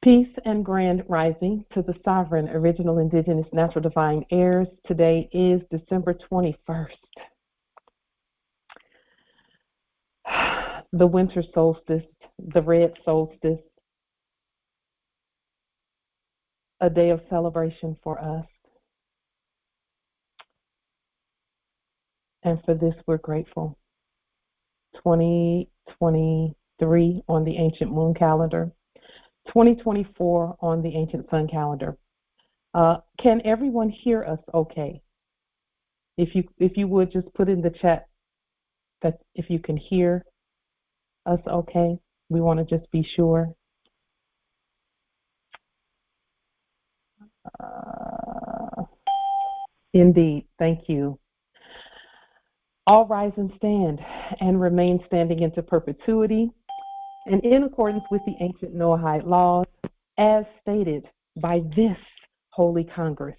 Peace and grand rising to the sovereign, original, indigenous, natural, divine heirs. Today is December 21st. The winter solstice, the red solstice, a day of celebration for us. And for this, we're grateful. 2023 on the ancient moon calendar, 2024 on the ancient sun calendar. Can everyone hear us okay? If you would just put in the chat that if you can hear us okay. We want to just be sure. Indeed, thank you. All rise and stand and remain standing into perpetuity and in accordance with the ancient Noahide laws as stated by this Holy Congress.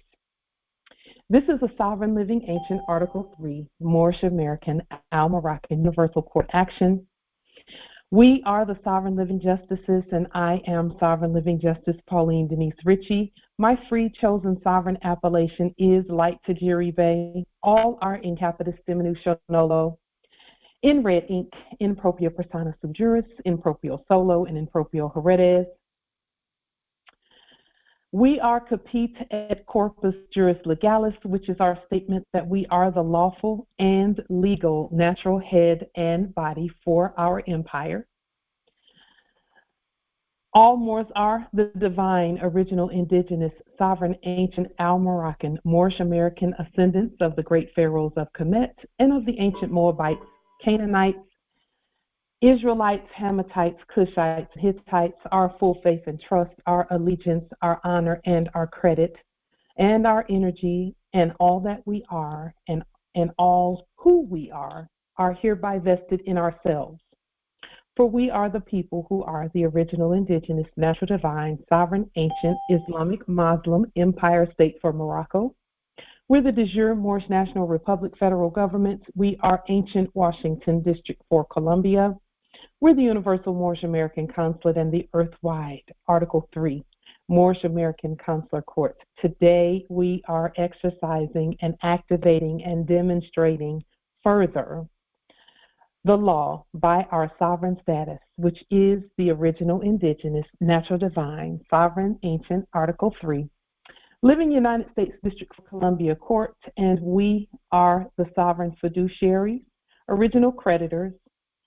This is a sovereign living ancient Article 3 Moorish American Al-Moroccan Universal Court action. We are the Sovereign Living Justices, and I am Sovereign Living Justice Pauline Denise Ritchie. My free chosen sovereign appellation is Light Tajiri Bay. All are in capitis diminution nolo, in red ink, in proprio persona sub juris, in proprio solo, and in proprio heredes. We are capite et corpus juris legalis, which is our statement that we are the lawful and legal natural head and body for our empire. All Moors are the divine, original, indigenous, sovereign, ancient, Al-Moroccan, Moorish American ascendants of the great pharaohs of Kemet and of the ancient Moabites, Canaanites, Israelites, Hamathites, Cushites, Hittites, our full faith and trust, our allegiance, our honor, and our credit, and our energy, and all that we are, and all who we are hereby vested in ourselves. For we are the people who are the original, indigenous, natural, divine, sovereign, ancient, Islamic, Muslim, empire state for Morocco. We're the de jure Moorish National Republic federal government. We are ancient Washington District for Columbia. We're the Universal Moorish American Consulate and the Earth-wide Article 3 Moorish American Consular Court. Today, we are exercising and activating and demonstrating further the law by our sovereign status, which is the original, indigenous, natural, divine, sovereign, ancient, Article 3, living United States District of Columbia Court, and we are the sovereign fiduciaries, original creditors,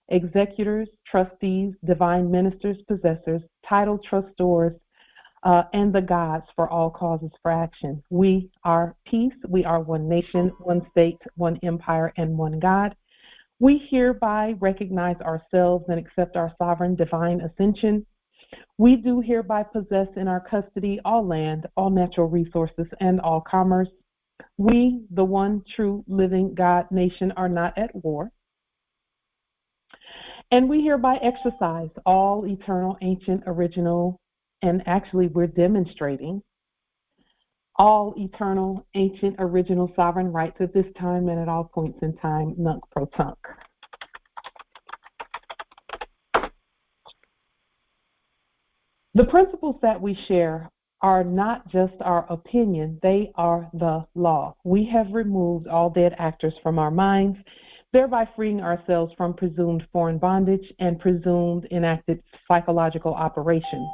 executors, trustees, divine ministers, possessors, title trustors, and the gods for all causes for action. We are peace. We are one nation, one state, one empire, and one God. We hereby recognize ourselves and accept our sovereign divine ascension. We do hereby possess in our custody all land, all natural resources, and all commerce. We, the one true living God nation, are not at war. And we hereby exercise all eternal, ancient, original, and actually we're demonstrating all eternal, ancient, original sovereign rights at this time and at all points in time, nunc pro tunc. The principles that we share are not just our opinion, they are the law. We have removed all dead actors from our minds, thereby freeing ourselves from presumed foreign bondage and presumed enacted psychological operations.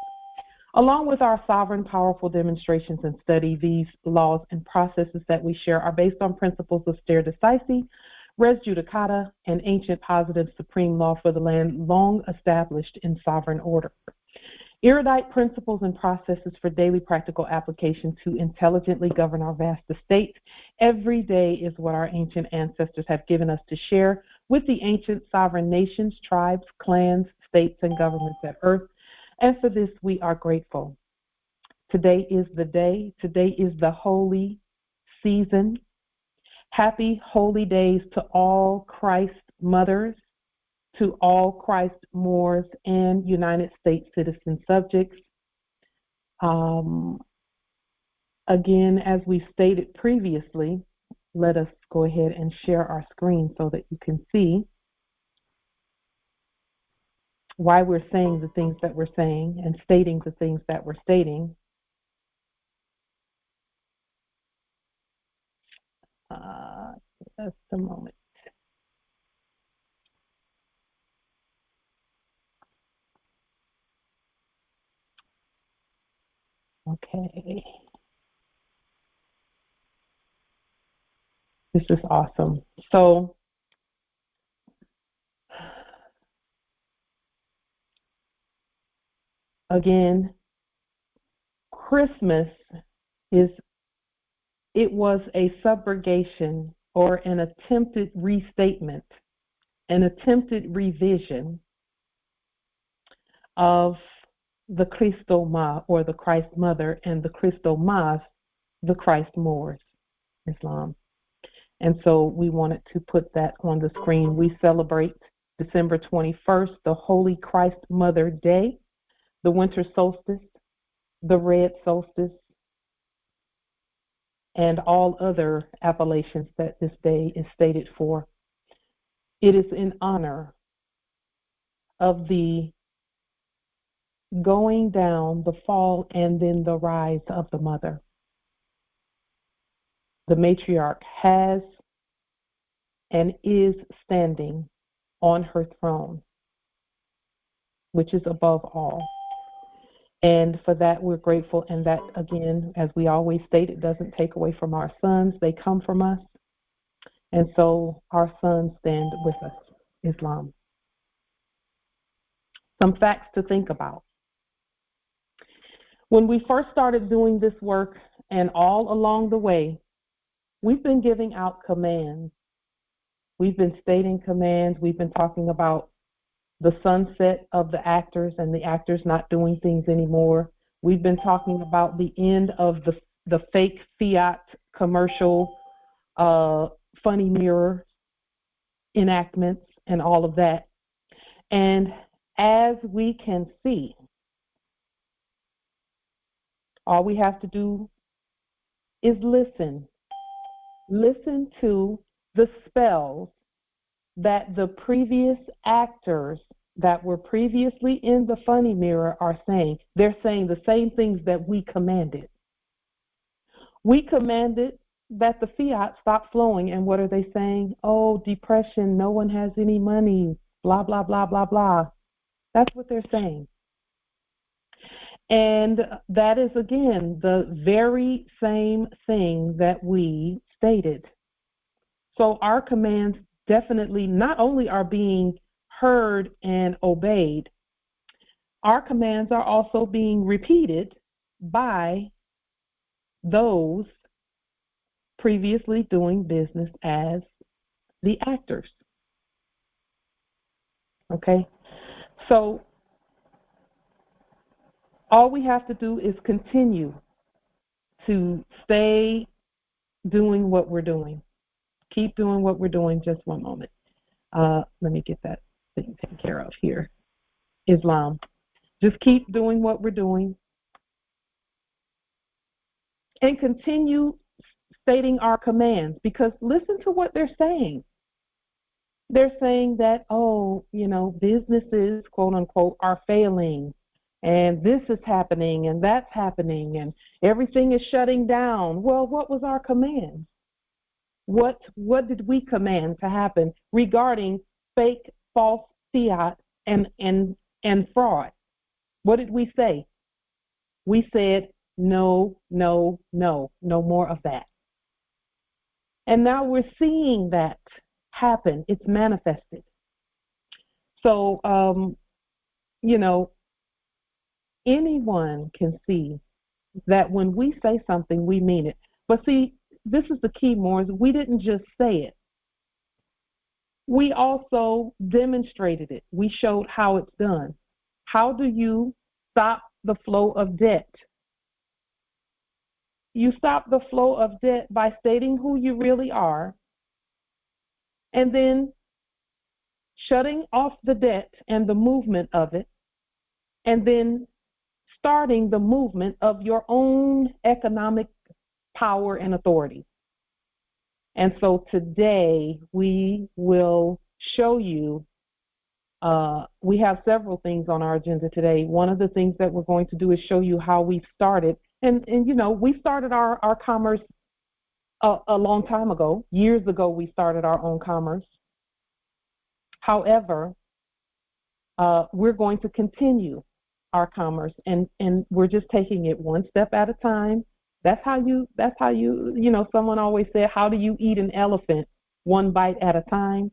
Along with our sovereign, powerful demonstrations and study, these laws and processes that we share are based on principles of stare decisis, res judicata, and ancient positive supreme law for the land long established in sovereign order. Erudite principles and processes for daily practical application to intelligently govern our vast estate. Every day is what our ancient ancestors have given us to share with the ancient sovereign nations, tribes, clans, states, and governments at earth. And for this, we are grateful. Today is the day. Today is the holy season. Happy holy days to all Christ mothers, to all Christ Moors and United States citizen subjects. Again, as we stated previously, let us go ahead and share our screen so that you can see. why we're saying the things that we're saying and stating the things that we're stating. Just a moment. Okay. This is awesome. So, again, Christmas it was a subrogation or an attempted restatement, an attempted revision of the Christoma, or the Christ Mother, and the Christomas, the Christ Moors, Islam. And so we wanted to put that on the screen. We celebrate December 21st, the Holy Christ Mother Day, the winter solstice, the red solstice, and all other appellations that this day is stated for. It is in honor of the going down, the fall, and then the rise of the mother. The matriarch has and is standing on her throne, which is above all. And for that, we're grateful. And that, again, as we always state, it doesn't take away from our sons. They come from us. And so our sons stand with us, Islam. Some facts to think about. When we first started doing this work, and all along the way, we've been giving out commands. We've been stating commands. We've been talking about the sunset of the actors and the actors not doing things anymore. We've been talking about the end of the fake fiat commercial funny mirror enactments and all of that. And as we can see, all we have to do is listen. Listen to the spells that the previous actors that were previously in the funny mirror are saying. They're saying the same things that we commanded. We commanded that the fiat stop flowing, and what are they saying? Oh, depression, no one has any money, blah, blah, blah, blah, blah. That's what they're saying. And that is, again, the very same thing that we stated. So our commands definitely not only are being heard and obeyed, our commands are also being repeated by those previously doing business as the actors. Okay? So all we have to do is continue to stay doing what we're doing. Keep doing what we're doing. Just one moment. Let me get that thing taken care of here. Islam. Just keep doing what we're doing and continue stating our commands, because listen to what they're saying. They're saying that, oh, businesses, quote unquote, are failing, and this is happening and that's happening and everything is shutting down. Well, what was our command? What did we command to happen regarding fake, false fiat and fraud? What did we say? We said, no, no, no, no more of that. And now we're seeing that happen. It's manifested. So, anyone can see that when we say something, we mean it. But see, this is the key, Moors. We didn't just say it. We also demonstrated it. We showed how it's done. How do you stop the flow of debt? You stop the flow of debt by stating who you really are, and then shutting off the debt and the movement of it, and then starting the movement of your own economic power and authority. And so today we will show you We have several things on our agenda today. One of the things that we're going to do is show you how we started. And you know, we started our commerce a long time ago. Years ago, we started our own commerce. However, we're going to continue our commerce, and we're just taking it one step at a time. That's how you, you know, someone always said, how do you eat an elephant? One bite at a time.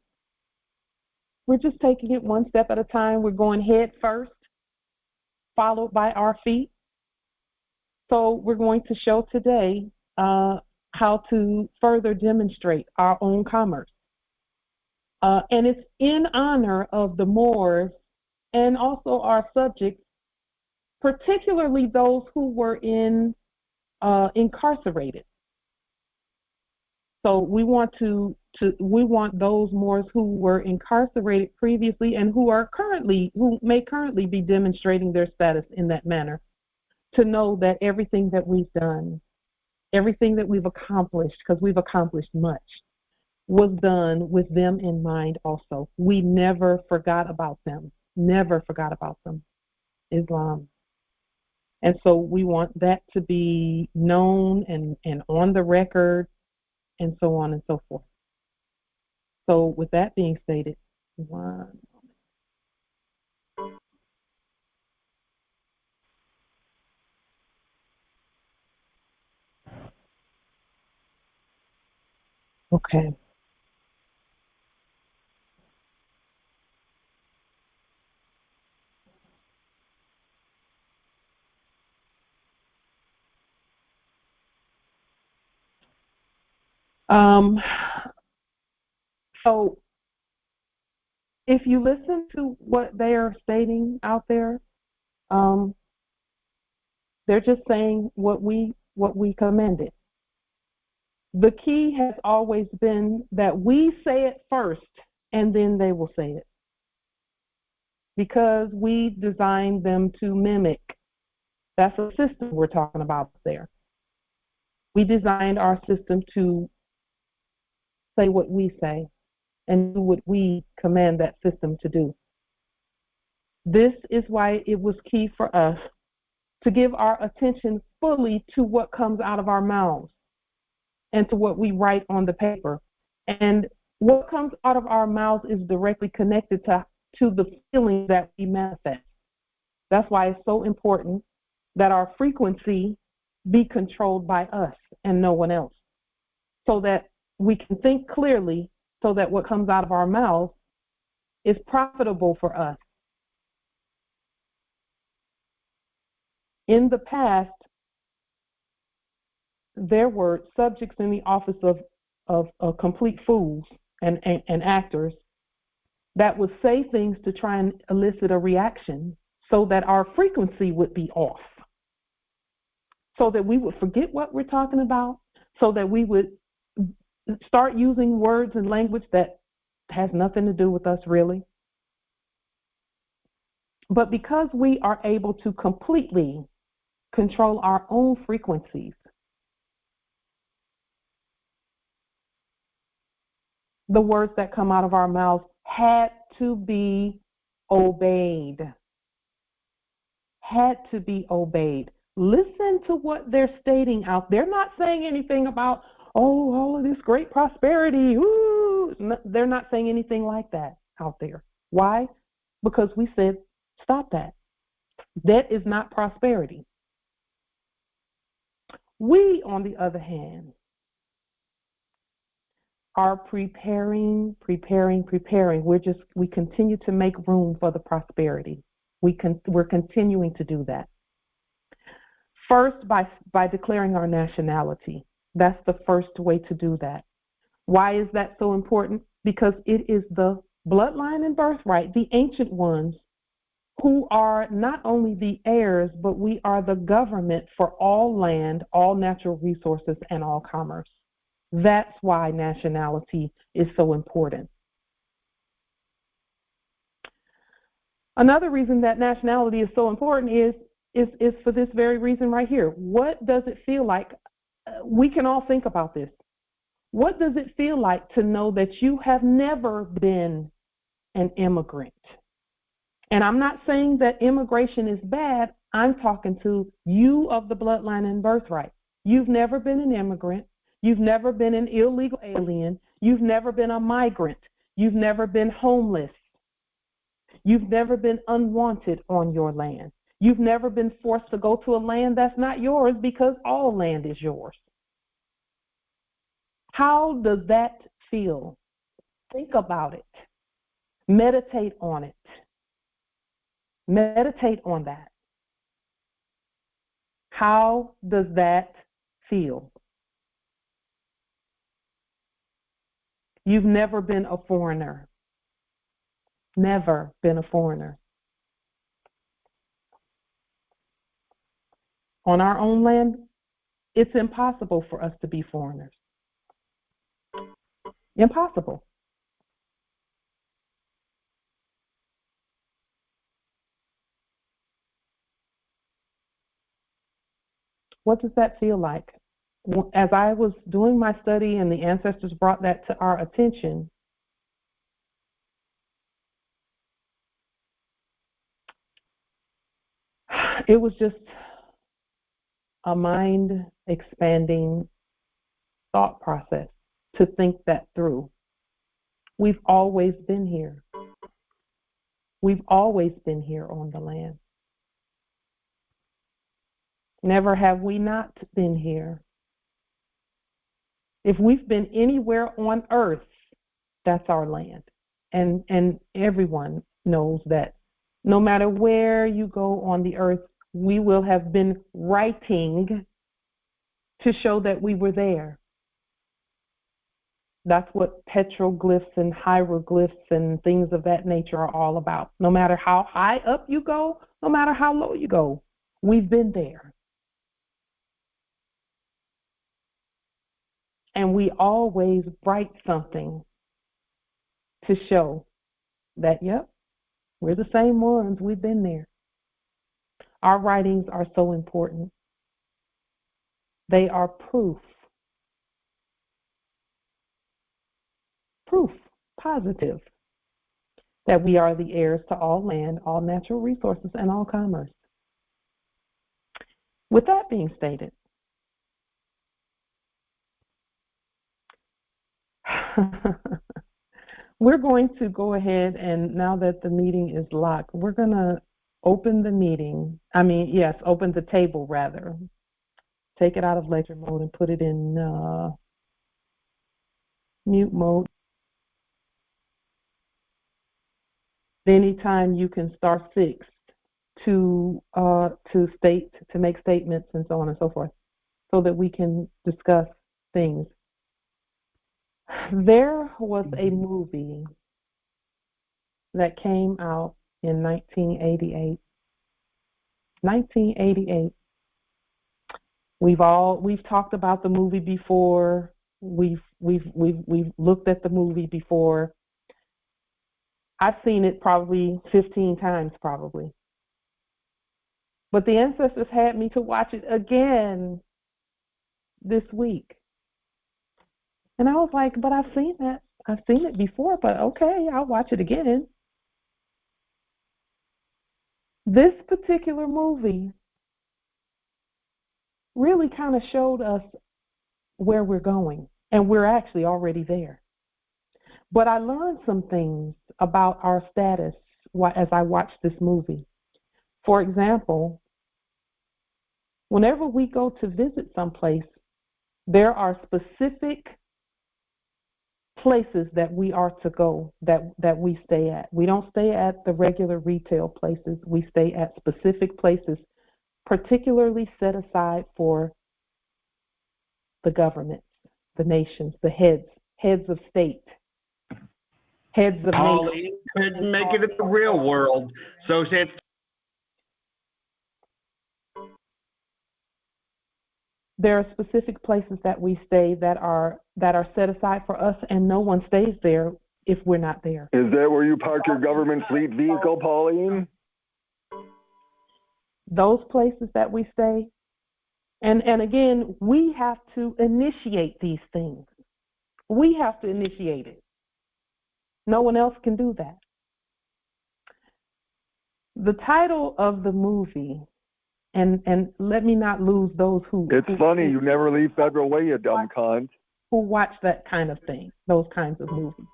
We're just taking it one step at a time. We're going head first, followed by our feet. So we're going to show today how to further demonstrate our own commerce. And it's in honor of the Moors and also our subjects, particularly those who were incarcerated. So we want those Moors who were incarcerated previously and who may currently be demonstrating their status in that manner, to know that everything that we've done, everything that we've accomplished, because we've accomplished much, was done with them in mind also. We never forgot about them, never forgot about them, Islam. And so we want that to be known and on the record, and so on and so forth. So with that being stated, one moment. Okay. So if you listen to what they are stating out there, they're just saying what we commended. The key has always been that we say it first and then they will say it, because we designed them to mimic. That's a system we're talking about there. We designed our system to say what we say and do what we command that system to do. This is why it was key for us to give our attention fully to what comes out of our mouths and to what we write on the paper. And what comes out of our mouths is directly connected to the feeling that we manifest. That's why it's so important that our frequency be controlled by us and no one else, so that we can think clearly, so that what comes out of our mouths is profitable for us. In the past, there were subjects in the office of complete fools and actors that would say things to try and elicit a reaction so that our frequency would be off, so that we would forget what we're talking about, so that we would start using words and language that has nothing to do with us really. But because we are able to completely control our own frequencies, the words that come out of our mouths had to be obeyed. Had to be obeyed. Listen to what they're stating out. They're not saying anything about, oh, all of this great prosperity. Ooh. No, they're not saying anything like that out there. Why? Because we said, stop that. That is not prosperity. We, on the other hand, are preparing. We continue to make room for the prosperity. We're continuing to do that. First, by declaring our nationality. That's the first way to do that. Why is that so important? Because it is the bloodline and birthright, the ancient ones, who are not only the heirs, but we are the government for all land, all natural resources, and all commerce. That's why nationality is so important. Another reason that nationality is so important is for this very reason right here. What does it feel like? We can all think about this. What does it feel like to know that you have never been an immigrant? And I'm not saying that immigration is bad. I'm talking to you of the bloodline and birthright. You've never been an immigrant. You've never been an illegal alien. You've never been a migrant. You've never been homeless. You've never been unwanted on your land. You've never been forced to go to a land that's not yours, because all land is yours. How does that feel? Think about it. Meditate on it. Meditate on that. How does that feel? You've never been a foreigner. Never been a foreigner. On our own land, it's impossible for us to be foreigners. Impossible. What does that feel like? As I was doing my study and the ancestors brought that to our attention, it was just a mind expanding thought process to think that through. We've always been here. We've always been here on the land. Never have we not been here. If we've been anywhere on earth, that's our land. And everyone knows that no matter where you go on the earth, we will have been writing to show that we were there. That's what petroglyphs and hieroglyphs and things of that nature are all about. No matter how high up you go, no matter how low you go, we've been there. And we always write something to show that, yep, we're the same ones, we've been there. Our writings are so important. They are proof, positive, that we are the heirs to all land, all natural resources, and all commerce. With that being stated, we're going to go ahead and, now that the meeting is locked, we're going to open the meeting. Open the table rather. Take it out of lecture mode and put it in mute mode. Anytime you can star 6 to make statements and so on and so forth, so that we can discuss things. There was a movie that came out in 1988. 1988. We've talked about the movie before. We've looked at the movie before. I've seen it probably 15 times probably. But the ancestors had me to watch it again this week. And I was like, but I've seen that. I've seen it before, but okay, I'll watch it again. This particular movie really kind of showed us where we're going, and we're actually already there. But I learned some things about our status as I watched this movie. For example, whenever we go to visit someplace, there are specific places that we are to go, that we stay at. We don't stay at the regular retail places. We stay at specific places, particularly set aside for the governments, the nations, the heads of state, heads of nations. Couldn't make it in the real world, so it's there are specific places that we stay that are set aside for us, and no one stays there if we're not there. Is that where you park your government fleet vehicle, Pauline? Those places that we stay, and again, we have to initiate these things. We have to initiate it. No one else can do that. The title of the movie, and let me not lose those who. It's funny, you never leave Federal Way, you dumb cunt. Who watch that kind of thing, those kinds of movies.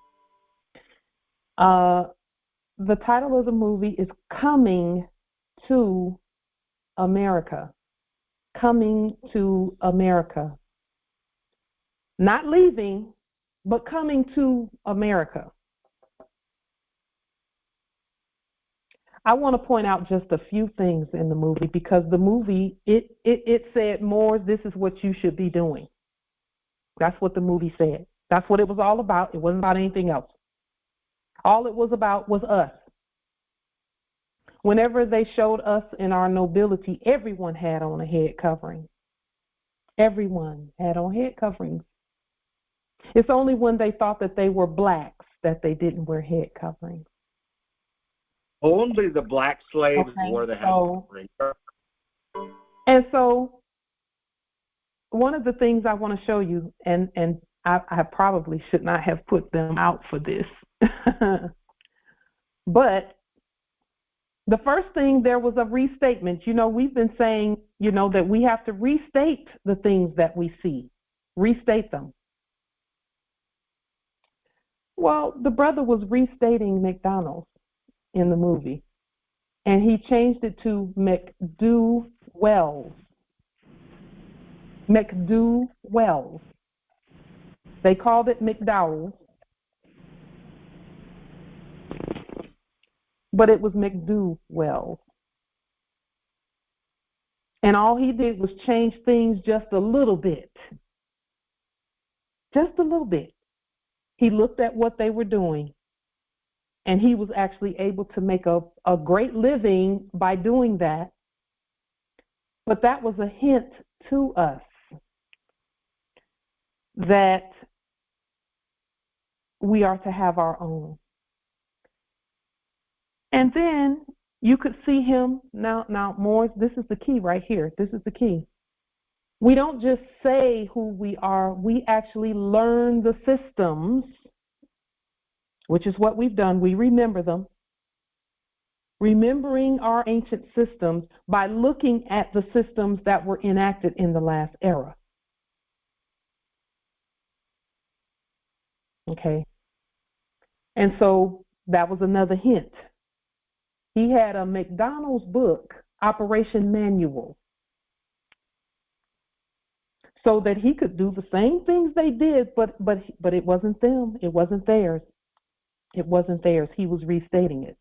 The title of the movie is Coming to America. Coming to America. Not leaving, but coming to America. I want to point out just a few things in the movie because the movie, it said more, this is what you should be doing. That's what the movie said. That's what it was all about. It wasn't about anything else. All it was about was us. Whenever they showed us in our nobility, everyone had on a head covering. Everyone had on head coverings. It's only when they thought that they were blacks that they didn't wear head coverings. Only the black slaves wore the head covering. And so one of the things I want to show you, and I probably should not have put them out for this, but the first thing, there was a restatement. You know, we've been saying, you know, that we have to restate the things that we see, restate them. Well, the brother was restating McDonald's in the movie, and he changed it to McDowell's. McDowell's. They called it McDowell's, but it was McDowell's. And all he did was change things just a little bit. Just a little bit. He looked at what they were doing, and he was actually able to make a great living by doing that. But that was a hint to us that we are to have our own. And then you could see him, now Morris, this is the key right here. This is the key. We don't just say who we are, we actually learn the systems, which is what we've done. We remember them. Remembering our ancient systems by looking at the systems that were enacted in the last era. Okay. And so that was another hint. He had a McDonald's book, Operation Manual, so that he could do the same things they did, but it wasn't them. It wasn't theirs. It wasn't theirs. He was restating it.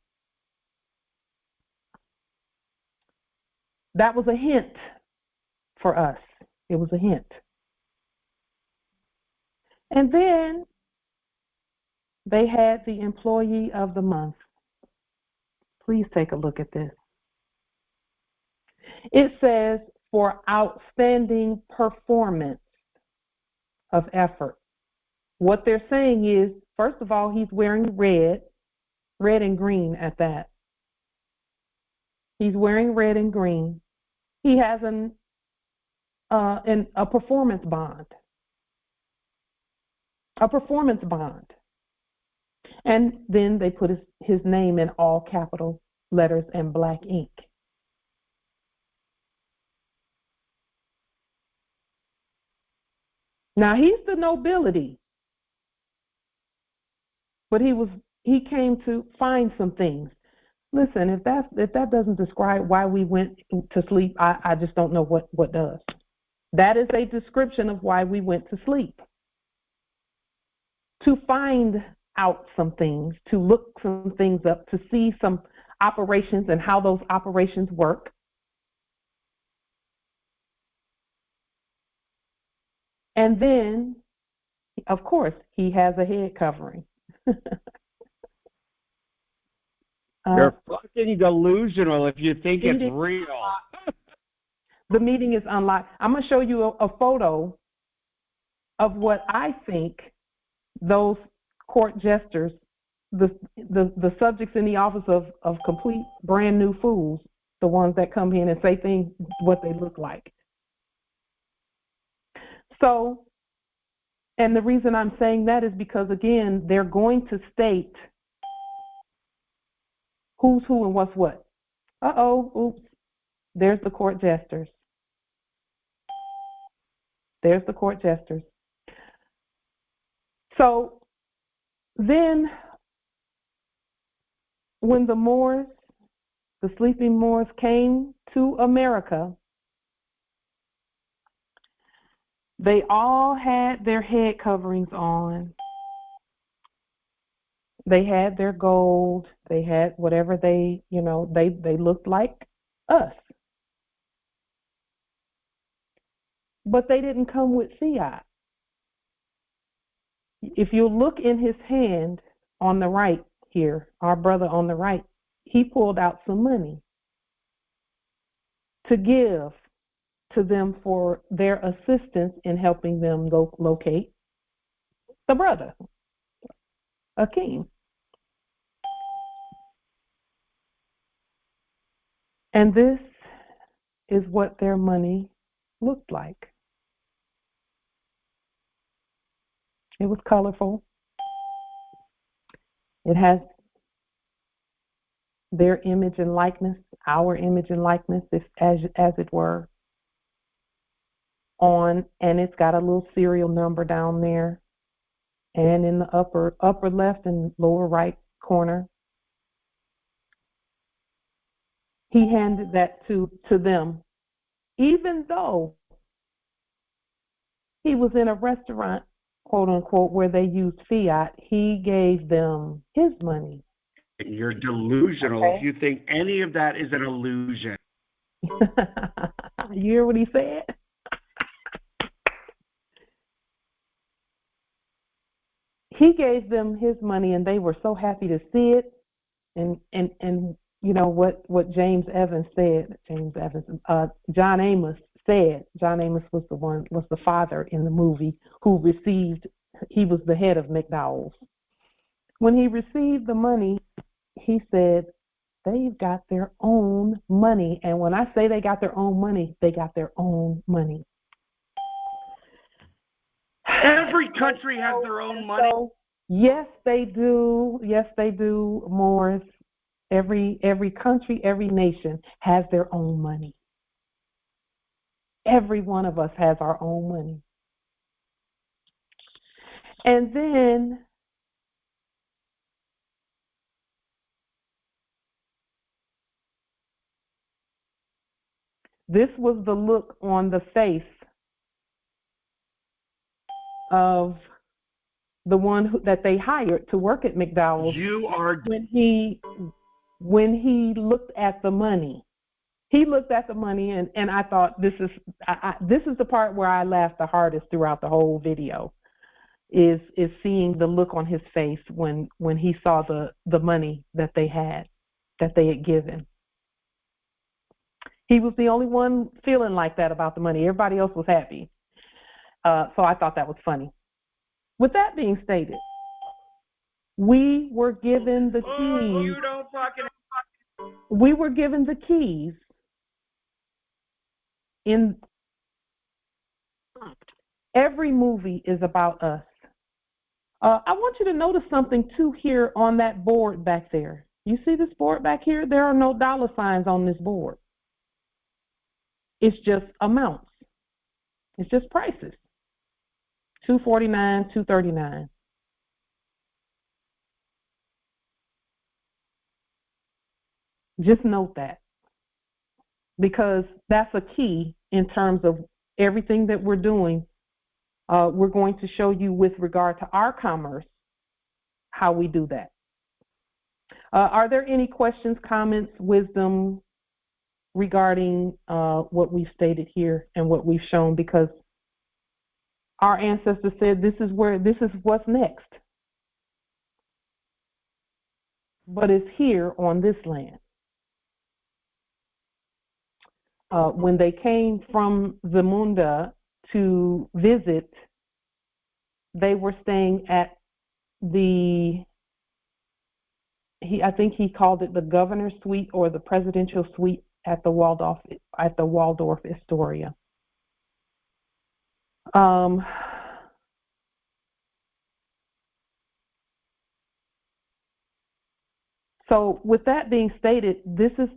That was a hint for us. It was a hint. And then they had the Employee of the Month. Please take a look at this. It says, for outstanding performance of effort. What they're saying is, first of all, he's wearing red and green at that. He's wearing red and green. He has a performance bond. A performance bond. And then they put his name in all capital letters and black ink. Now he's the nobility, but he came to find some things. Listen, if that doesn't describe why we went to sleep, I just don't know what does. That is a description of why we went to sleep. To find out some things, to look some things up, to see some operations and how those operations work. And then, of course, he has a head covering. You're fucking delusional if you think it's real. The meeting is unlocked. I'm going to show you a photo of what I think those court jesters, the subjects in the office of complete brand new fools, the ones that come in and say things what they look like. So, and the reason I'm saying that is because, again, they're going to state who's who and what's what. Uh-oh, oops. There's the court jesters. There's the court jesters. So then when the Moors, the sleeping Moors, came to America, they all had their head coverings on. They had their gold. They had whatever they looked like us. But they didn't come with fiat. If you look in his hand on the right here, our brother on the right, he pulled out some money to give to them for their assistance in helping them locate the brother, Akeem. And this is what their money looked like. It was colorful. It has their image and likeness, our image and likeness, as it were, on, and it's got a little serial number down there, and in the upper left and lower right corner, he handed that to them, even though he was in a restaurant, quote unquote, where they used fiat. He gave them his money. You're delusional Okay. if you think any of that is an illusion. You hear what he said? He gave them his money, and they were so happy to see it. And you know what James Evans said. John Amos said. John Amos was the father in the movie who received. He was the head of McDowell's. When he received the money, he said, "They've got their own money." And when I say they got their own money, they got their own money. Every country has their own money. So, yes, they do. Yes, they do, Morris. Every country, every nation has their own money. Every one of us has our own money. And then this was the look on the face of the one that they hired to work at McDowell's. You are when he looked at the money. He looked at the money, and I thought this is the part where I laughed the hardest throughout the whole video, is seeing the look on his face when he saw the money that they had given. He was the only one feeling like that about the money. Everybody else was happy. So I thought that was funny. With that being stated, we were given the keys. We were given the keys in every movie is about us. I want you to notice something too here on that board back there. You see this board back here? There are no dollar signs on this board. It's just amounts. It's just prices. $2.49, $2.39. Just note that, because that's a key in terms of everything that we're doing. We're going to show you with regard to our commerce how we do that. Are there any questions, comments, wisdom regarding what we've stated here and what we've shown? Because our ancestors said this is what's next. But it's here on this land. When they came from Zamunda to visit, they were staying at I think he called it the governor's suite or the presidential suite at the Waldorf Astoria. So with that being stated, this is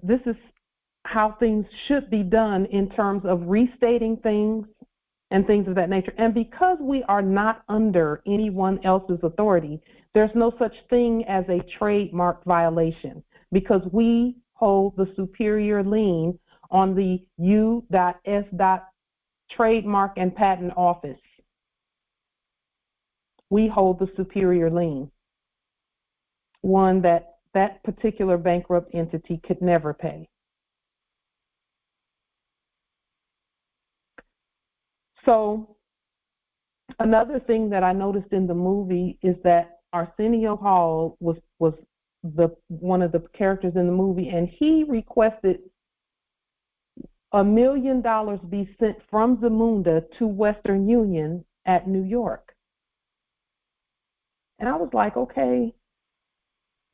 how things should be done in terms of restating things and things of that nature. And because we are not under anyone else's authority, there's no such thing as a trademark violation because we hold the superior lien on the U.S. Trademark and Patent Office. We hold the superior lien, one that particular bankrupt entity could never pay. So another thing that I noticed in the movie is that Arsenio Hall was one of the characters in the movie, and he requested $1 million be sent from Zamunda to Western Union at New York. And I was like, okay,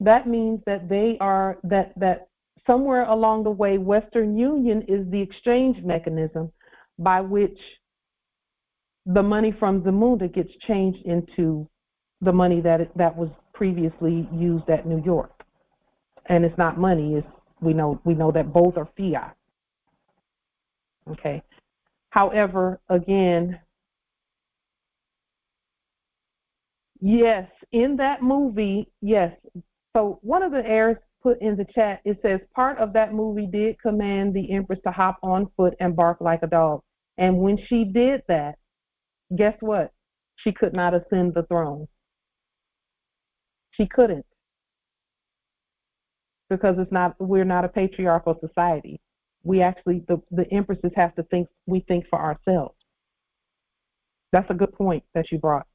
that means that that somewhere along the way, Western Union is the exchange mechanism by which the money from Zamunda gets changed into the money that was previously used at New York. And it's not money, we know that both are fiat. Okay. However, again, yes, in that movie, yes. So one of the errors put in the chat, it says part of that movie did command the Empress to hop on foot and bark like a dog. And when she did that, guess what? She could not ascend the throne. She couldn't. Because we're not a patriarchal society. We actually, the empresses have to think, we think for ourselves. That's a good point that you brought.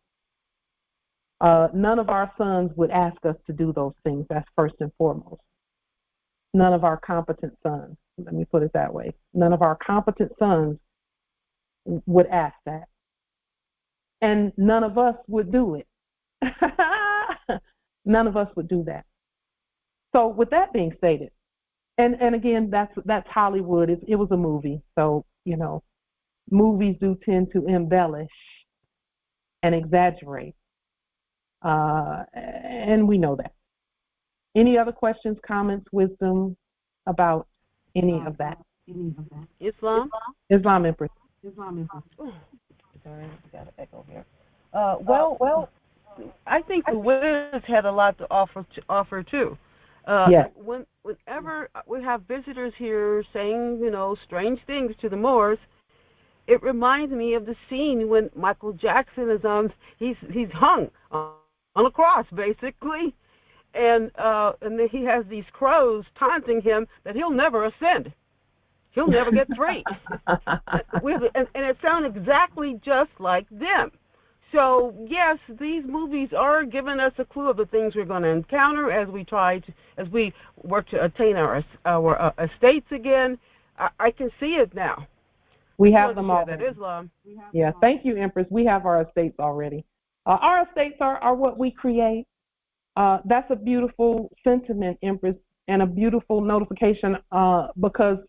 None of our sons would ask us to do those things. That's first and foremost. None of our competent sons, let me put it that way. None of our competent sons would ask that. And none of us would do it. None of us would do that. So with that being stated, and again, that's Hollywood. It was a movie, so movies do tend to embellish and exaggerate, and we know that. Any other questions, comments, wisdom about any of that? Islam, Empress. Sorry, I got an echo here. Well, I think the winners had a lot to offer too. Yes. Whenever we have visitors here saying, strange things to the Moors, it reminds me of the scene when Michael Jackson is he's hung on a cross, basically, and then he has these crows taunting him that he'll never ascend. He'll never get free. and it sounds exactly just like them. So, yes, these movies are giving us a clue of the things we're going to encounter as we work to attain our estates again. I can see it now. We have them all. That Islam. Yeah, thank you, Empress. We have our estates already. Our estates are what we create. That's a beautiful sentiment, Empress, and a beautiful notification because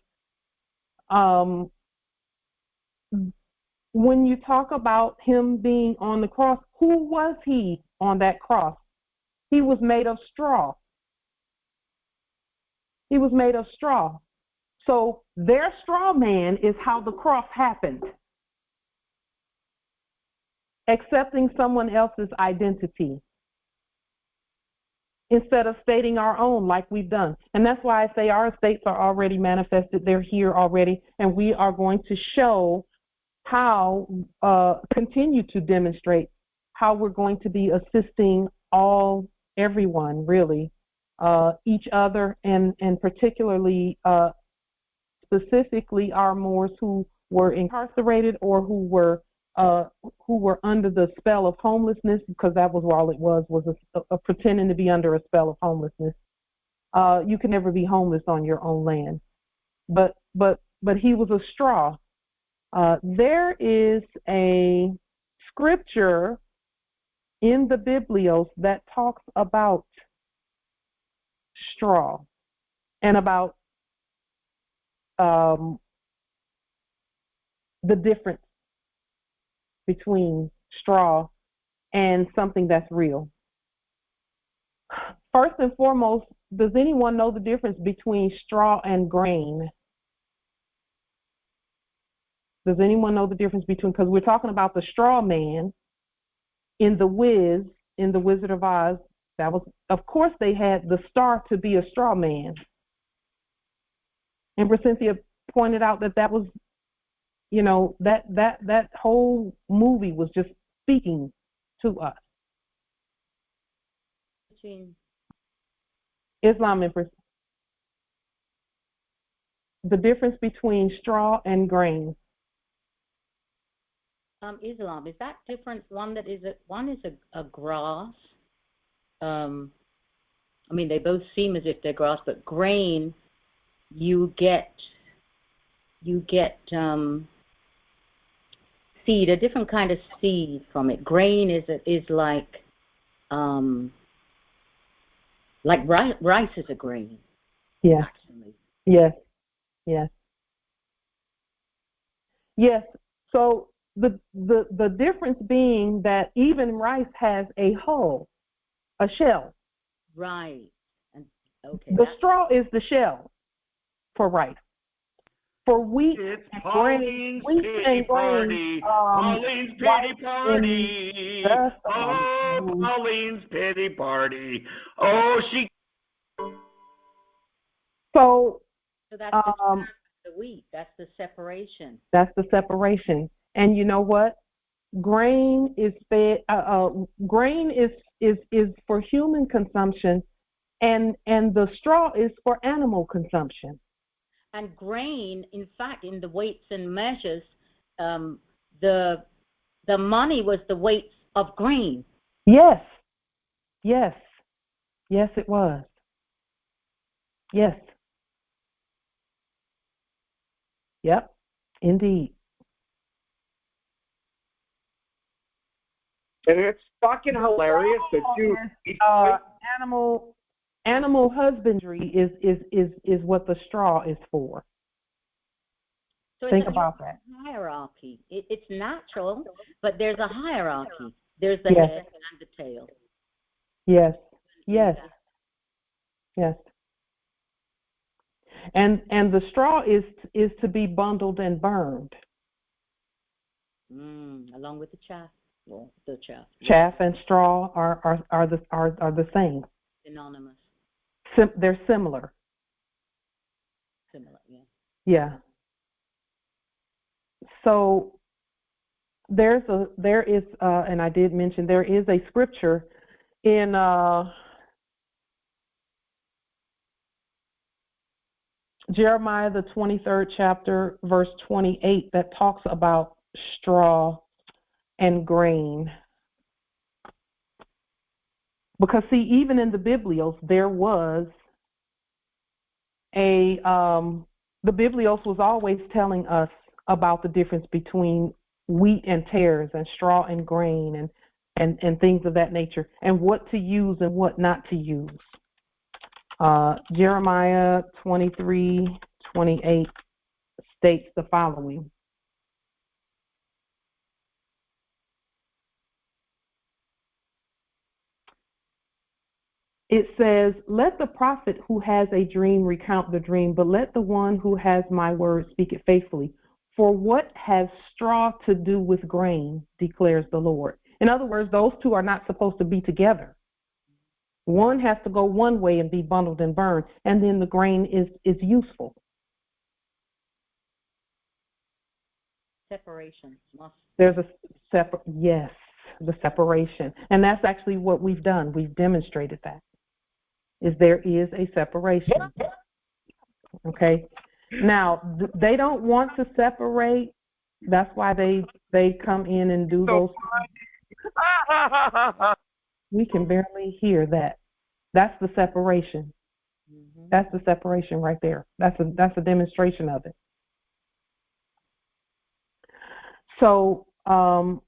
when you talk about him being on the cross, who was he on that cross? He was made of straw. He was made of straw. So their straw man is how the cross happened. Accepting someone else's identity instead of stating our own like we've done. And that's why I say our estates are already manifested. They're here already. And we are going to show how, continue to demonstrate how we're going to be assisting everyone really, each other, and particularly, specifically our Moors who were incarcerated or who were under the spell of homelessness, because that was all it was a pretending to be under a spell of homelessness. You can never be homeless on your own land, but he was a straw. There is a scripture in the Biblios that talks about straw and about the difference between straw and something that's real. First and foremost, does anyone know the difference between straw and grain? Does anyone know the difference between, because we're talking about the straw man in The Wiz, in The Wizard of Oz. That was, of course, they had the star to be a straw man. Amber Cynthia pointed out that was, you know, that whole movie was just speaking to us. Islam, Empress. The difference between straw and grain. Islam, is that different? One is a grass. I mean, they both seem as if they're grass, but grain, you get seed, a different kind of seed from it. Grain is like rice is a grain. Yeah. Actually. Yes. Yes. Yes. So the difference being that even rice has a hull, a shell. Right. And okay. The straw is the shell for rice. For wheat It's and Pauline's grain, pity party. Pauline's pity party. Oh, Pauline's pity party. Oh, she. So that's the wheat. That's the separation. That's the separation. And you know what? Grain is fed. Grain is for human consumption, and the straw is for animal consumption. And grain, in fact, in the weights and measures, the money was the weights of grain. Yes. Yes. Yes, it was. Yes. Yep. Indeed. And it's fucking hilarious that you. Animal husbandry is what the straw is for. So think about that. Hierarchy. It's natural, but there's a hierarchy. There's the Yes. head and the tail. Yes. Yes. Yes. And the straw is to be bundled and burned. Along with the chaff. Well, the chaff. Chaff and straw are the same. Synonymous. They're similar. Similar, yeah. Yeah. So there is and I did mention there is a scripture in Jeremiah the 23rd chapter verse 28 that talks about straw and grain. Because see, even in the Biblios there was the Biblios was always telling us about the difference between wheat and tares and straw and grain and things of that nature, and what to use and what not to use. Jeremiah 23:28 states the following. It says, "Let the prophet who has a dream recount the dream, but let the one who has my word speak it faithfully. For what has straw to do with grain, declares the Lord." In other words, those two are not supposed to be together. One has to go one way and be bundled and burned, and then the grain is useful. Separation. There's a the separation. And that's actually what we've done. We've demonstrated that. There is a separation. Okay? Now, ththey don't want to separate. That's why they come in and do those. We can barely hear that. That's the separation. Mm-hmm. That's the separation right there. That's a demonstration of it. So, and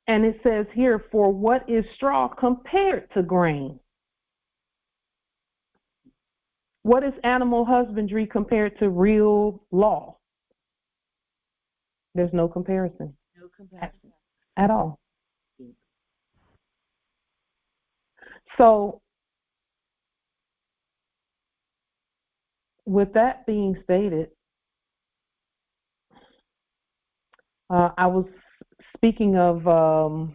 it says here, for what is straw compared to grain? What is animal husbandry compared to real law? There's no comparison. No comparison. At all. So, with that being stated, I was speaking of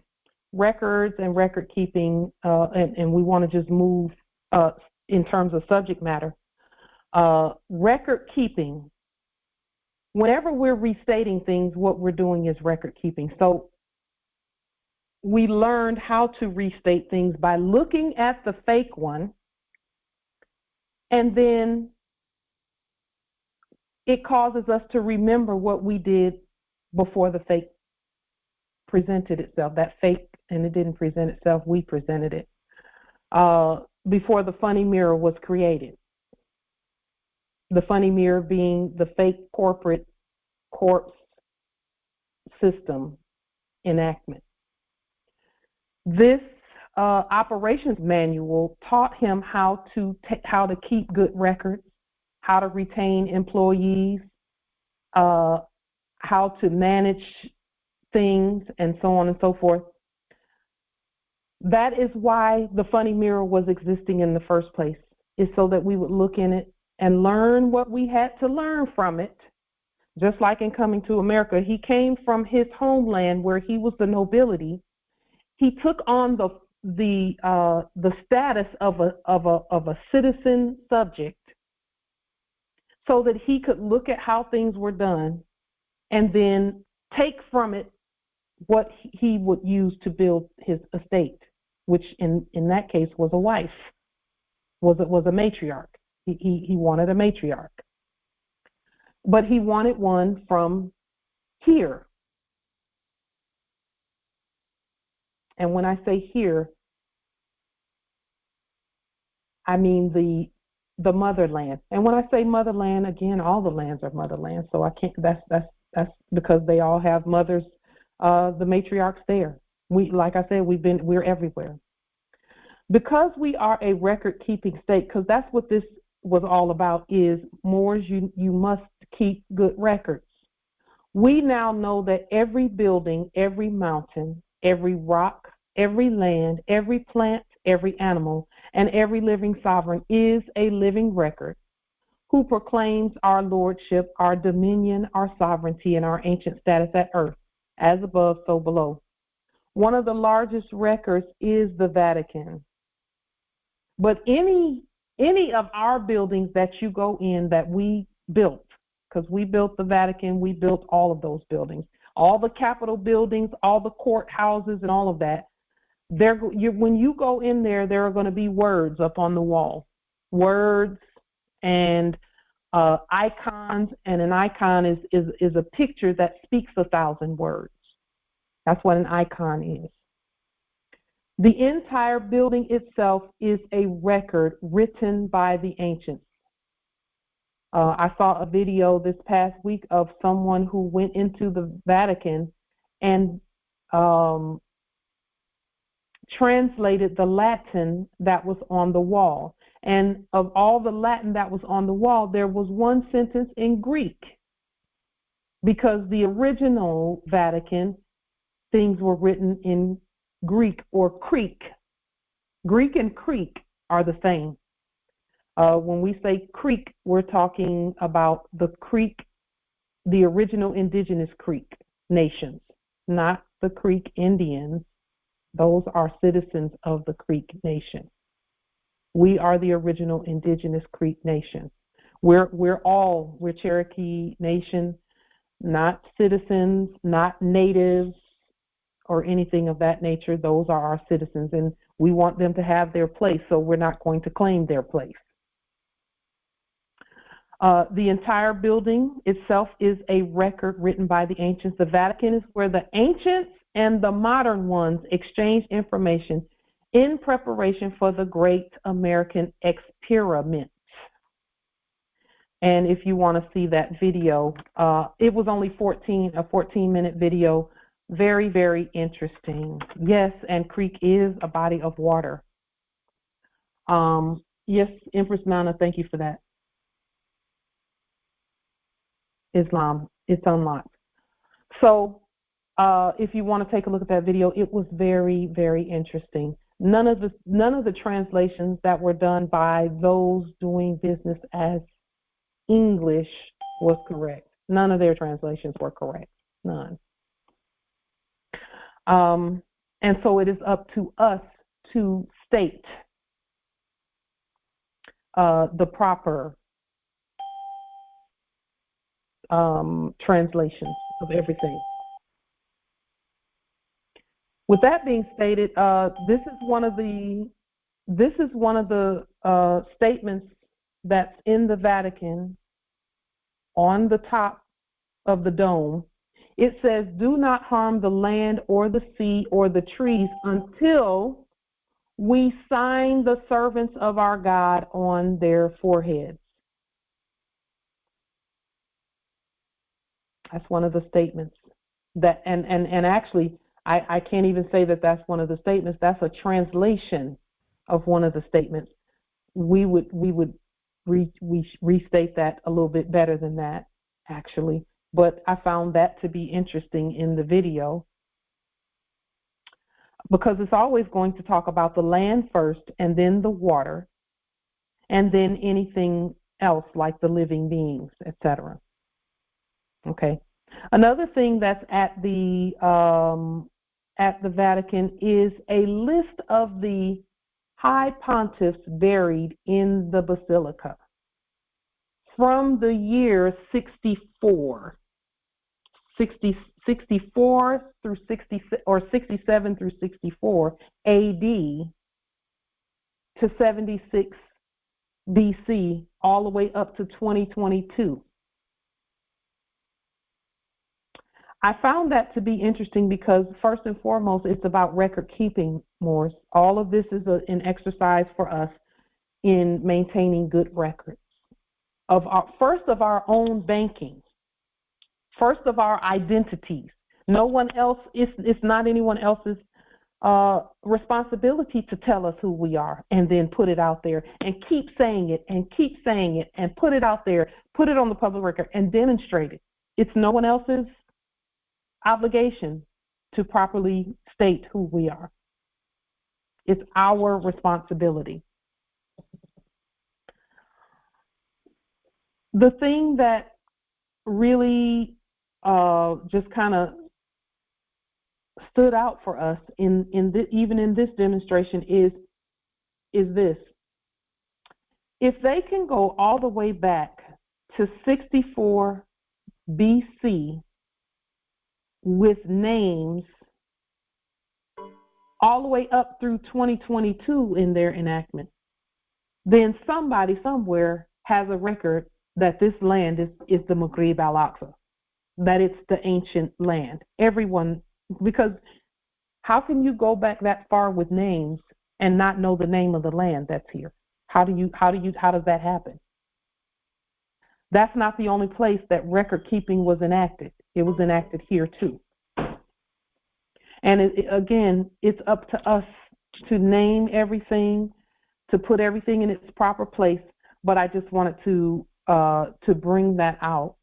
records and record keeping, and we want to just move in terms of subject matter. Record keeping, whenever we're restating things, what we're doing is record keeping. So we learned how to restate things by looking at the fake one, and then it causes us to remember what we did before the fake presented itself. That fake, and it didn't present itself, we presented it. Before the funny mirror was created. The funny mirror being the fake corporate corpse system enactment. This operations manual taught him how to keep good records, how to retain employees, how to manage things, and so on and so forth. That is why the funny mirror was existing in the first place, is so that we would look in it and learn what we had to learn from it. Just like in Coming to America, he came from his homeland where he was the nobility. He took on the status of a citizen subject, so that he could look at how things were done and then take from it what he would use to build his estate, which in that case was a wife, was a matriarch. He wanted a matriarch. But he wanted one from here. And when I say here, I mean the motherland. And when I say motherland, again, all the lands are motherland. So I can't. That's because they all have mothers. The matriarchs there. Like I said, we're everywhere. Because we are a record-keeping state, because that's what this was all about, is Moors, you must keep good records. We now know that every building, every mountain, every rock, every land, every plant, every animal, and every living sovereign is a living record who proclaims our lordship, our dominion, our sovereignty, and our ancient status at earth, as above, so below. One of the largest records is the Vatican. But any of our buildings that you go in that we built, because we built the Vatican, we built all of those buildings, all the Capitol buildings, all the courthouses, and all of that. When you go in there, there are going to be words up on the wall, words and icons, and an icon is a picture that speaks 1,000 words. That's what an icon is. The entire building itself is a record written by the ancients. I saw a video this past week of someone who went into the Vatican and translated the Latin that was on the wall. And of all the Latin that was on the wall, there was one sentence in Greek, because the original Vatican, things were written in Greek or Creek. Greek and Creek are the same. When we say Creek, we're talking about the Creek, the original indigenous Creek nations, not the Creek Indians. Those are citizens of the Creek Nation. We are the original indigenous Creek Nation. We're Cherokee Nation, not citizens, not natives, or anything of that nature. Those are our citizens, and we want them to have their place, so we're not going to claim their place. The entire building itself is a record written by the ancients. The Vatican is where the ancients and the modern ones exchange information in preparation for the great American experiment. And if you want to see that video, it was only a 14-minute video. Very, very interesting. Yes, and creek is a body of water. Yes, Empress Nana, thank you for that. Islam, it's unlocked. So if you want to take a look at that video, it was very, very interesting. None of the translations that were done by those doing business as English was correct. None of their translations were correct. None. And so it is up to us to state the proper translations of everything. With that being stated, this is one of the statements that's in the Vatican on the top of the dome. It says, "Do not harm the land or the sea or the trees until we sign the servants of our God on their foreheads." That's one of the statements that, and actually, I can't even say that that's one of the statements. That's a translation of one of the statements. We would restate that a little bit better than that, actually. But I found that to be interesting in the video, because it's always going to talk about the land first, and then the water, and then anything else like the living beings, etc. Okay. Another thing that's at the Vatican is a list of the high pontiffs buried in the basilica from the year 64 through 66, or 67 through 64 AD to 76 BC, all the way up to 2022. I found that to be interesting because, first and foremost, it's about record keeping, Morris. All of this is an exercise for us in maintaining good records of our own banking, first of our identities. No one else, it's not anyone else's responsibility to tell us who we are, and then put it out there and keep saying it and keep saying it and put it out there, put it on the public record and demonstrate it. It's no one else's obligation to properly state who we are. It's our responsibility. The thing that really just kind of stood out for us even in this demonstration is this. If they can go all the way back to 64 BC with names all the way up through 2022 in their enactment, then somebody somewhere has a record that this land is the Maghrib al-Aqsa, that it's the ancient land. Everyone, because how can you go back that far with names and not know the name of the land that's here? How does that happen? That's not the only place that record keeping was enacted. It was enacted here too. And again, it's up to us to name everything, to put everything in its proper place. But I just wanted to bring that out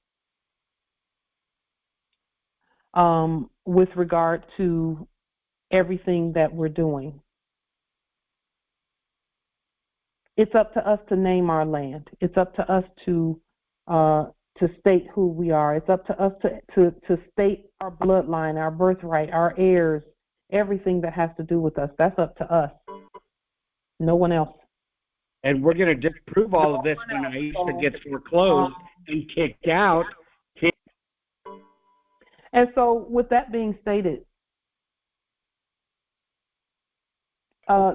with regard to everything that we're doing. It's up to us to name our land. It's up to us to state who we are. It's up to us to state our bloodline, our birthright, our heirs, everything that has to do with us. That's up to us. No one else. And we're going to disprove all of this when Aisha gets foreclosed and kicked out. And so, with that being stated,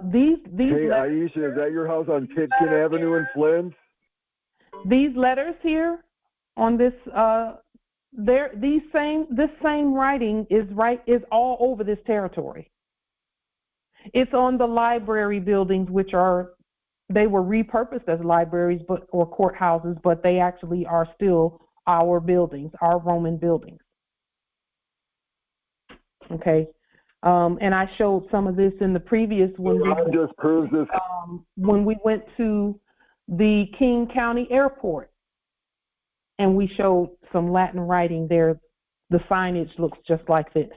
these hey, Aisha, is that your house on Pitkin Avenue in Flint? These letters here on this, this same writing is all over this territory. It's on the library buildings, they were repurposed as libraries or courthouses, but they actually are still our buildings, our Roman buildings. Okay. And I showed some of this in the previous one. Just proves this. When we went to the King County Airport and we showed some Latin writing there, the signage looks just like this.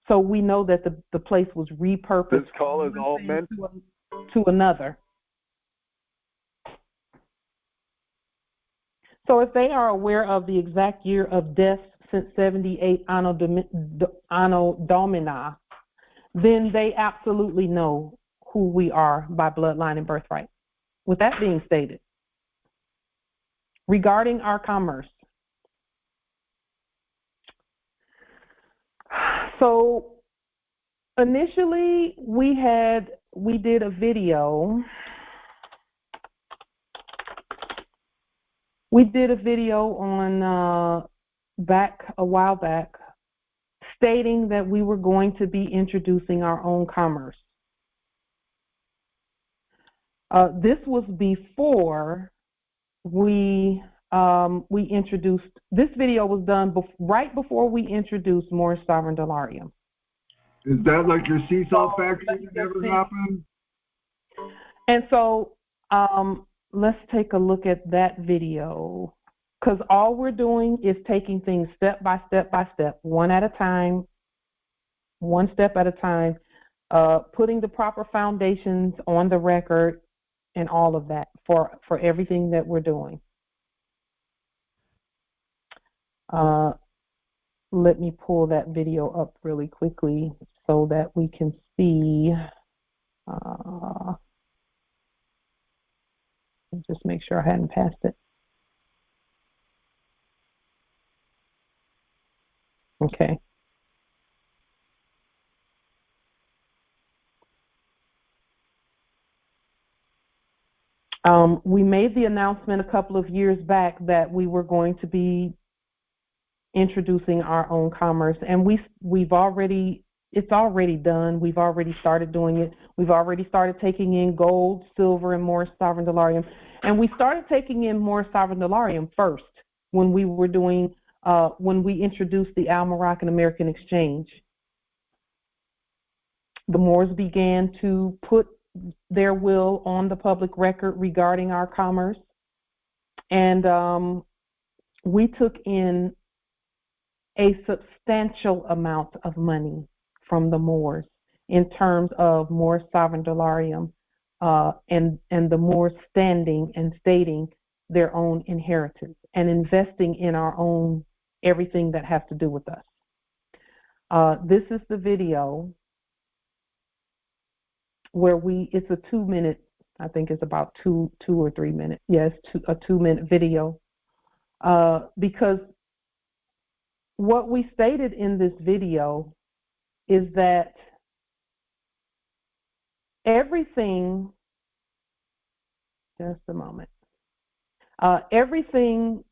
So we know that the place was repurposed. This call is all meant to another. So if they are aware of the exact year of death since 78 Anno Domini, then they absolutely know who we are by bloodline and birthright. With that being stated, regarding our commerce, so initially we did a video. We did a video on a while back, stating that we were going to be introducing our own commerce. This was before we introduced. This video was done right before we introduced Moorish Sovereign Dollarium. Is that like your seesaw factory that never happened? And so let's take a look at that video, because all we're doing is taking things step by step, one at a time, one step at a time, putting the proper foundations on the record and all of that for everything that we're doing. Let me pull that video up really quickly so that we can see. Just make sure I hadn't passed it. Okay. We made the announcement a couple of years back that we were going to be introducing our own commerce, and it's already done. We've already started doing it. We've already started taking in gold, silver, and Moorish Sovereign Dollarium. And we started taking in Moorish Sovereign Dollarium first when we were doing, when we introduced the Al-Moroccan American Exchange. The Moors began to put their will on the public record regarding our commerce. And we took in a substantial amount of money from the Moors in terms of Moorish Sovereign Dollarium and the Moors standing and stating their own inheritance and investing in our own everything that has to do with us. This is the video where it's a 2-minute, I think it's about two or 3 minutes. Yes, a 2-minute video. Because what we stated in this video is that everything, just a moment, everything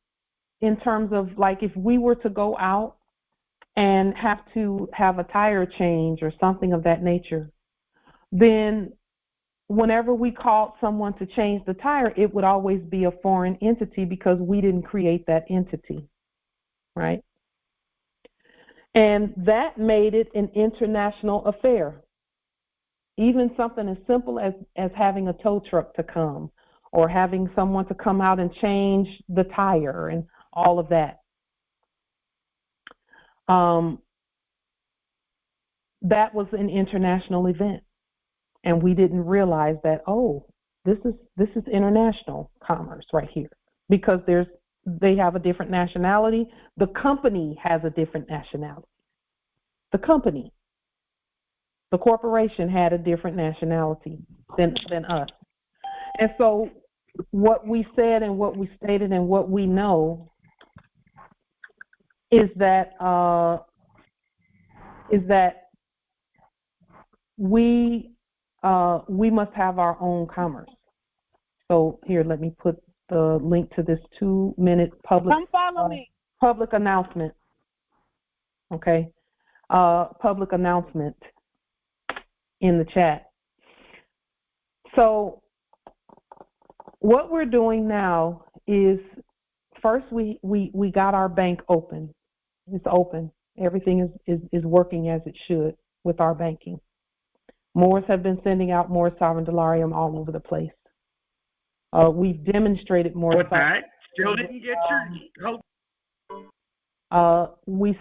in terms of, like, if we were to go out and have to have a tire change or something of that nature, then whenever we called someone to change the tire, it would always be a foreign entity because we didn't create that entity, right? And that made it an international affair. Even something as simple as having a tow truck to come or having someone to come out and change the tire and all of that. That was an international event. And we didn't realize that, oh, this is international commerce right here, because they have a different nationality. The company has a different nationality. The corporation had a different nationality than us. And so what we said and what we stated and what we know is that we must have our own commerce. So here, let me put the link to this 2-minute public public announcement. Okay, public announcement in the chat. So what we're doing now is, first we got our bank open. It's open. Everything is working as it should with our banking. Moors have been sending out Moorish Sovereign Dollarium all over the place. We've demonstrated more. What's that? Still didn't get your. We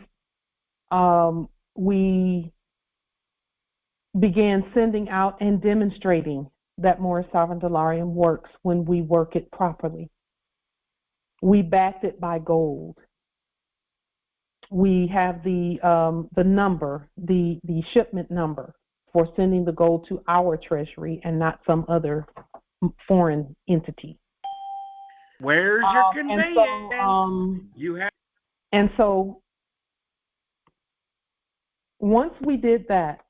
began sending out and demonstrating that Moorish Sovereign Dollarium works when we work it properly. We backed it by gold. we have the number, the shipment number for sending the gold to our treasury and not some other foreign entity. Where's your conveyance? You have. And so once we did that,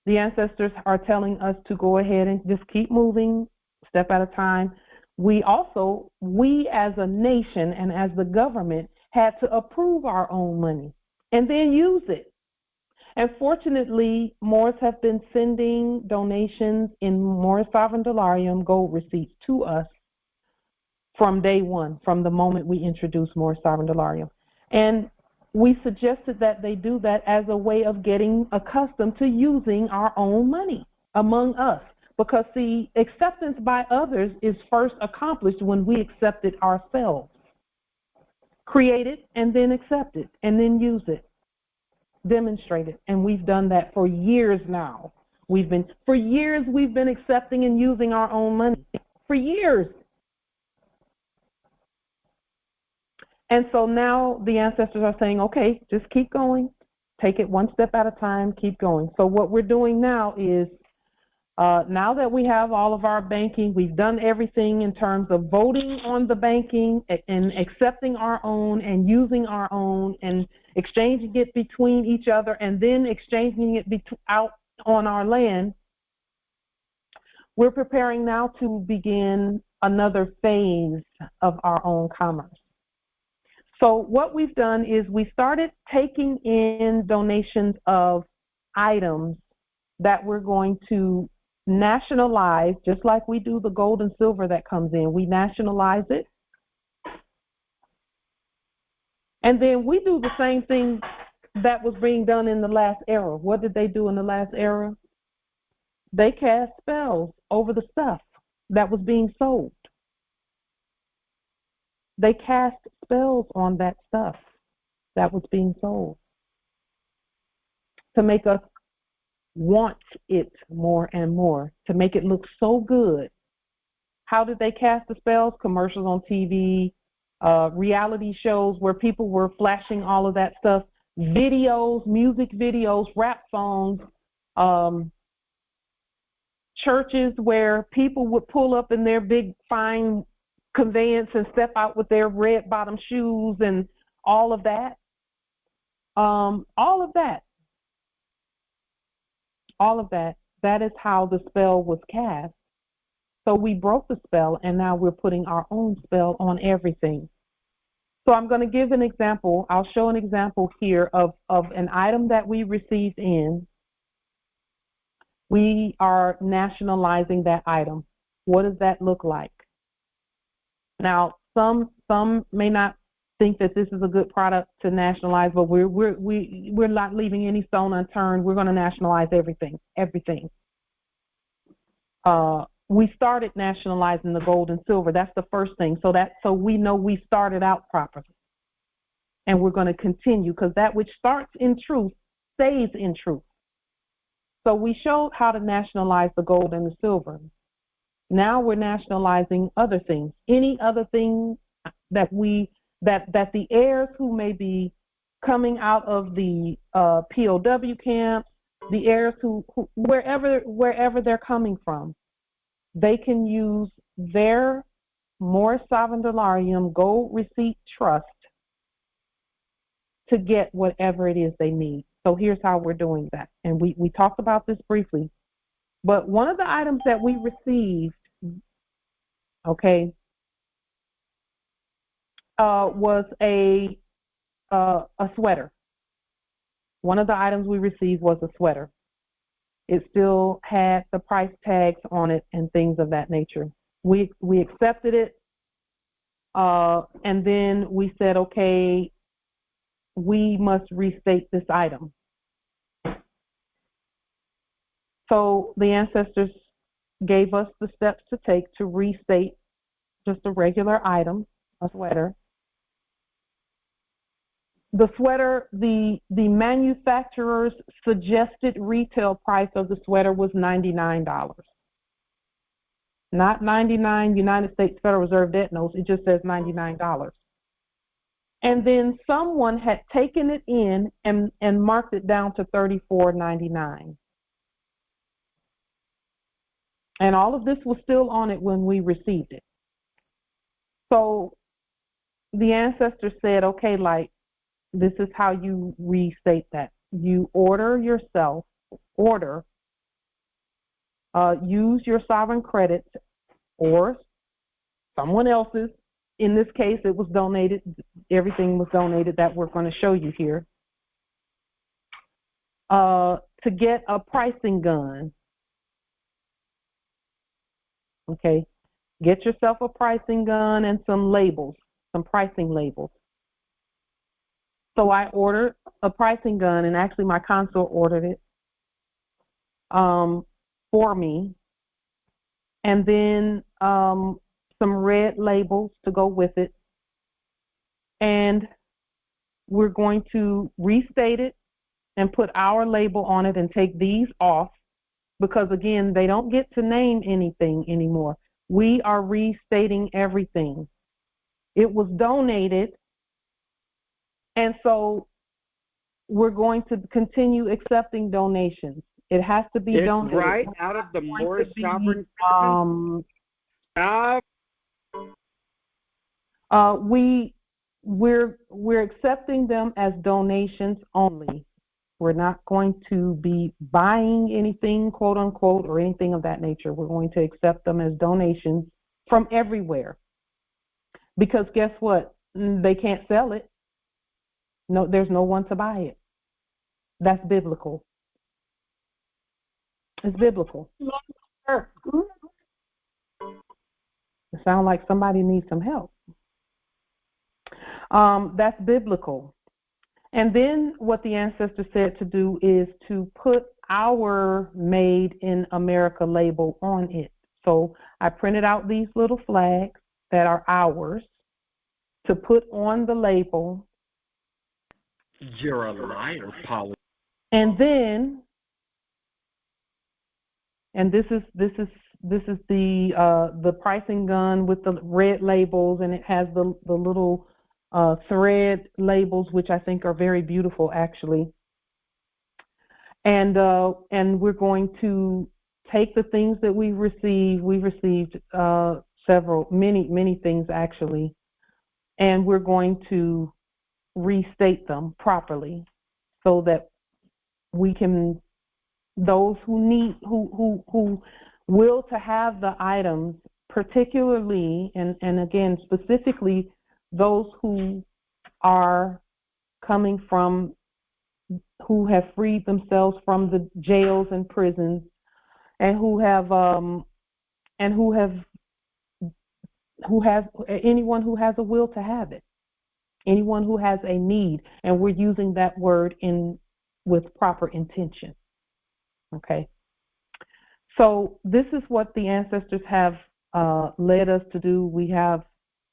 the ancestors are telling us to go ahead and just keep moving, step at a time. We as a nation and as the government, had to approve our own money and then use it. And fortunately, Moors have been sending donations in Moorish sovereign dollarium gold receipts to us from day one, from the moment we introduced Moorish sovereign dollarium. And we suggested that they do that as a way of getting accustomed to using our own money among us. Because the acceptance by others is first accomplished when we accept it ourselves. Create it and then accept it and then use it. Demonstrate it. And we've done that for years now. For years we've been accepting and using our own money. For years. And so now the ancestors are saying, okay, just keep going. Take it one step at a time, keep going. So what we're doing now is, now that we have all of our banking, we've done everything in terms of voting on the banking and accepting our own and using our own and exchanging it between each other and then exchanging it out on our land. We're preparing now to begin another phase of our own commerce. So what we've done is we started taking in donations of items that we're going to nationalize, just like we do the gold and silver that comes in. We nationalize it. And then we do the same thing that was being done in the last era. What did they do in the last era? They cast spells over the stuff that was being sold. They cast spells on that stuff that was being sold to make us want it more and more, to make it look so good. How did they cast the spells? Commercials on TV, reality shows where people were flashing all of that stuff, videos, music videos, rap songs, churches where people would pull up in their big, fine conveyance and step out with their red bottom shoes and all of that. That is how the spell was cast. So we broke the spell and now we're putting our own spell on everything. So I'm going to give an example. I'll show an example here of an item that we received in. We are nationalizing that item. What does that look like? Now, some may not think that this is a good product to nationalize, but we're not leaving any stone unturned. We're going to nationalize everything. We started nationalizing the gold and silver. That's the first thing. So we know we started out properly, and we're going to continue, because that which starts in truth stays in truth. So we showed how to nationalize the gold and the silver. Now we're nationalizing other things. Any other thing that the heirs who may be coming out of the POW camps, the heirs who wherever they're coming from, they can use their Moorish sovereign dollarium gold receipt trust to get whatever it is they need. So here's how we're doing that. And we talked about this briefly. But one of the items that we received, was a sweater. One of the items we received was a sweater. It still had the price tags on it and things of that nature. We accepted it, and then we said, okay, we must restate this item. So the ancestors gave us the steps to take to restate just a regular item, a sweater. The sweater, the manufacturer's suggested retail price of the sweater was $99. Not 99 United States Federal Reserve debt notes, it just says $99. And then someone had taken it in and marked it down to $34.99. And all of this was still on it when we received it. So the ancestor said, okay, like, this is how you restate that. You order yourself, use your sovereign credits or someone else's. In this case, it was donated. Everything was donated that we're going to show you here. To get a pricing gun. Okay. Get yourself a pricing gun and some labels, some pricing labels. So I ordered a pricing gun, and actually my consort ordered it for me. And then some red labels to go with it. And we're going to restate it and put our label on it and take these off because, again, they don't get to name anything anymore. We are restating everything. It was donated, and so we're going to continue accepting donations. It has to be donated. Right out of the Moorish sovereign we're accepting them as donations only. We're not going to be buying anything, quote unquote, or anything of that nature. We're going to accept them as donations from everywhere. Because guess what? They can't sell it. No, there's no one to buy it. That's biblical. It's biblical. It sounds like somebody needs some help. That's biblical. And then what the ancestor said to do is to put our Made in America label on it. So I printed out these little flags that are ours to put on the label. You're a liar, Polly. And then, and this is the pricing gun with the red labels, and it has the little thread labels, which I think are very beautiful, actually. And we're going to take the things that we received. We received many things, actually, and we're going to restate them properly so that we can, those who will to have the items, particularly and again specifically those who are coming from, who have freed themselves from the jails and prisons, and who has anyone who has a will to have it, anyone who has a need, and we're using that word with proper intention. Okay. So this is what the ancestors have led us to do. We have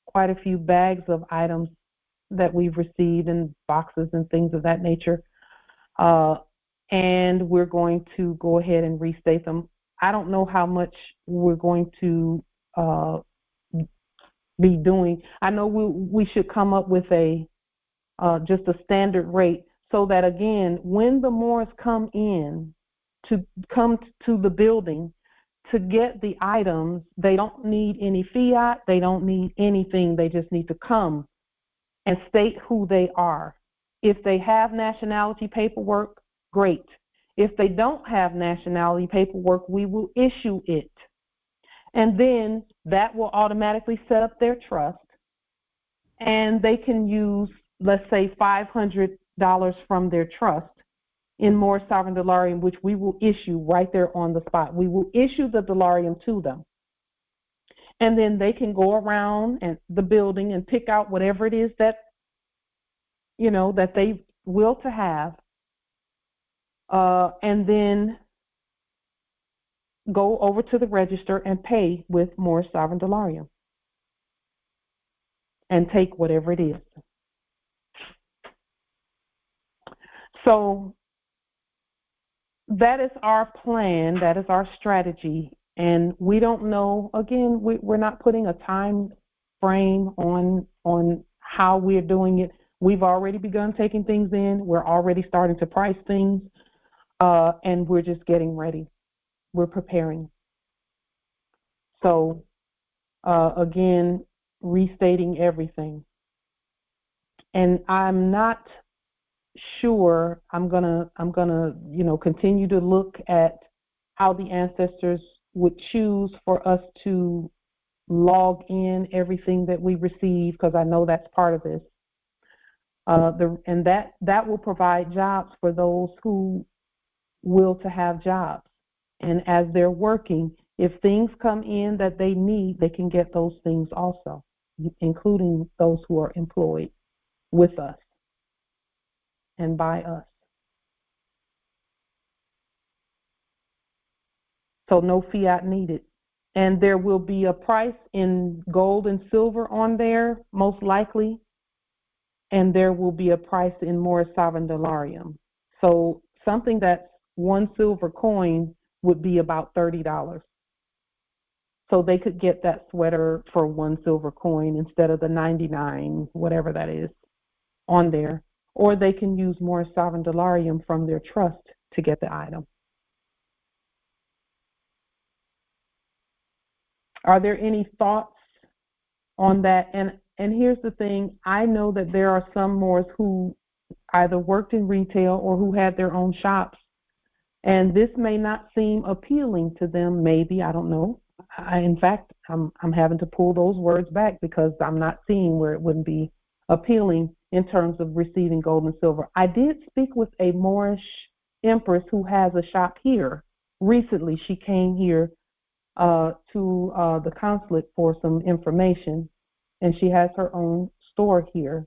quite a few bags of items that we've received in boxes and things of that nature. And we're going to go ahead and restate them. I don't know how much we're going to be doing. I know we should come up with just a standard rate so that, again, when the Moors come to the building to get the items, they don't need any fiat, they don't need anything, they just need to come and state who they are. If they have nationality paperwork, great. If they don't have nationality paperwork, we will issue it. And then that will automatically set up their trust, and they can use, let's say, $500 from their trust in Moorish sovereign dollarium, which we will issue right there on the spot. We will issue the dollarium to them. And then they can go around and the building and pick out whatever it is that, that they will to have, and then go over to the register and pay with Moorish sovereign dollarium and take whatever it is. So that is our plan, that is our strategy, and we don't know, again, we're not putting a time frame on how we're doing it. We've already begun taking things in. We're already starting to price things, and we're just getting ready. We're preparing. So, again, restating everything. And I'm not sure. I'm gonna continue to look at how the ancestors would choose for us to log in everything that we receive, because I know that's part of this. And that will provide jobs for those who will to have jobs. And as they're working, if things come in that they need, they can get those things also, including those who are employed with us and by us. So no fiat needed. And there will be a price in gold and silver on there, most likely. And there will be a price in more sovereign dollarium. So something that's one silver coin would be about $30. So they could get that sweater for one silver coin instead of the 99, whatever that is, on there. Or they can use more sovereign dollarium from their trust to get the item. Are there any thoughts on that? And here's the thing, I know that there are some Moors who either worked in retail or who had their own shops, and this may not seem appealing to them, maybe, I don't know. In fact, I'm having to pull those words back because I'm not seeing where it wouldn't be appealing in terms of receiving gold and silver. I did speak with a Moorish empress who has a shop here recently. She came here to the consulate for some information, and she has her own store here.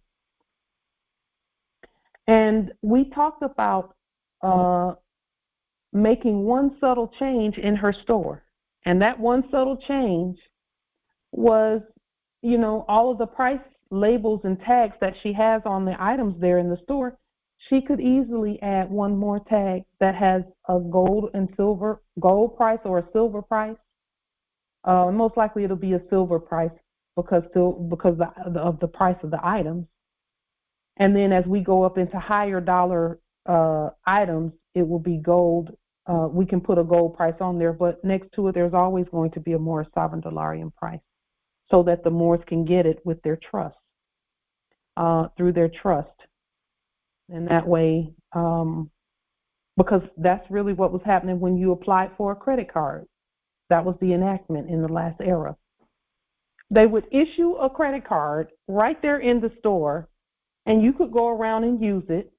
And we talked about making one subtle change in her store. And that one subtle change was, all of the price labels and tags that she has on the items there in the store. She could easily add one more tag that has a gold price or a silver price. Most likely it'll be a silver price because of the price of the items. And then as we go up into higher dollar items, it will be gold. We can put a gold price on there, but next to it, there's always going to be a more sovereign dollarium price so that the Moors can get it with their trust, through their trust. And that way, because that's really what was happening when you applied for a credit card. That was the enactment in the last era. They would issue a credit card right there in the store, and you could go around and use it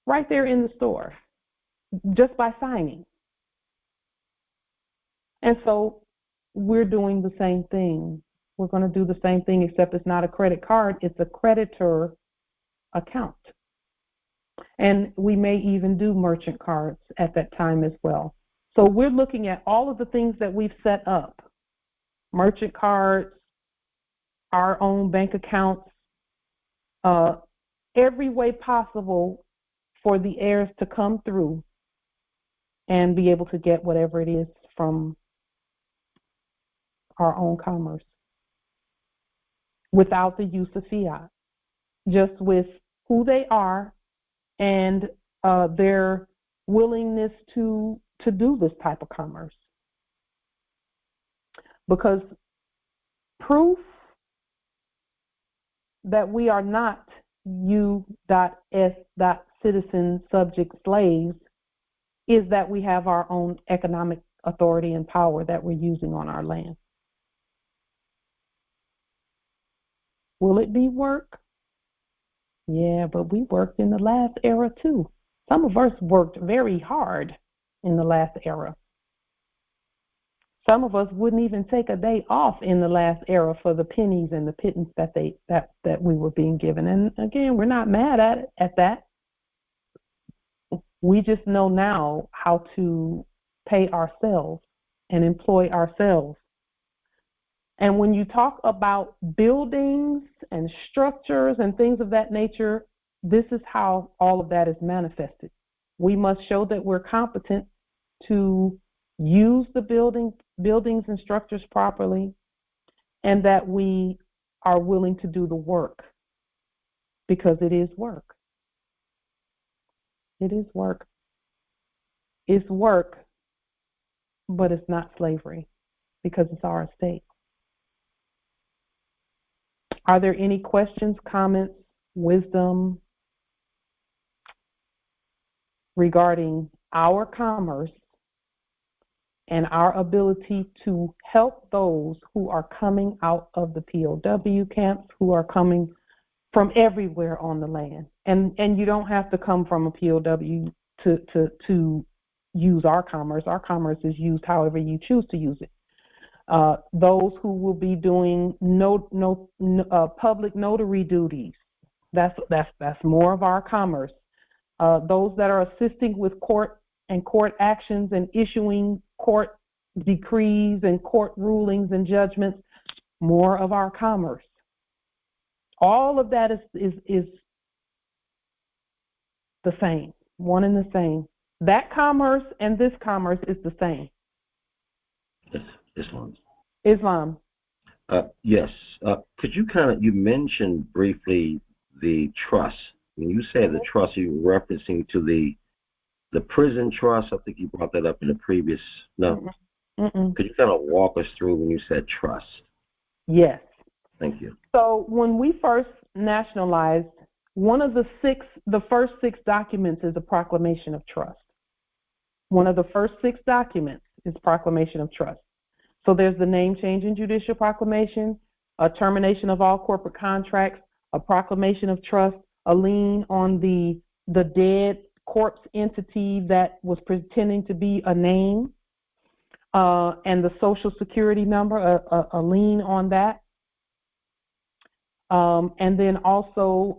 right there in the store just by signing. And so we're doing the same thing. We're going to do the same thing, except it's not a credit card, it's a creditor account. And we may even do merchant cards at that time as well. So we're looking at all of the things that we've set up: merchant cards, our own bank accounts, every way possible for the heirs to come through and be able to get whatever it is from our own commerce without the use of fiat, just with who they are and their willingness to do this type of commerce. Because proof that we are not U.S.citizen subject slaves is that we have our own economic authority and power that we're using on our land. Will it be work? Yeah, but we worked in the last era too. Some of us worked very hard in the last era. Some of us wouldn't even take a day off in the last era for the pennies and the pittance that we were being given. And again, we're not mad at that. We just know now how to pay ourselves and employ ourselves. And when you talk about buildings and structures and things of that nature, this is how all of that is manifested. We must show that we're competent to use the buildings and structures properly, and that we are willing to do the work because it is work. It is work. It's work, but it's not slavery because it's our estate. Are there any questions, comments, wisdom regarding our commerce and our ability to help those who are coming out of the POW camps, who are coming from everywhere on the land? And you don't have to come from a POW to use our commerce. Our commerce is used however you choose to use it. Those who will be doing public notary duties, that's more of our commerce. Those that are assisting with court actions and issuing court decrees and court rulings and judgments, more of our commerce. All of that is the same, one and the same. That commerce and this commerce is the same. Islam. Yes. Could you you mentioned briefly the trust. When you say the trust, you were referencing to the prison trust. I think you brought that up in the previous. No. Mm-mm. Could you walk us through when you said trust? Yes. Thank you. So when we first nationalized, one of the first six documents is a proclamation of trust. One of the first six documents is proclamation of trust. So there's the name change and judicial proclamation, a termination of all corporate contracts, a proclamation of trust, a lien on the dead corpse entity that was pretending to be a name, and the social security number, a lien on that. And then also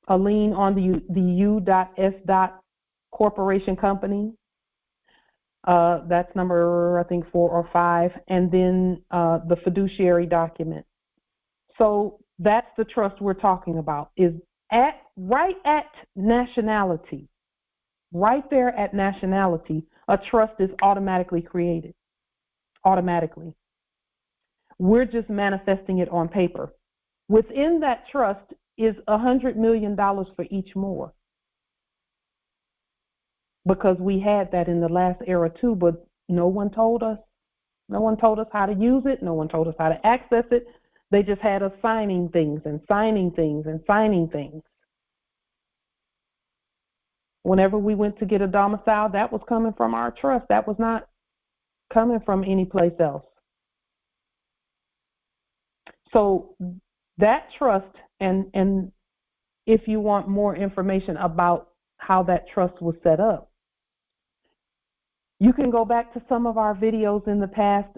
a lien on the U.S. corporation company. That's number, I think, 4 or 5. And then the fiduciary document. So that's the trust we're talking about, is right at nationality. Right there at nationality, a trust is automatically created. Automatically. We're just manifesting it on paper. Within that trust is $100 million for each more. Because we had that in the last era too, but no one told us. No one told us how to use it. No one told us how to access it. They just had us signing things and signing things and signing things. Whenever we went to get a domicile, that was coming from our trust. That was not coming from any place else. So that trust, and if you want more information about how that trust was set up, you can go back to some of our videos in the past.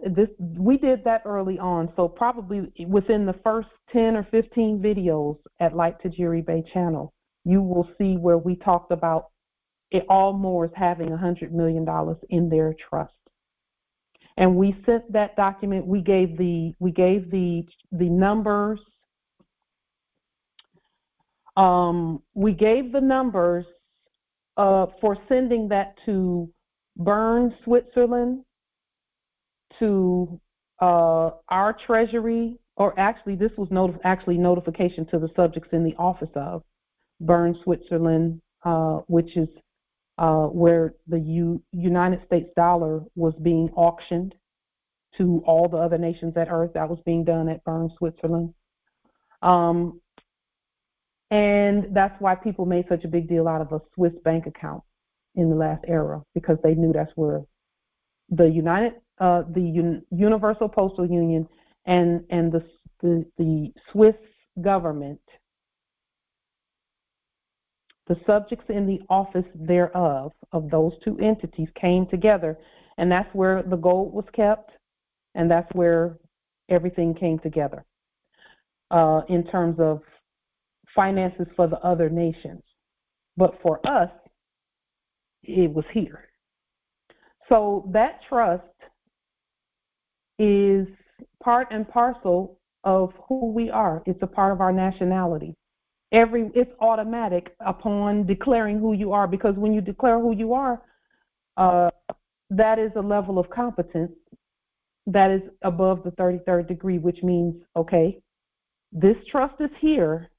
We did that early on, so probably within the first 10 or 15 videos at Like Tajiri Bay channel, you will see where we talked about all Moors having $100 million in their trust. And we sent that document. We gave the numbers. We gave the numbers for sending that to Bern, Switzerland, to our treasury, or actually this was notification to the subjects in the office of Bern, Switzerland, which is where the United States dollar was being auctioned to all the other nations at Earth. That was being done at Bern, Switzerland. And that's why people made such a big deal out of a Swiss bank account in the last era, because they knew that's where the Universal Postal Union and the Swiss government, the subjects in the office thereof, of those two entities, came together, and that's where the gold was kept, and that's where everything came together in terms of finances for the other nations. But for us, it was here. So that trust is part and parcel of who we are. It's a part of our nationality. It's automatic upon declaring who you are, because when you declare who you are, that is a level of competence that is above the 33rd degree, which means, okay, This trust is here.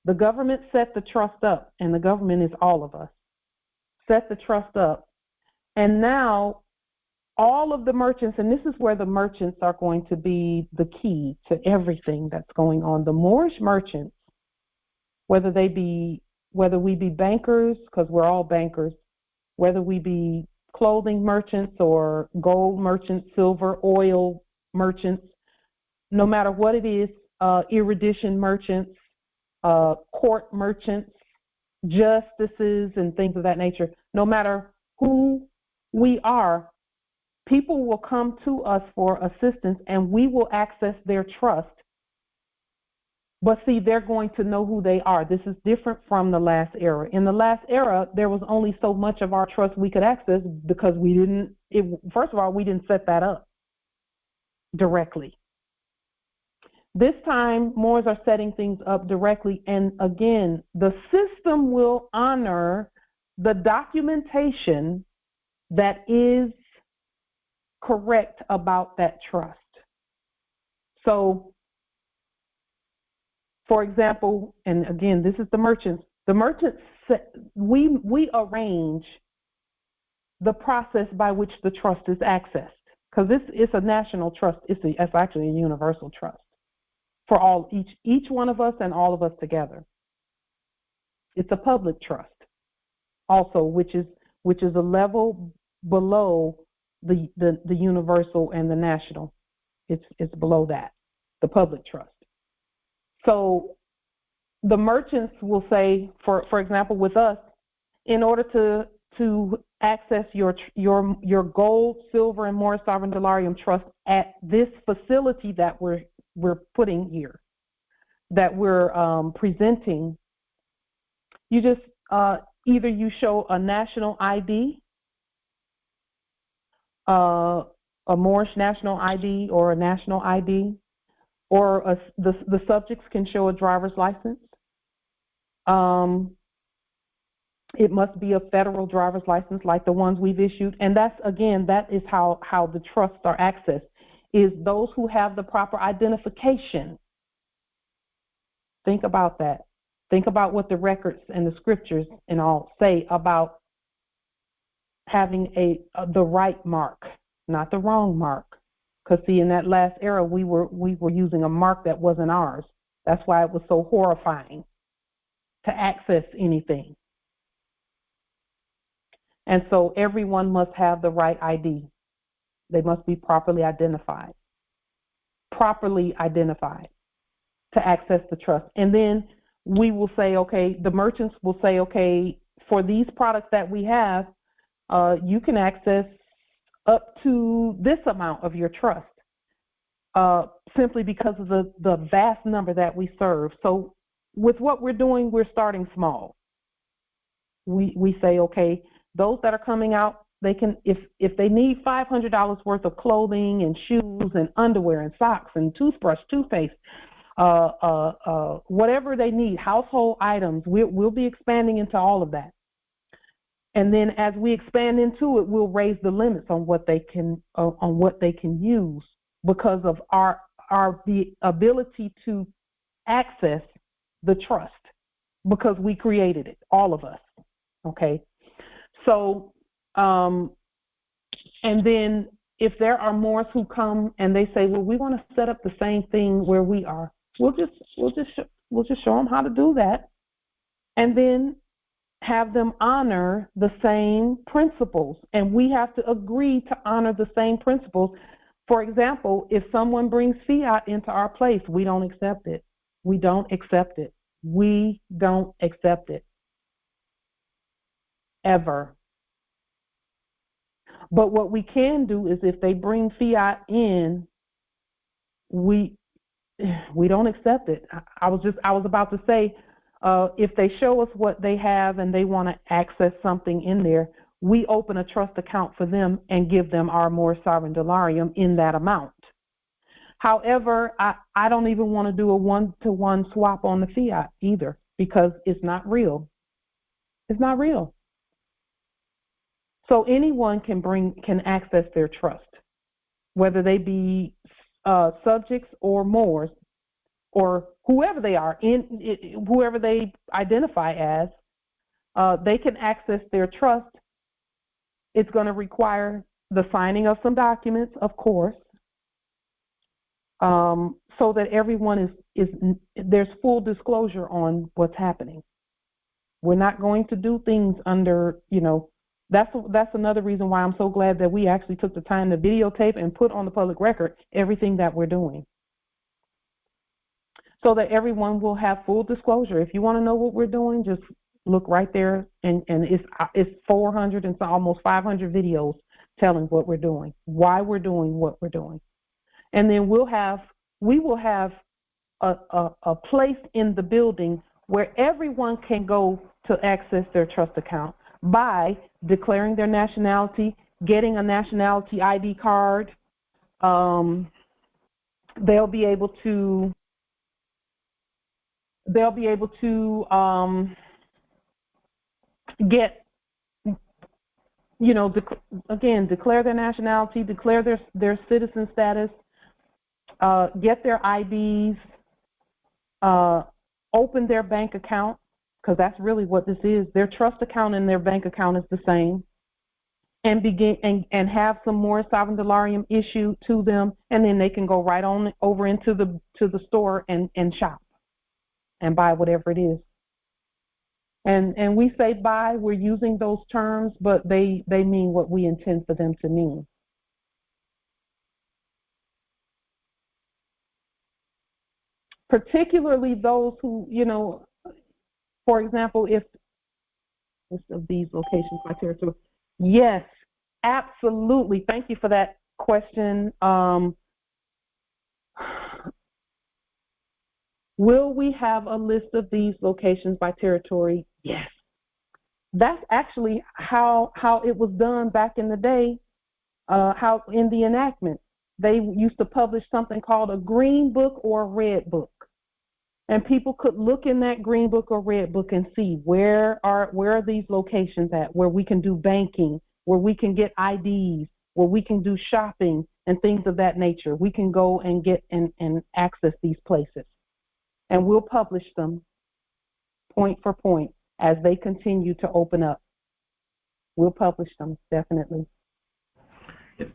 The government set the trust up, and the government is all of us. Set the trust up. And now all of the merchants, and this is where the merchants are going to be the key to everything that's going on. The Moorish merchants, whether we be bankers, because we're all bankers, whether we be clothing merchants or gold merchants, silver, oil merchants, no matter what it is, erudition merchants, court merchants, justices, and things of that nature, no matter who we are, people will come to us for assistance and we will access their trust. But see, they're going to know who they are. This is different from the last era. In the last era, there was only so much of our trust we could access because first of all, we didn't set that up directly. This time, Moors are setting things up directly. And again, the system will honor the documentation that is correct about that trust. So, for example, and again, this is the merchants. The merchants, we arrange the process by which the trust is accessed, because this is a national trust. It's actually a universal trust for each one of us and all of us together. It's a public trust, also, which is a level below the universal and the national. It's below that, the public trust. So the merchants will say, for example, with us, in order to access your gold, silver, and Moorish sovereign delarium trust at this facility that we're putting here, that we're presenting, you just either you show a national ID, a Moorish national ID or a national ID, or the subjects can show a driver's license. It must be a federal driver's license like the ones we've issued. And that is how the trusts are accessed, is those who have the proper identification. Think about that. Think about what the records and the scriptures and all say about having the right mark, not the wrong mark. Because see, in that last era, we were using a mark that wasn't ours. That's why it was so horrifying to access anything. And so everyone must have the right ID. They must be properly identified to access the trust. And then we will say, okay, the merchants will say, okay, for these products that we have, you can access up to this amount of your trust, simply because of the vast number that we serve. So with what we're doing, we're starting small. We say, okay, those that are coming out, they can, if they need $500 worth of clothing and shoes and underwear and socks and toothbrush, toothpaste, whatever they need, household items, we'll be expanding into all of that. And then as we expand into it, we'll raise the limits on what they can use because of the ability to access the trust, because we created it, all of us. Okay. So, and then if there are Moors who come and they say, well, we want to set up the same thing where we are, we'll just show them how to do that, and then have them honor the same principles. And we have to agree to honor the same principles. For example, if someone brings fiat into our place, we don't accept it. We don't accept it. We don't accept it. Ever. But what we can do is if they bring fiat in, we don't accept it. I was about to say, if they show us what they have and they want to access something in there, we open a trust account for them and give them our Moorish sovereign delarium in that amount. However, I don't even want to do a one-to-one swap on the fiat either, because it's not real. It's not real. So anyone can access their trust, whether they be subjects or Moors. or whoever they are, whoever they identify as, they can access their trust. It's going to require the signing of some documents, of course, so that everyone there's full disclosure on what's happening. We're not going to do things under, that's another reason why I'm so glad that we actually took the time to videotape and put on the public record everything that we're doing, so that everyone will have full disclosure. If you want to know what we're doing, just look right there, and it's 400 and almost 500 videos telling what we're doing, why we're doing what we're doing. And then we will have a place in the building where everyone can go to access their trust account by declaring their nationality, getting a nationality ID card. They'll be able to get, declare their nationality, declare their citizen status, get their IDs, open their bank account, because that's really what this is. Their trust account and their bank account is the same, and begin and have some more sovereign delarium issued to them, and then they can go right on over into the store and shop and buy whatever it is. And we say buy, we're using those terms, but they mean what we intend for them to mean. Particularly those who, for example, if list of these locations by territory. Yes, absolutely. Thank you for that question. Will we have a list of these locations by territory? Yes. That's actually how it was done back in the day, how in the enactment. They used to publish something called a green book or a red book. And people could look in that green book or red book and see where are these locations at, where we can do banking, where we can get IDs, where we can do shopping and things of that nature. We can go and get and access these places. And we'll publish them point for point as they continue to open up. We'll publish them, definitely.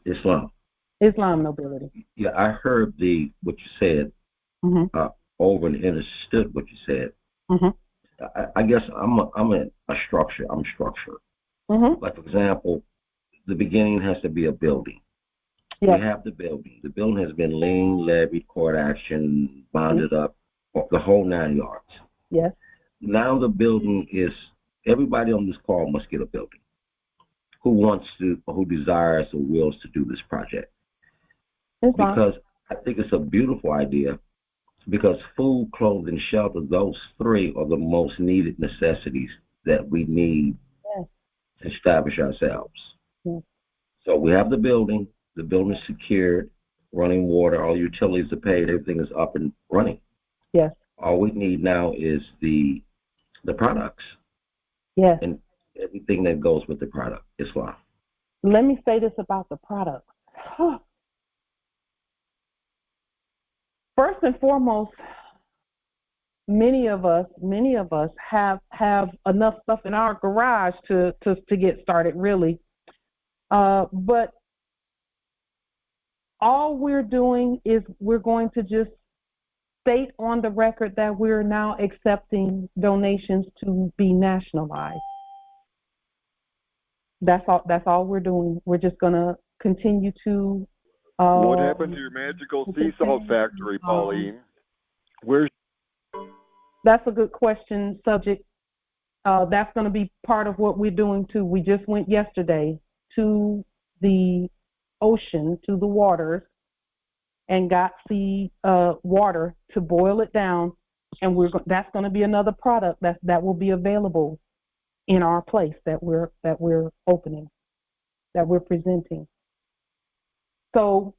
Islam nobility. Yeah, I heard what you said. Mm-hmm. Over and understood what you said. Mm-hmm. I guess I'm a structure. I'm structure. Mm-hmm. Like, for example, the beginning has to be a building. Yes. We have the building. The building has been lien, levied, court action, bonded up, the whole 9 yards. Yes. Now the building is, everybody on this call must get a building. Who wants to, or who desires or wills to do this project? Because I think it's a beautiful idea. Because food, clothing, shelter, those three are the most needed necessities that we need to establish ourselves. Yes. So we have the building is secured, running water, all utilities are paid, everything is up and running. Yes. All we need now is the products. Yes. And everything that goes with the product. Islam. Let me say this about the products. First and foremost, many of us have enough stuff in our garage to get started, really. But all we're doing is we're going to just state on the record that we're now accepting donations to be nationalized. That's all we're doing. We're just going to continue to. What happened to your magical sea salt factory, Pauline? That's a good question, subject. That's going to be part of what we're doing too. We just went yesterday to the ocean, to the waters, and got the water to boil it down, and that's going to be another product that will be available in our place that we're opening, that we're presenting. So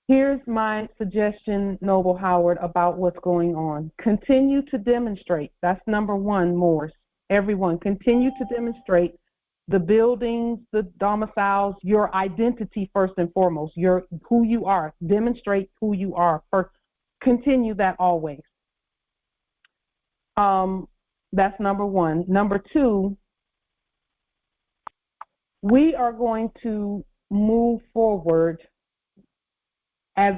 here's my suggestion, Noble Howard, about what's going on. Continue to demonstrate. That's number one, Morse. Everyone, continue to demonstrate the buildings, the domiciles, your identity first and foremost, who you are. Demonstrate who you are first. Continue that always. That's number one. Number two, we are going to move forward as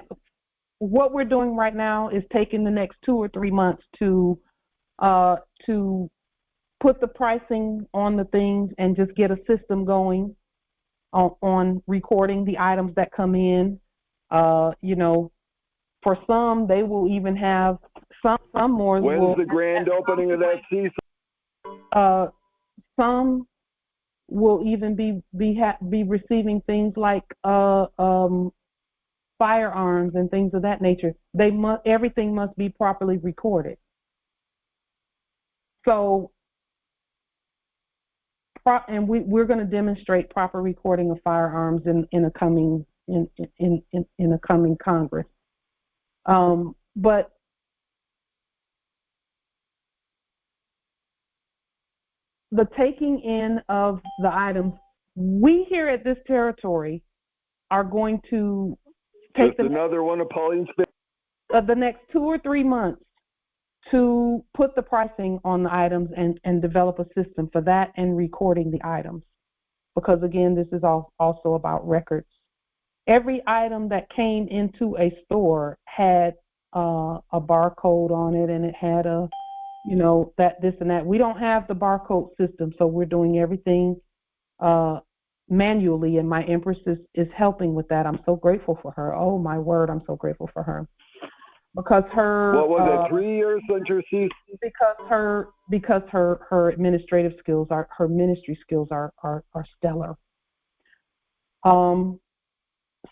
what we're doing right now is taking the next 2 or 3 months to put the pricing on the things and just get a system going on recording the items that come in. You know, for some, they will even have some more. When's the grand opening of that CSAL? Some will even be receiving things like firearms and things of that nature. Everything must be properly recorded. So, and we're going to demonstrate proper recording of firearms in a coming Congress. But the taking in of the items, we here at this territory are going to take another one of Pauline's the next 2 or 3 months to put the pricing on the items and develop a system for that and recording the items. Because again, this is also about records. Every item that came into a store had a barcode on it, and it had this and that. We don't have the barcode system, so we're doing everything manually, and my Empress is helping with that. I'm so grateful for her. Oh my word, I'm so grateful for her. Because her what was it, 3 years since your cease? Because her administrative skills her ministry skills are stellar.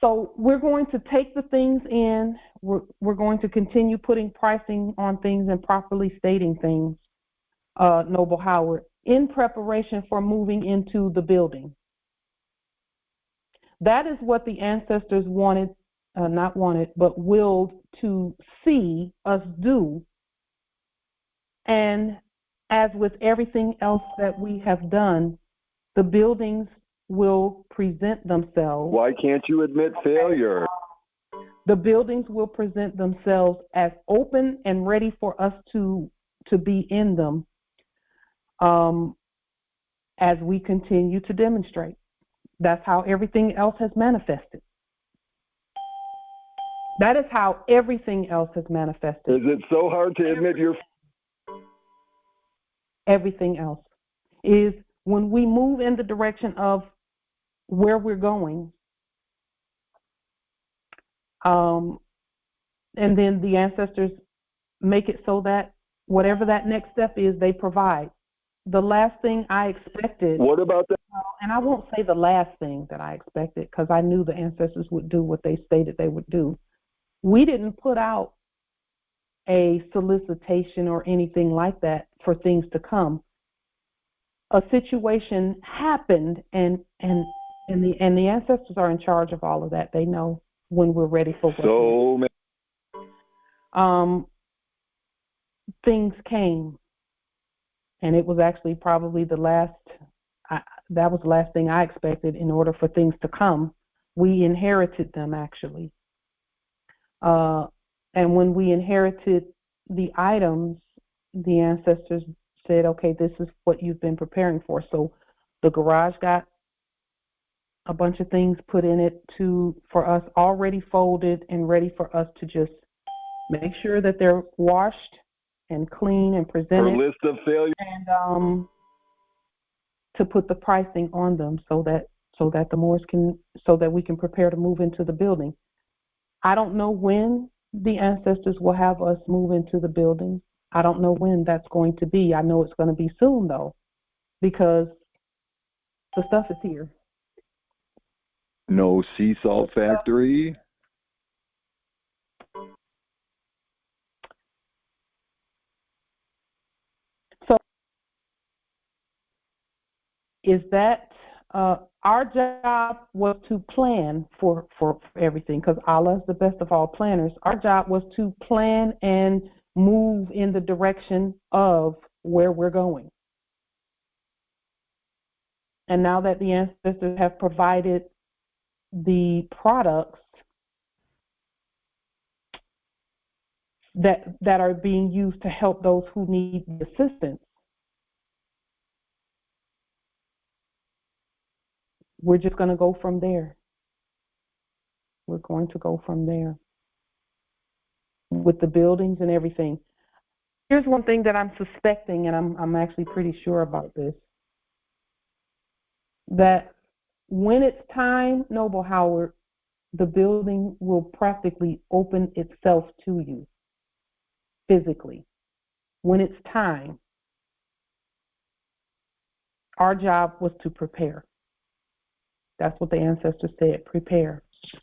So we're going to take the things in. We're going to continue putting pricing on things and properly stating things, Noble Howard, in preparation for moving into the building. That is what the ancestors willed to see us do. And as with everything else that we have done, the buildings will present themselves. Why can't you admit failure? The buildings will present themselves as open and ready for us to be in them as we continue to demonstrate. That's how everything else has manifested. That is how everything else has manifested. Is it so hard to admit your... Everything else is when we move in the direction of where we're going, and then the ancestors make it so that whatever that next step is, they provide. The last thing I expected... What about that? And I won't say the last thing that I expected, because I knew the ancestors would do what they stated they would do. We didn't put out a solicitation or anything like that for things to come. A situation happened, and the ancestors are in charge of all of that. They know when we're ready for what. Things came, and it was actually probably that was the last thing I expected. In order for things to come, we inherited them actually. And when we inherited the items, the ancestors said, okay, this is what you've been preparing for. So the garage got a bunch of things put in it for us already folded and ready for us to just make sure that they're washed and clean and presented. Her list of failures. And to put the pricing on them so that the Moors so that we can prepare to move into the building. I don't know when the ancestors will have us move into the building. I don't know when that's going to be. I know it's going to be soon, though, because the stuff is here. No sea salt factory. So is that our job was to plan for everything, because Allah is the best of all planners. Our job was to plan and move in the direction of where we're going. And now that the ancestors have provided the products that are being used to help those who need the assistance, we're just going to go from there. We're going to go from there with the buildings and everything. Here's one thing that I'm suspecting, and I'm actually pretty sure about this, that when it's time, Noble Howard, the building will practically open itself to you physically. When it's time, our job was to prepare. That's what the ancestors said, prepare.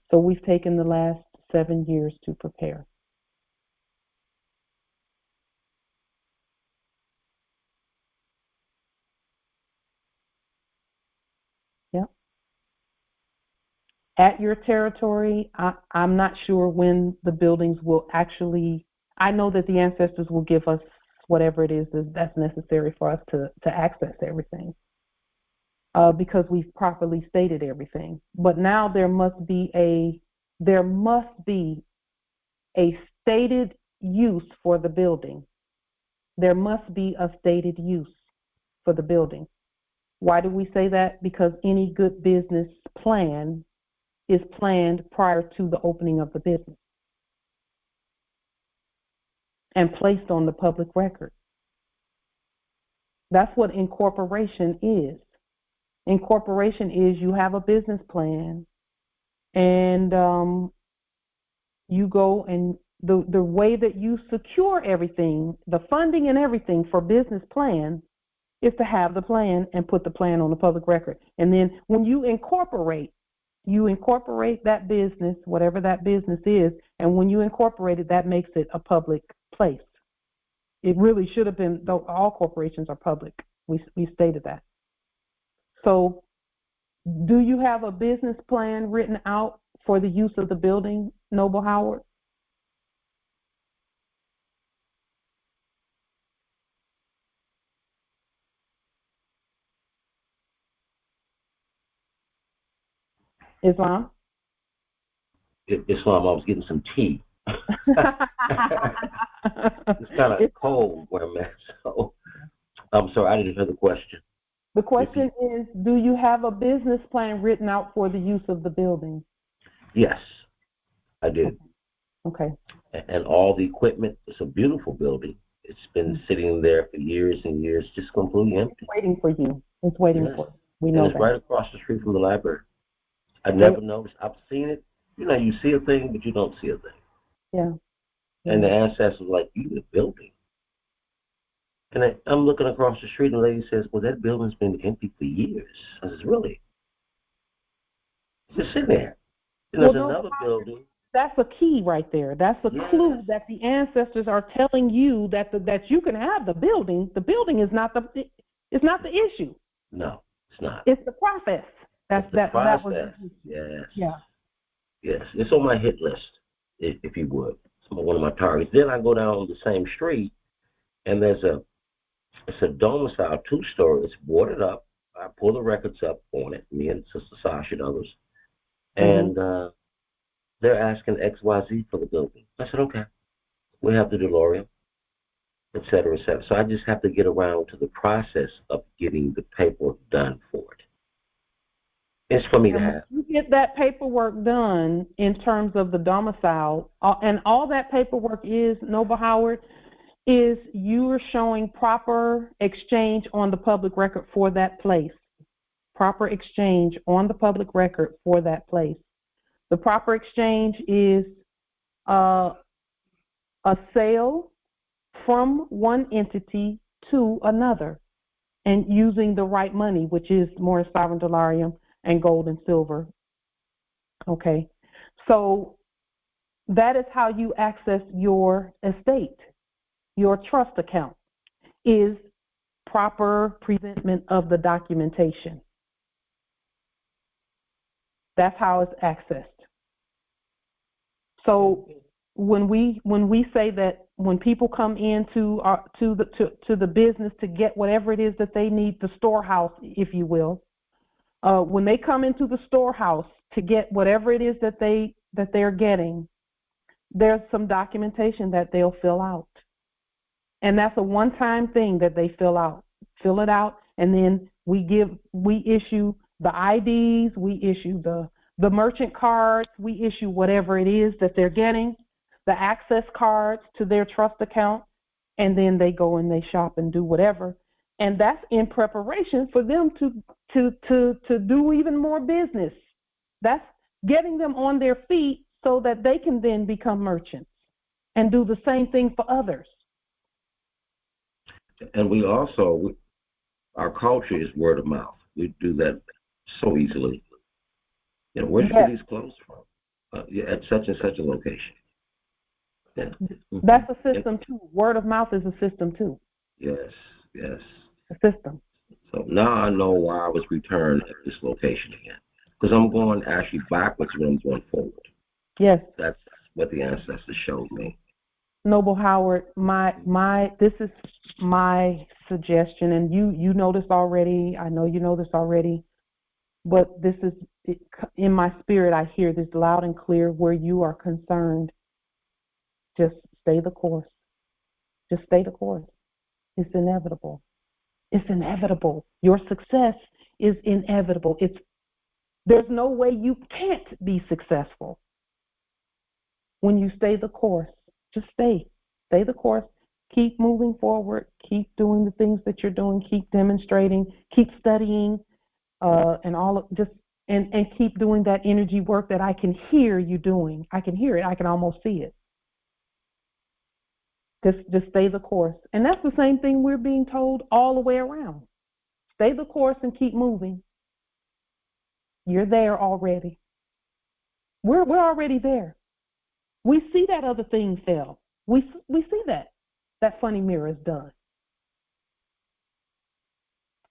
So we've taken the last 7 years to prepare. Yeah. At your territory, I'm not sure when the buildings will actually, I know that the ancestors will give us whatever it is that's necessary for us to access everything, because we've properly stated everything. But now there must be a stated use for the building. There must be a stated use for the building. Why do we say that? Because any good business plan is planned prior to the opening of the business and placed on the public record. That's what incorporation is. Incorporation is you have a business plan, and you go, and the way that you secure everything, the funding and everything for business plan, is to have the plan and put the plan on the public record. And then when you incorporate that business, whatever that business is, and when you incorporate it, that makes it a public place. It really should have been, though all corporations are public. We stated that. So do you have a business plan written out for the use of the building, Noble Howard? Islam? Islam, I was getting some tea. It's kind of cold where I'm at, so I'm sorry, I didn't hear the question. The question is, do you have a business plan written out for the use of the building? Yes, I do. Okay. And all the equipment, it's a beautiful building. It's been sitting there for years and years, just completely empty. It's waiting for you. It's waiting for you. We know and it's that. right across the street from the library. I never noticed. I've seen it. You know, you see a thing, but you don't see a thing. Yeah. And the ancestors were like, you the building. And I'm looking across the street, and the lady says, well, that building's been empty for years. I says, really? It's just sitting there. And there's another building. That's a key right there. That's a clue that the ancestors are telling you that that you can have the building. The building is not the issue. No, it's not. It's the process. That's the process. Yes. Yeah. Yes. It's on my hit list, if you would. It's one of my targets. Then I go down the same street, and it's a domicile, 2-story. It's boarded up. I pull the records up on it, me and Sister Sasha and others. And they're asking XYZ for the building. I said, okay. We have the DeLorean, et cetera, et cetera. So I just have to get around to the process of getting the paperwork done for it. It's for me to have. You get that paperwork done in terms of the domicile, and all that paperwork is, Noble Howard, is you are showing proper exchange on the public record for that place. Proper exchange on the public record for that place. The proper exchange is a sale from one entity to another, and using the right money, which is Moorish sovereign dolarium and gold and silver. Okay, so that is how you access your estate. Your trust account is proper presentment of the documentation. That's how it's accessed. So when we say that when people come into to the business to get whatever it is that they need, the storehouse, if you will, when they come into the storehouse to get whatever it is that they're getting, there's some documentation that they'll fill out. And that's a one-time thing that they fill out. Fill it out, and then we issue the IDs, we issue the merchant cards, we issue whatever it is that they're getting, the access cards to their trust account, and then they go and they shop and do whatever. And that's in preparation for them to do even more business. That's getting them on their feet so that they can then become merchants and do the same thing for others. And we also, our culture is word of mouth. We do that so easily. You know, where do you get these clothes from? At such and such a location. Yeah. That's a system too. Word of mouth is a system too. Yes, yes. A system. So now I know why I was returned at this location again. Because I'm going actually backwards when I'm going forward. Yes. That's what the ancestors showed me. Noble Howard, this is my suggestion, and you know this already. I know you know this already, but this is in my spirit. I hear this loud and clear. Where you are concerned, just stay the course. Just stay the course. It's inevitable. It's inevitable. Your success is inevitable. There's no way you can't be successful when you stay the course. Just stay the course. Keep moving forward. Keep doing the things that you're doing. Keep demonstrating. Keep studying, and keep doing that energy work that I can hear you doing. I can hear it. I can almost see it. Just stay the course, and that's the same thing we're being told all the way around. Stay the course and keep moving. You're there already. We're already there. We see that other thing fail. We see that funny mirror is done.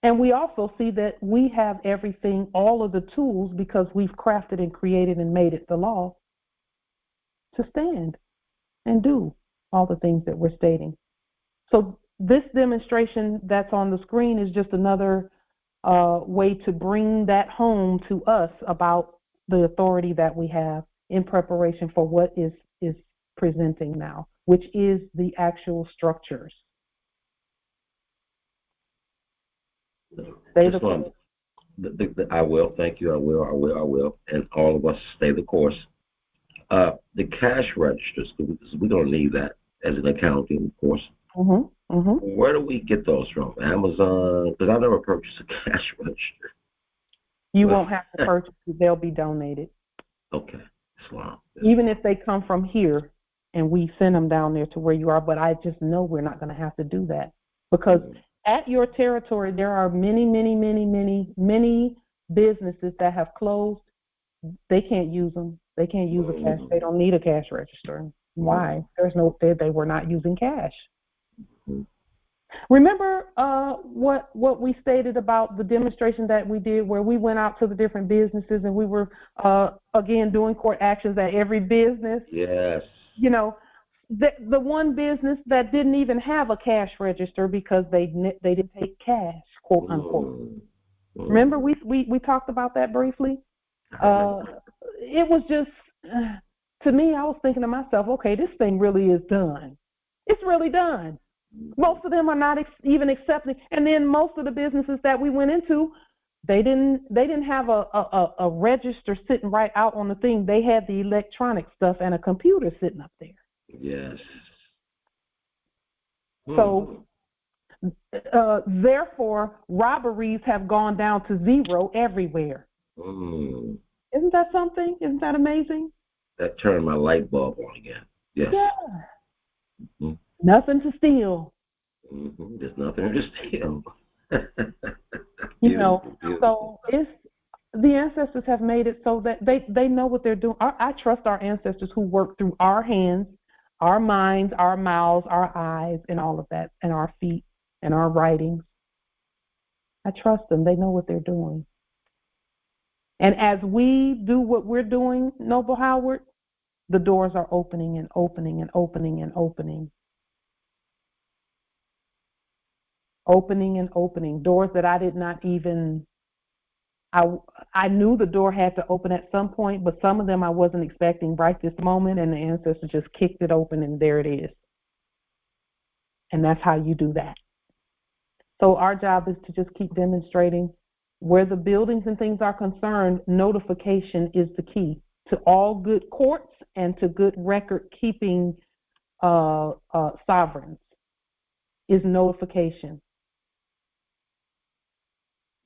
And we also see that we have everything, all of the tools, because we've crafted and created and made it the law, to stand and do all the things that we're stating. So this demonstration that's on the screen is just another way to bring that home to us about the authority that we have in preparation for what is presenting now, which is the actual structures. I will. Thank you. I will. And all of us stay the course. The cash registers, we're going to need that as an accounting course. Mm-hmm. Mm-hmm. Where do we get those from? Amazon? Because I never purchased a cash register. You won't have to purchase it. They'll be donated. Okay. Wow. Even if they come from here and we send them down there to where you are, but I just know we're not going to have to do that, because at your territory there are many businesses that have closed. They can't use them. They can't use a cash. They don't need a cash register. Why? They were not using cash. Remember what we stated about the demonstration that we did, where we went out to the different businesses and we were again doing court actions at every business. Yes. You know, the one business that didn't even have a cash register because they didn't take cash, quote unquote. Remember we talked about that briefly. It was just to me, I was thinking to myself, okay, this thing really is done. It's really done. Most of them are not even accepting. And then most of the businesses that we went into, they didn't have a register sitting right out on the thing. They had the electronic stuff and a computer sitting up there. Yes. So therefore, robberies have gone down to zero everywhere. Isn't that something? Isn't that amazing? That turned my light bulb on again. Yes. Yeah. Nothing to steal. There's nothing to steal. You know, so it's the ancestors have made it so that they know what they're doing. I trust our ancestors who work through our hands, our minds, our mouths, our eyes, and all of that, and our feet and our writings. I trust them. They know what they're doing. And as we do what we're doing, Noble Howard, the doors are opening and opening and opening and opening. Opening and opening. Doors that I I knew the door had to open at some point, but some of them I wasn't expecting right this moment, and the ancestors just kicked it open, and there it is. And that's how you do that. So our job is to just keep demonstrating. Where the buildings and things are concerned, notification is the key to all good courts and to good record-keeping sovereigns is notification.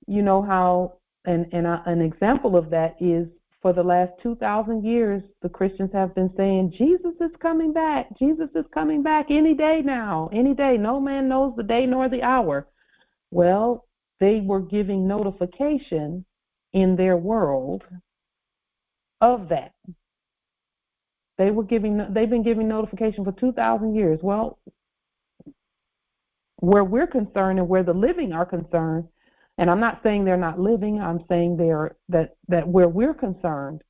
You know how, an example of that is for the last 2,000 years, the Christians have been saying, Jesus is coming back. Jesus is coming back any day now, any day. No man knows the day nor the hour. Well, they were giving notification in their world of that. They've been giving notification for 2,000 years. Well, where we're concerned and where the living are concerned, and I'm not saying they're not living, I'm saying that where we're concerned,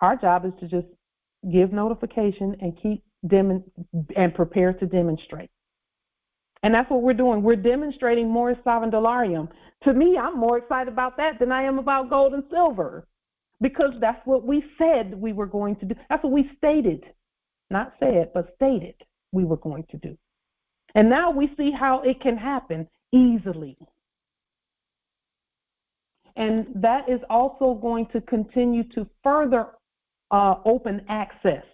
our job is to just give notification and keep and prepare to demonstrate. And that's what we're doing. We're demonstrating more sovereign delarium. To me, I'm more excited about that than I am about gold and silver, because that's what we said we were going to do. That's what we stated, not said, but stated we were going to do. And now we see how it can happen easily. And that is also going to continue to further open access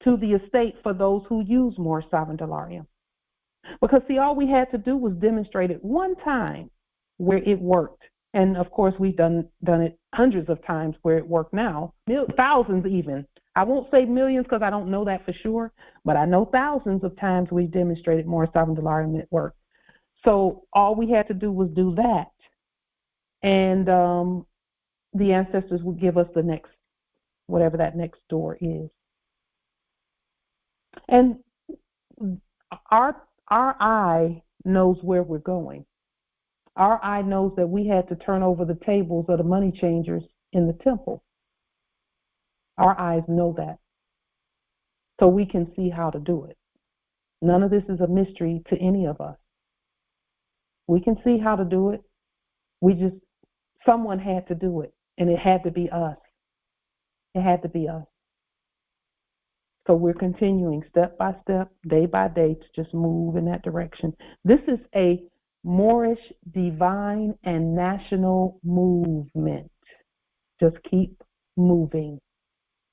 to the estate for those who use more sovereign delarium. Because, see, all we had to do was demonstrate it one time where it worked. And, of course, we've done it hundreds of times where it worked now, thousands even. I won't say millions because I don't know that for sure, but I know thousands of times we've demonstrated more sovereign delarium at work. So all we had to do was do that. And the ancestors would give us the next, whatever that next door is. And our eye knows where we're going. Our eye knows that we had to turn over the tables of the money changers in the temple. Our eyes know that. So we can see how to do it. None of this is a mystery to any of us. We can see how to do it. Someone had to do it, and it had to be us. It had to be us. So we're continuing step by step, day by day, to just move in that direction. This is a Moorish, divine, and national movement. Just keep moving.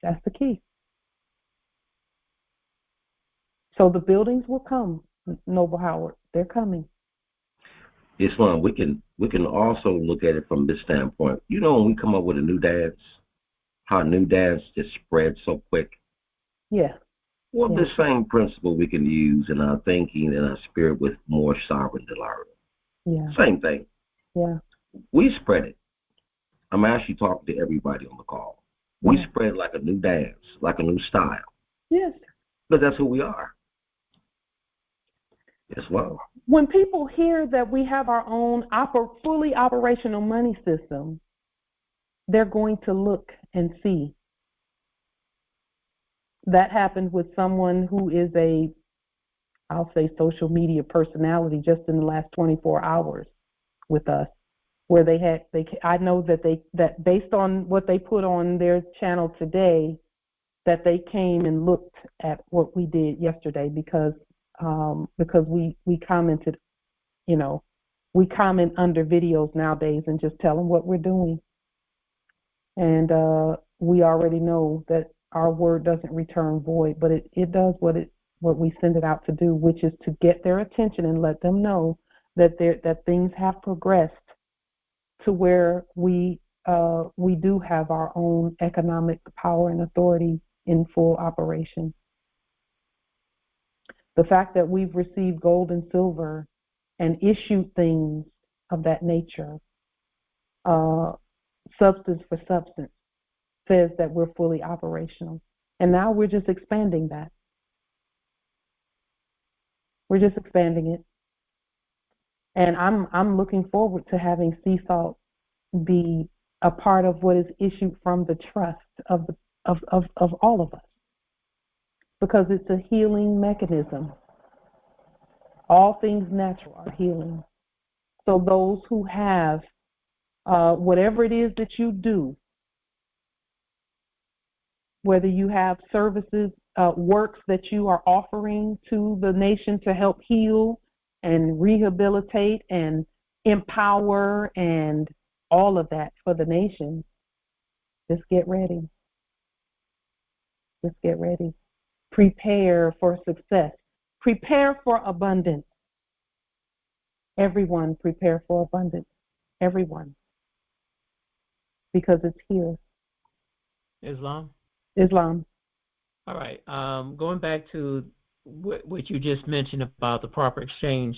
That's the key. So the buildings will come, Noble Howard. They're coming. Islam, we can also look at it from this standpoint. You know, when we come up with a new dance, how new dance just spreads so quick. Yeah. Well, the same principle we can use in our thinking and our spirit with more sovereign delarium. Yeah. Same thing. Yeah. We spread it. I'm actually talking to everybody on the call. We spread it like a new dance, like a new style. Yes. But that's who we are. As well. When people hear that we have our own fully operational money system, they're going to look and see. That happened with someone who is I'll say social media personality just in the last 24 hours with us, where I know that based on what they put on their channel today, that they came and looked at what we did yesterday because we commented, we comment under videos nowadays and just tell them what we're doing. And we already know that our word doesn't return void, but it does what we send it out to do, which is to get their attention and let them know that things have progressed to where we do have our own economic power and authority in full operation. The fact that we've received gold and silver and issued things of that nature, substance for substance, says that we're fully operational. And now we're just expanding that. We're just expanding it. And I'm looking forward to having sea salt be a part of what is issued from the trust of all of us, because it's a healing mechanism. All things natural are healing. So those who have whatever it is that you do, whether you have services, works that you are offering to the nation to help heal and rehabilitate and empower and all of that for the nation, just get ready. Just get ready. Prepare for success. Prepare for abundance. Everyone prepare for abundance. Everyone. Because it's here. Islam? Islam. All right. Going back to what you just mentioned about the proper exchange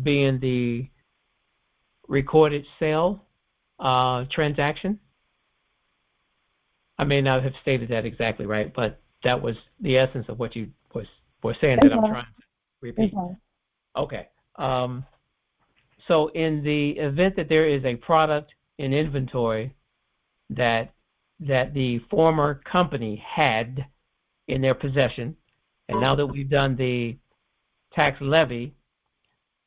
being the recorded sale transaction. I may not have stated that exactly right, but that was the essence of what you were saying that I'm trying to repeat. Okay. So in the event that there is a product in inventory that the former company had in their possession, and now that we've done the tax levy,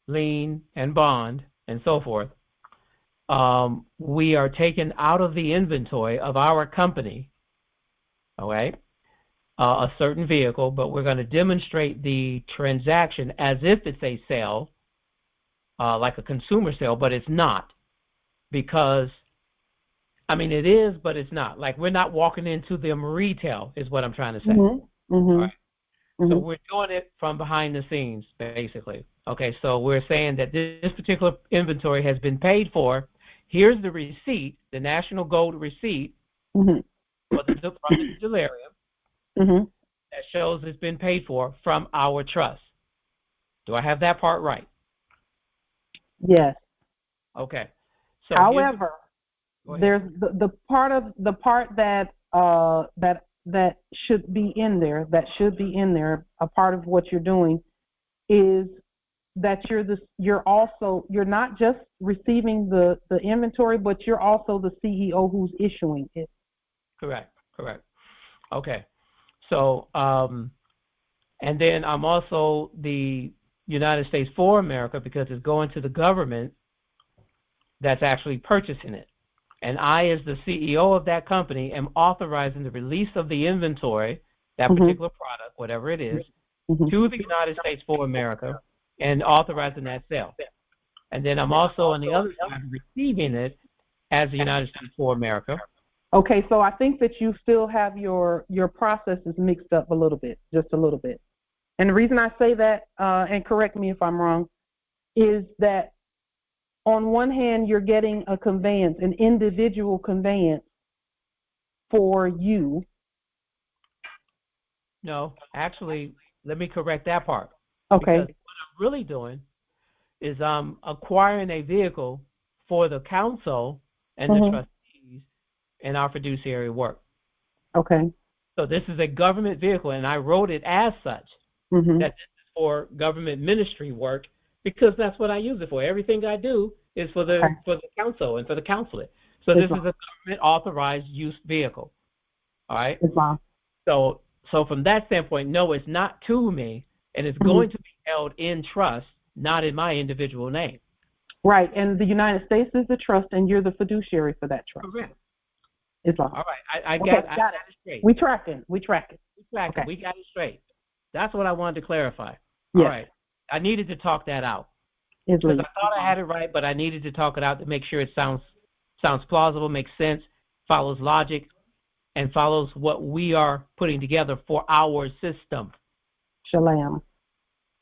lien, and bond, and so forth, we are taken out of the inventory of our company, all right, a certain vehicle, but we're going to demonstrate the transaction as if it's a sale, like a consumer sale, but it's not, because, I mean, it is, but it's not. Like, we're not walking into them retail, is what I'm trying to say. Mm-hmm. Mm-hmm. All right. Mm-hmm. So we're doing it from behind the scenes, basically. Okay, so we're saying that this particular inventory has been paid for. Here's the receipt, the national gold receipt Mm-hmm. for the delirium Mm-hmm. that shows it's been paid for from our trust. Do I have that part right? Yes. Okay. So however, there's the part that should be in there, a part of what you're doing is that you're not just receiving the inventory, but you're also the CEO who's issuing it. Correct. Okay. So, and then I'm also the United States for America, because it's going to the government that's actually purchasing it. And I, as the CEO of that company, am authorizing the release of the inventory, that Mm-hmm. particular product, whatever it is, Mm-hmm. to the United States for America, and authorizing that sale. And then I'm also on the other side receiving it as the United States for America. Okay, so I think that you still have your processes mixed up a little bit, just a little bit. And the reason I say that, and correct me if I'm wrong, is that on one hand, you're getting a conveyance, an individual conveyance for you. No, actually, let me correct that part. Okay. Because what I'm really doing is I'm acquiring a vehicle for the council and Mm-hmm. the trustees in our fiduciary work. Okay. So this is a government vehicle, and I wrote it as such, Mm-hmm. that this is for government ministry work, because that's what I use it for. Everything I do is for the council and for the consulate. So this is a government authorized use vehicle. All right. Wow. So from that standpoint, no, it's not to me, and it's Mm-hmm. going to be held in trust, not in my individual name. Right, and the United States is the trust, and you're the fiduciary for that trust. Correct. Islam. All right, I got it straight. We tracking. We got it straight. That's what I wanted to clarify. Yes. All right. I needed to talk that out. Because I thought I had it right, but I needed to talk it out to make sure it sounds plausible, makes sense, follows logic, and follows what we are putting together for our system. Shalom.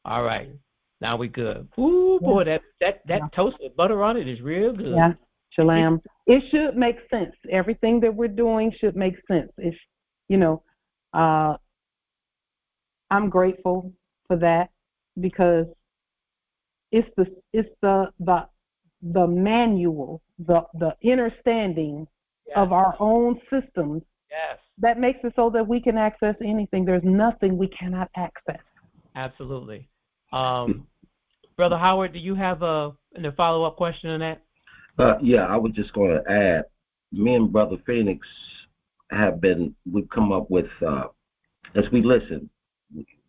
All right. Now we good. Ooh, boy, that toast with butter on it is real good. Yeah. Shalom. It should make sense. Everything that we're doing should make sense. If I'm grateful for that, because it's the manual, the understanding of our own systems that makes it so that we can access anything. There's nothing we cannot access. Absolutely. Brother Howard, do you have a follow-up question on that? Yeah, I was just going to add, me and Brother Phoenix we've come up with, as we listen,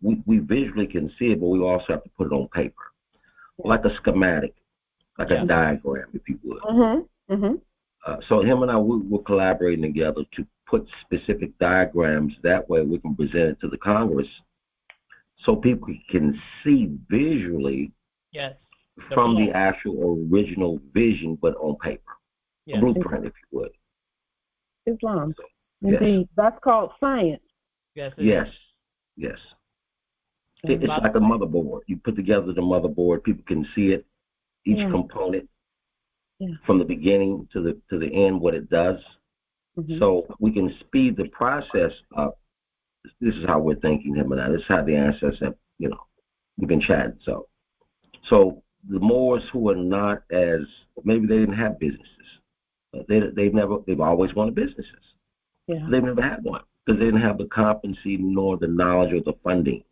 we visually can see it, but we also have to put it on paper, like a schematic, like a diagram, if you would. Mm-hmm. Mm-hmm. So him and I, we're collaborating together to put specific diagrams. That way we can present it to the Congress so people can see visually Yes. from the actual original vision, but on paper. Yes. A blueprint, if you would. Islam. So, Indeed. yes. That's called science. Yes. Yes. Yes. It's like a motherboard. You put together the motherboard, people can see it, each component from the beginning to the end, what it does. Mm-hmm. So we can speed the process up. This is how we're thinking, him and I. This is how the ancestors have, we've been chatting. So the Moors who are not as, maybe they didn't have businesses. They've always wanted businesses. Yeah. They've never had one because they didn't have the competency nor the knowledge or the funding.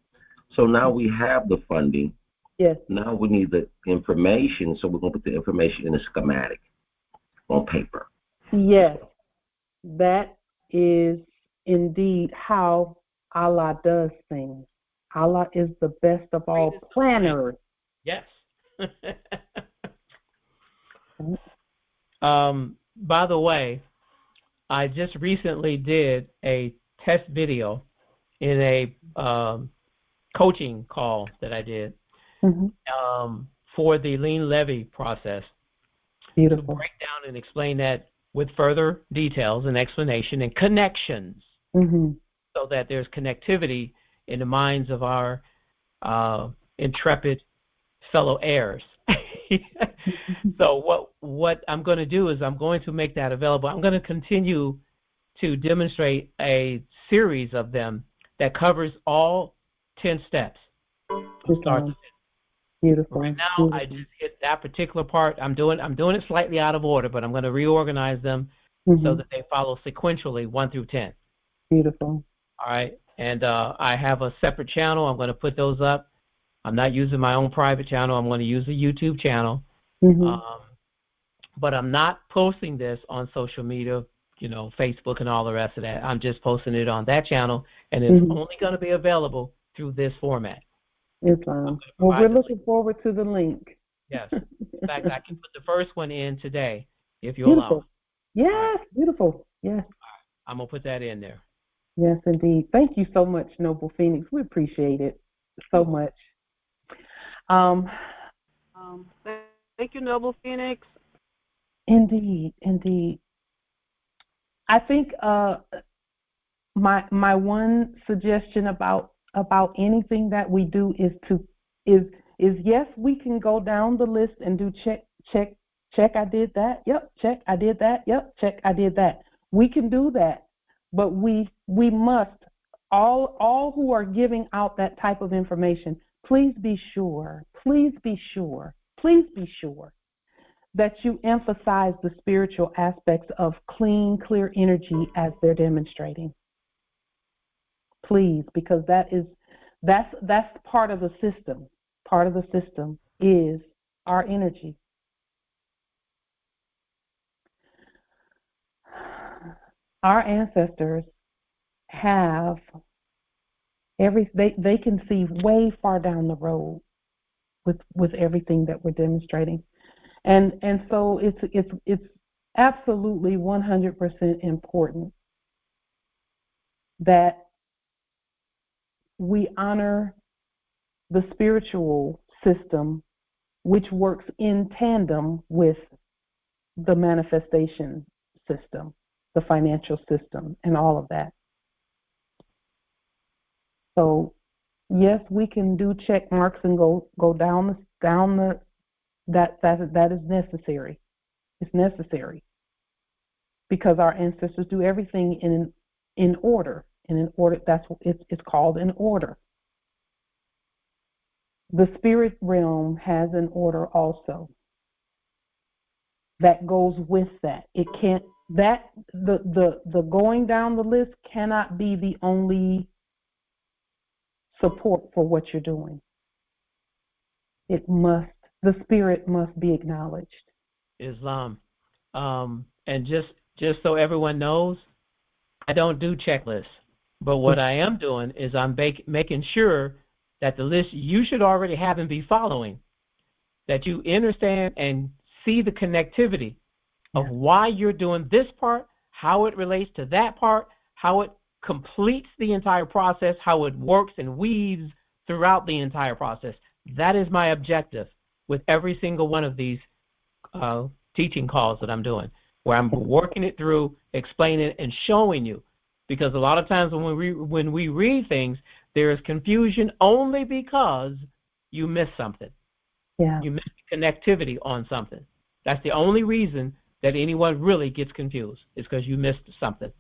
So now we have the funding. Yes. Now we need the information, so we're going to put the information in a schematic on paper. Yes. That is indeed how Allah does things. Allah is the best of all planners. Yes. By the way, I just recently did a test video in a coaching call that I did for the lien levy process. Beautiful. To break down and explain that with further details and explanation and connections, so that there's connectivity in the minds of our intrepid fellow heirs. So what I'm going to do is I'm going to make that available. I'm going to continue to demonstrate a series of them that covers all 10 steps. Beautiful. Right now, I just hit that particular part. I'm doing it slightly out of order, but I'm going to reorganize them so that they follow sequentially 1 through 10. Beautiful. All right. And I have a separate channel. I'm going to put those up. I'm not using my own private channel. I'm going to use a YouTube channel. But I'm not posting this on social media, Facebook and all the rest of that. I'm just posting it on that channel, and it's only going to be available through this format. Islam. Well, we're looking forward to the link. Yes. In fact, I can put the first one in today, if you allow. Yes, right. Beautiful. Yes. I'm going to put that in there. Yes, indeed. Thank you so much, Noble Phoenix. We appreciate it so much. Thank you, Noble Phoenix. Indeed. I think my one suggestion about anything that we do is yes, we can go down the list and do check, I did that. Yep, check, I did that. Yep, check, I did that. We can do that, but we must, all who are giving out that type of information, please be sure that you emphasize the spiritual aspects of clean, clear energy as they're demonstrating. Please, because that's part of the system. Part of the system is our energy. Our ancestors have they can see way far down the road with everything that we're demonstrating. And so it's absolutely 100% important that we honor the spiritual system, which works in tandem with the manifestation system, the financial system, and all of that. So yes, we can do check marks and go down the that is necessary. It's necessary because our ancestors do everything in order. And in order, that's what it's called an order. The spirit realm has an order also that goes with that. It can't the going down the list cannot be the only support for what you're doing. The spirit must be acknowledged. Islam. And just so everyone knows, I don't do checklists. But what I am doing is I'm making sure that the list you should already have and be following, that you understand and see the connectivity of why you're doing this part, how it relates to that part, how it completes the entire process, how it works and weaves throughout the entire process. That is my objective with every single one of these teaching calls that I'm doing, where I'm working it through, explaining it, and showing you. Because a lot of times when we read things, there is confusion only because you miss something. Yeah. You miss connectivity on something. That's the only reason that anyone really gets confused, is because you missed something.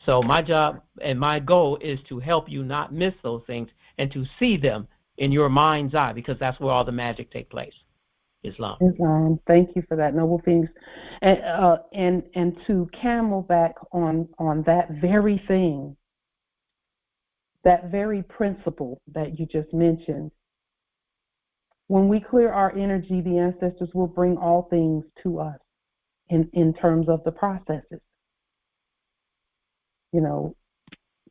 So my job and my goal is to help you not miss those things and to see them in your mind's eye, because that's where all the magic takes place. Islam. Thank you for that, Noble Phoenix. And to camelback on that very thing, that very principle that you just mentioned. When we clear our energy, the ancestors will bring all things to us in terms of the processes. You know,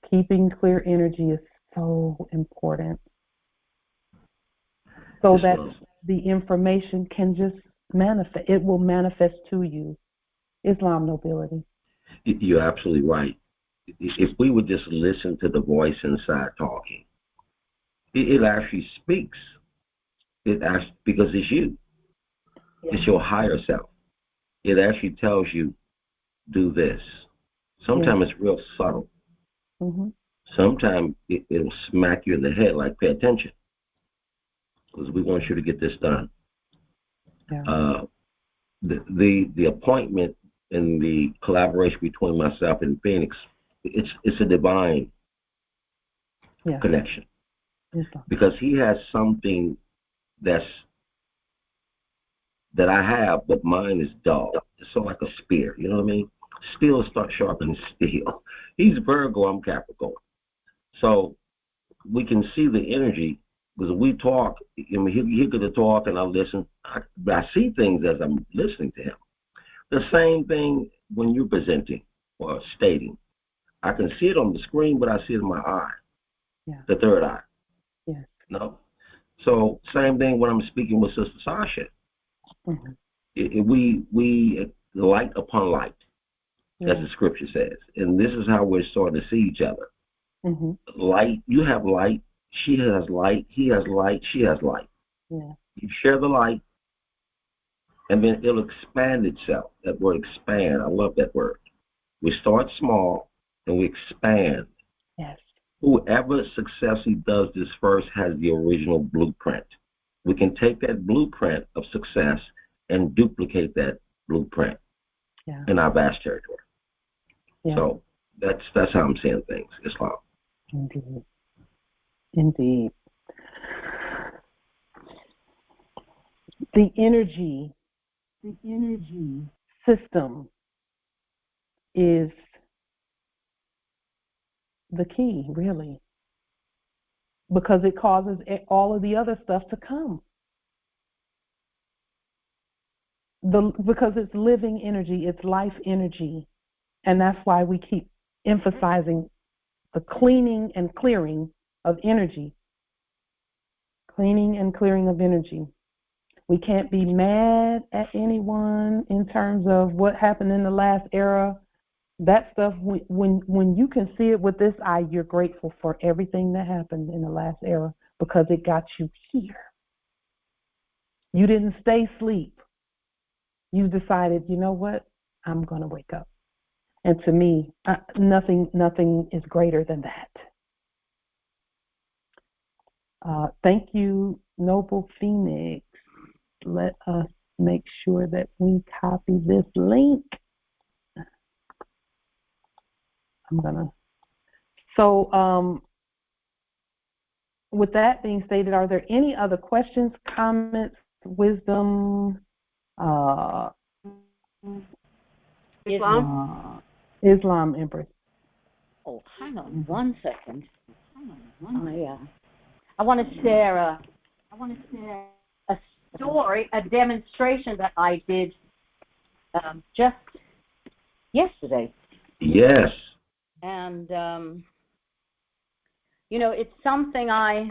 keeping clear energy is so important, so that the information can just manifest. It will manifest to you. Islam, nobility. You're absolutely right. If we would just listen to the voice inside talking, it actually speaks. It actually, because it's you. Yeah. It's your higher self. It actually tells you, do this. Sometimes it's real subtle. Mm-hmm. Sometimes it'll smack you in the head, like, pay attention, because we want you to get this done. Yeah. The appointment and the collaboration between myself and Phoenix, it's a divine connection, because he has something that I have, but mine is dull. It's sort of like a spear, you know what I mean? Steel starts sharpening steel. He's Virgo, I'm Capricorn. So we can see the energy, because we talk. I mean, he could talk and I listen. I see things as I'm listening to him. The same thing when you're presenting or stating. I can see it on the screen, but I see it in my eye, the third eye. Yes. No. So same thing when I'm speaking with Sister Sasha. Mm-hmm. We light upon light, as the scripture says, and this is how we're starting to see each other. Mm-hmm. Light, you have light, she has light, he has light, she has light. Yeah. You share the light, and then it'll expand itself. That word expand, I love that word. We start small and we expand. Yes. Whoever successfully does this first has the original blueprint. We can take that blueprint of success and duplicate that blueprint in our vast territory. Yeah. So that's how I'm seeing things, Islam. Indeed. Indeed. The energy system is the key, really, because it causes all of the other stuff to come. Because it's living energy, it's life energy, and that's why we keep emphasizing the cleaning and clearing of energy. Cleaning and clearing of energy. We can't be mad at anyone in terms of what happened in the last era. That stuff, when you can see it with this eye, you're grateful for everything that happened in the last era, because it got you here. You didn't stay asleep. You decided, you know what? I'm going to wake up. And to me, nothing is greater than that. Thank you, Noble Phoenix. Let us make sure that we copy this link. So with that being stated, are there any other questions, comments, wisdom? Islam, Empress. Oh, hang on 1 second. I want to share a story, a demonstration that I did just yesterday. Yes. And it's something I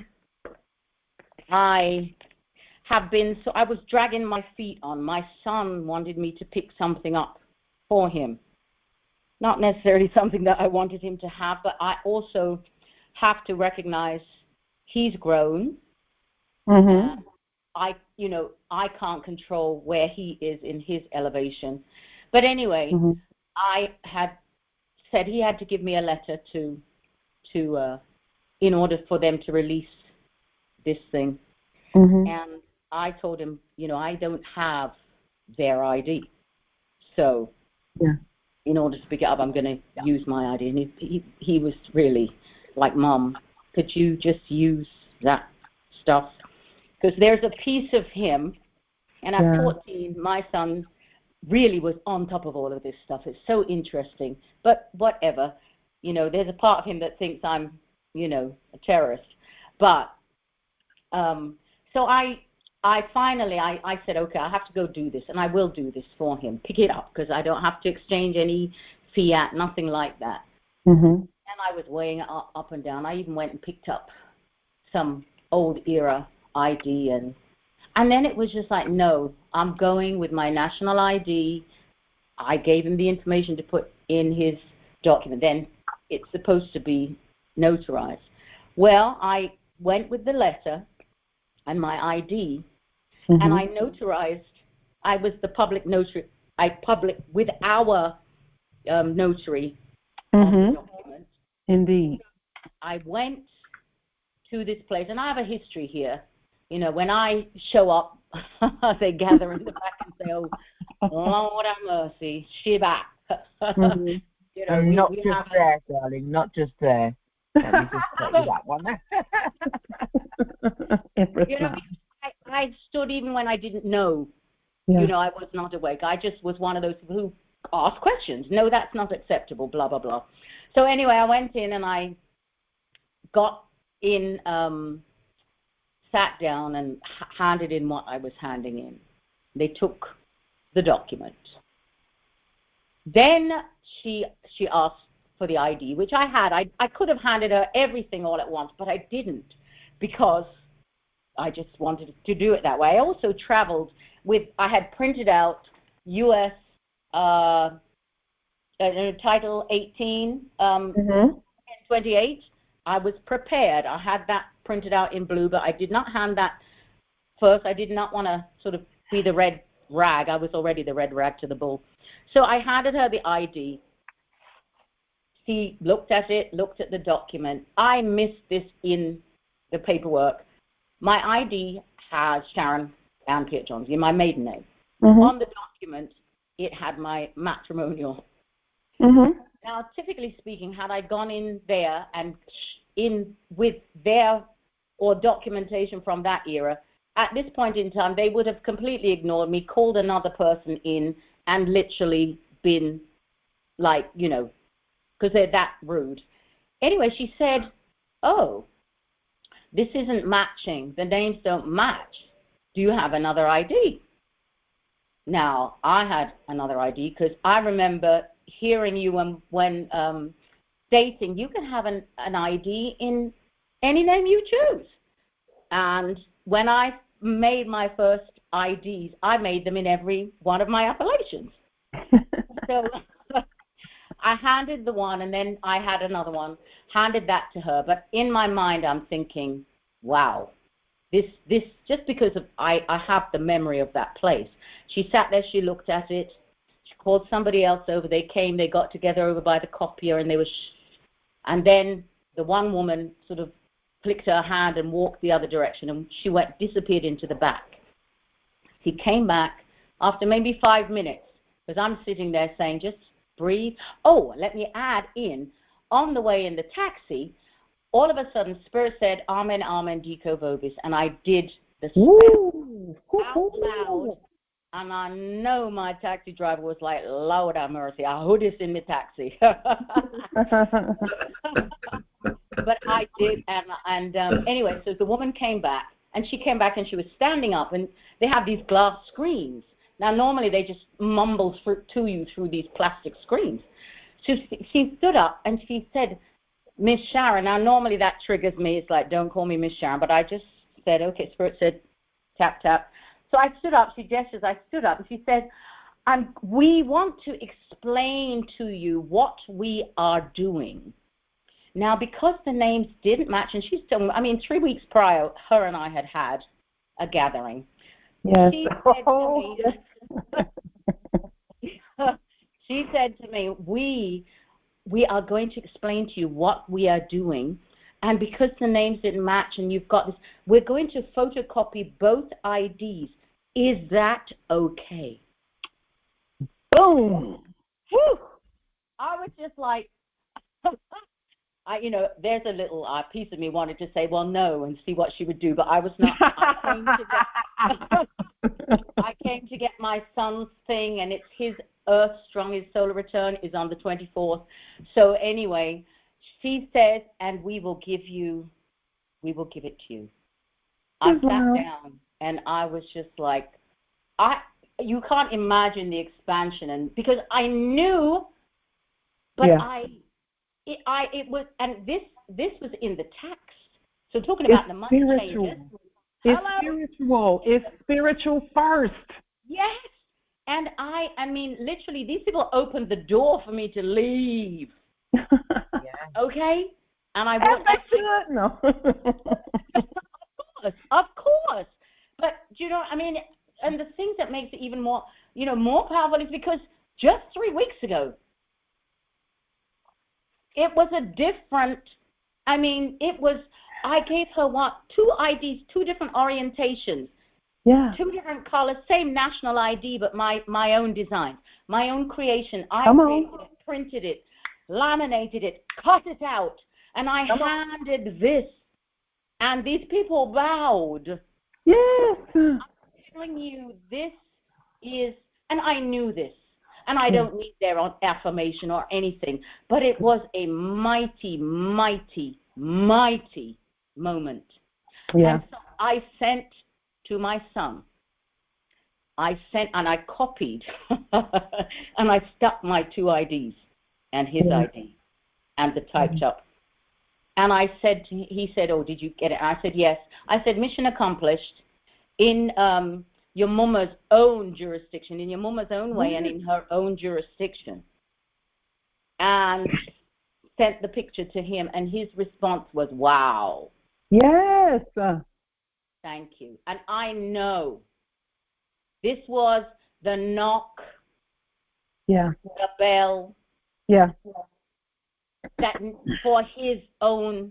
have been, so I was dragging my feet on. My son wanted me to pick something up for him. Not necessarily something that I wanted him to have, but I also have to recognize he's grown. Mm-hmm. I can't control where he is in his elevation. But anyway, Mm-hmm. I had said he had to give me a letter to in order for them to release this thing. Mm-hmm. And I told him, I don't have their ID. So in order to pick it up, I'm going to use my ID. And he was really like, Mom, could you just use that stuff? Because there's a piece of him, and at 14, my son really was on top of all of this stuff. It's so interesting. But whatever, there's a part of him that thinks I'm, a terrorist. But so I finally said, okay, I have to go do this, and I will do this for him. Pick it up, because I don't have to exchange any fiat, nothing like that. Mm-hmm. And I was weighing it up and down. I even went and picked up some old era ID, and then it was just like, no, I'm going with my national ID. I gave him the information to put in his document. Then it's supposed to be notarized. Well, I went with the letter and my ID, Mm-hmm. and I notarized. I was the public notary. With our notary on the document. Indeed. I went to this place, and I have a history here. When I show up, they gather in the back and say, "Oh, Lord have mercy, Shiva." Mm-hmm. Not just there, darling. Not just there. Let me just tell you that one. I stood even when I didn't know. Yeah. I was not awake. I just was one of those people who asked questions. No, that's not acceptable, blah, blah, blah. So anyway, I went in and I got in, sat down and handed in what I was handing in. They took the document. Then she asked for the ID, which I had. I could have handed her everything all at once, but I didn't, because I just wanted to do it that way. I also traveled I had printed out U.S. Title 18, 28. I was prepared. I had that printed out in blue, but I did not hand that first. I did not want to sort of be the red rag. I was already the red rag to the bull. So I handed her the ID. She looked at it, looked at the document. I missed this in the paperwork. My ID has Sharon Ann Piet-Johnson, my maiden name. Mm-hmm. On the document, it had my matrimonial. Mm-hmm. Now, typically speaking, had I gone in there and in with their or documentation from that era, at this point in time, they would have completely ignored me, called another person in, and literally been like, because they're that rude. Anyway, she said, oh, this isn't matching. The names don't match. Do you have another ID? Now, I had another ID because I remember hearing you when stating you can have an ID in any name you choose. And when I made my first IDs, I made them in every one of my appellations. So I handed the one, and then I had another one, handed that to her. But in my mind, I'm thinking, wow, this just because of I have the memory of that place. She sat there, she looked at it, she called somebody else over. They came, they got together over by the copier, and they were, and then the one woman sort of flicked her hand and walked the other direction, and she disappeared into the back. He came back after maybe 5 minutes, because I'm sitting there saying, just breathe. Oh, let me add in, on the way in the taxi, all of a sudden, Spirit said, Amen, Amen, Dico Vobis, and I did the spell out loud, and I know my taxi driver was like, Lord have mercy, I heard this in my taxi. But I did, and anyway, so the woman came back, and she came back and she was standing up, and they have these glass screens. Now, normally they just mumble to you through these plastic screens. So she stood up and she said, Miss Sharon. Now, normally that triggers me. It's like, don't call me Miss Sharon. But I just said, okay, Spirit said, tap, tap. So I stood up. She gestures. I stood up, and she said, we want to explain to you what we are doing. Now, because the names didn't match, and she's still, 3 weeks prior, her and I had a gathering. Yes. She said to me, she said to me, we are going to explain to you what we are doing. And because the names didn't match and you've got this, we're going to photocopy both IDs. Is that okay? Boom. Whew. I was just like, there's a little piece of me wanted to say, well, no, and see what she would do, but I was not. I came to get my son's thing, and it's his Earth Strong, his solar return is on the 24th. So anyway, she says, and we will give it to you. I sat down, and I was just like, you can't imagine the expansion, and because I knew, but it was, and this was in the text. So talking about the money changes. It's spiritual. It's spiritual first. Yes. And I mean, literally, these people opened the door for me to leave. Okay? And I won't actually... No. Of course. But, and the thing that makes it even more, more powerful is because just 3 weeks ago, it was a different, I gave her 2 IDs, 2 different orientations. Yeah. 2 different colors, same national ID, but my own design, my own creation. I created it, printed it, laminated it, cut it out, and I handed this. And these people bowed. Yes. I'm telling you, this is, and I knew this, and I don't need their affirmation or anything, but it was a mighty, mighty, mighty moment. Yeah. And so I sent to my son. And I copied, and I stuck my 2 IDs and his ID and the typed up. And I said, he said, oh, did you get it? I said, yes. I said, mission accomplished in your mama's own jurisdiction, in your mama's own way and in her own jurisdiction. And sent the picture to him, and his response was, wow. Yes. Thank you. And I know this was the knock, the bell, that for his own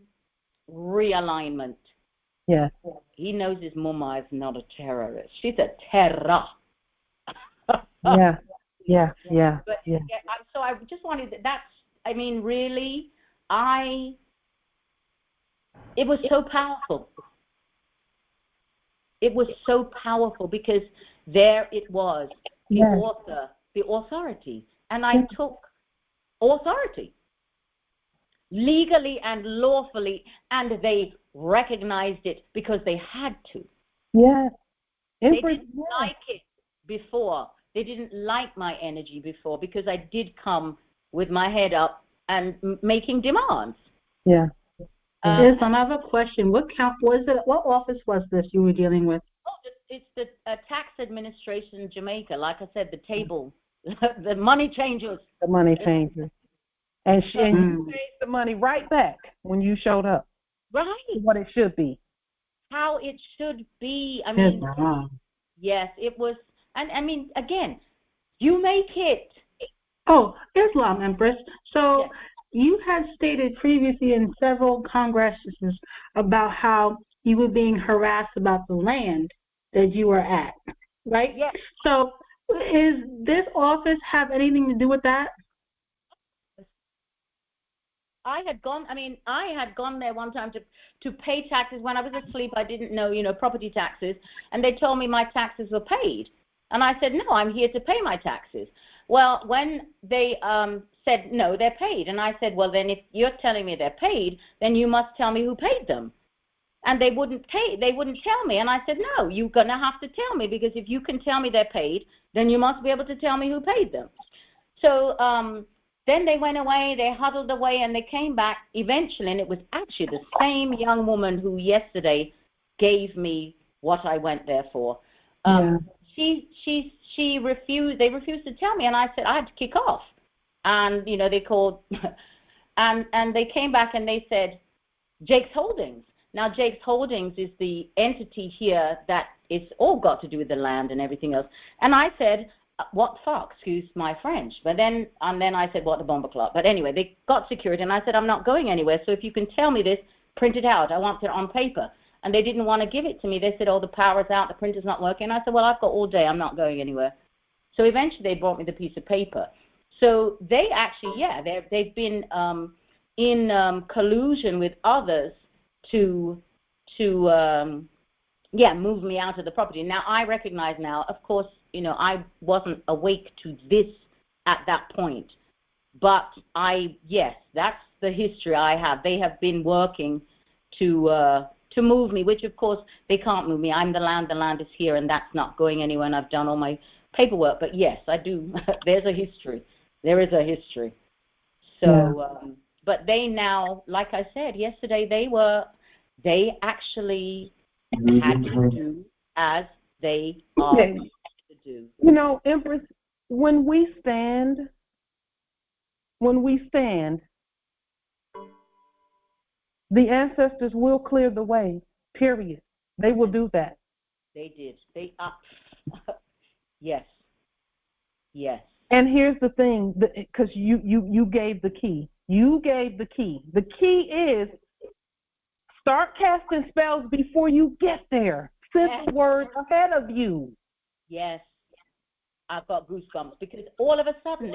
realignment. Yes. He knows his mama is not a terrorist. She's a terror. Yeah. But so I just wanted really, it was so powerful. It was so powerful because there it was, the author, the authority. And I took authority legally and lawfully, and they recognized it because they had to. Yes. They didn't like it before. They didn't like my energy before because I did come with my head up and making demands. Yeah. Yes, I have a question. What office was this you were dealing with? Oh, it's the tax administration in Jamaica. Like I said, the table, the money changers. The money changers. And you paid the money right back when you showed up. Right. What it should be. How it should be. Yes, it was. And again, you make it. Oh, Islam, Empress. So you had stated previously in several congresses about how you were being harassed about the land that you were at, right? Yes. So is this office have anything to do with that? I had gone there one time to pay taxes when I was asleep. I didn't know, property taxes, and they told me my taxes were paid. And I said, no, I'm here to pay my taxes. Well, when they said, no, they're paid. And I said, well, then if you're telling me they're paid, then you must tell me who paid them. And they wouldn't tell me. And I said, no, you're going to have to tell me, because if you can tell me they're paid, then you must be able to tell me who paid them. So then they went away, they huddled away, and they came back eventually. And it was actually the same young woman who yesterday gave me what I went there for. Yeah. She refused. They refused to tell me, and I said I had to kick off. And you know, they called, and they came back and they said Jake's Holdings. Now Jake's Holdings is the entity here that it's all got to do with the land and everything else. And I said, what fuck? Excuse my French. But then I said, what the bomber clock? But anyway, they got security, and I said, I'm not going anywhere. So if you can tell me this, print it out. I want it on paper. And they didn't want to give it to me. They said, oh, the power's out, the printer's not working. I said, well, I've got all day. I'm not going anywhere. So eventually they brought me the piece of paper. So they actually, they've been in collusion with others to move me out of the property. Now, I recognize now, of course, you know, I wasn't awake to this at that point. But that's the history I have. They have been working to move me, which of course they can't move me. I'm the land is here, and that's not going anywhere, and I've done all my paperwork. But yes, I do. There is a history. So, but they now, like I said yesterday, they actually had to do as they are to do. You know, Empress, when we stand, the ancestors will clear the way, period. They will do that. They did. Yes. And here's the thing, because you gave the key. You gave the key. The key is start casting spells before you get there. Send the word ahead of you. Yes. I've got goosebumps because all of a sudden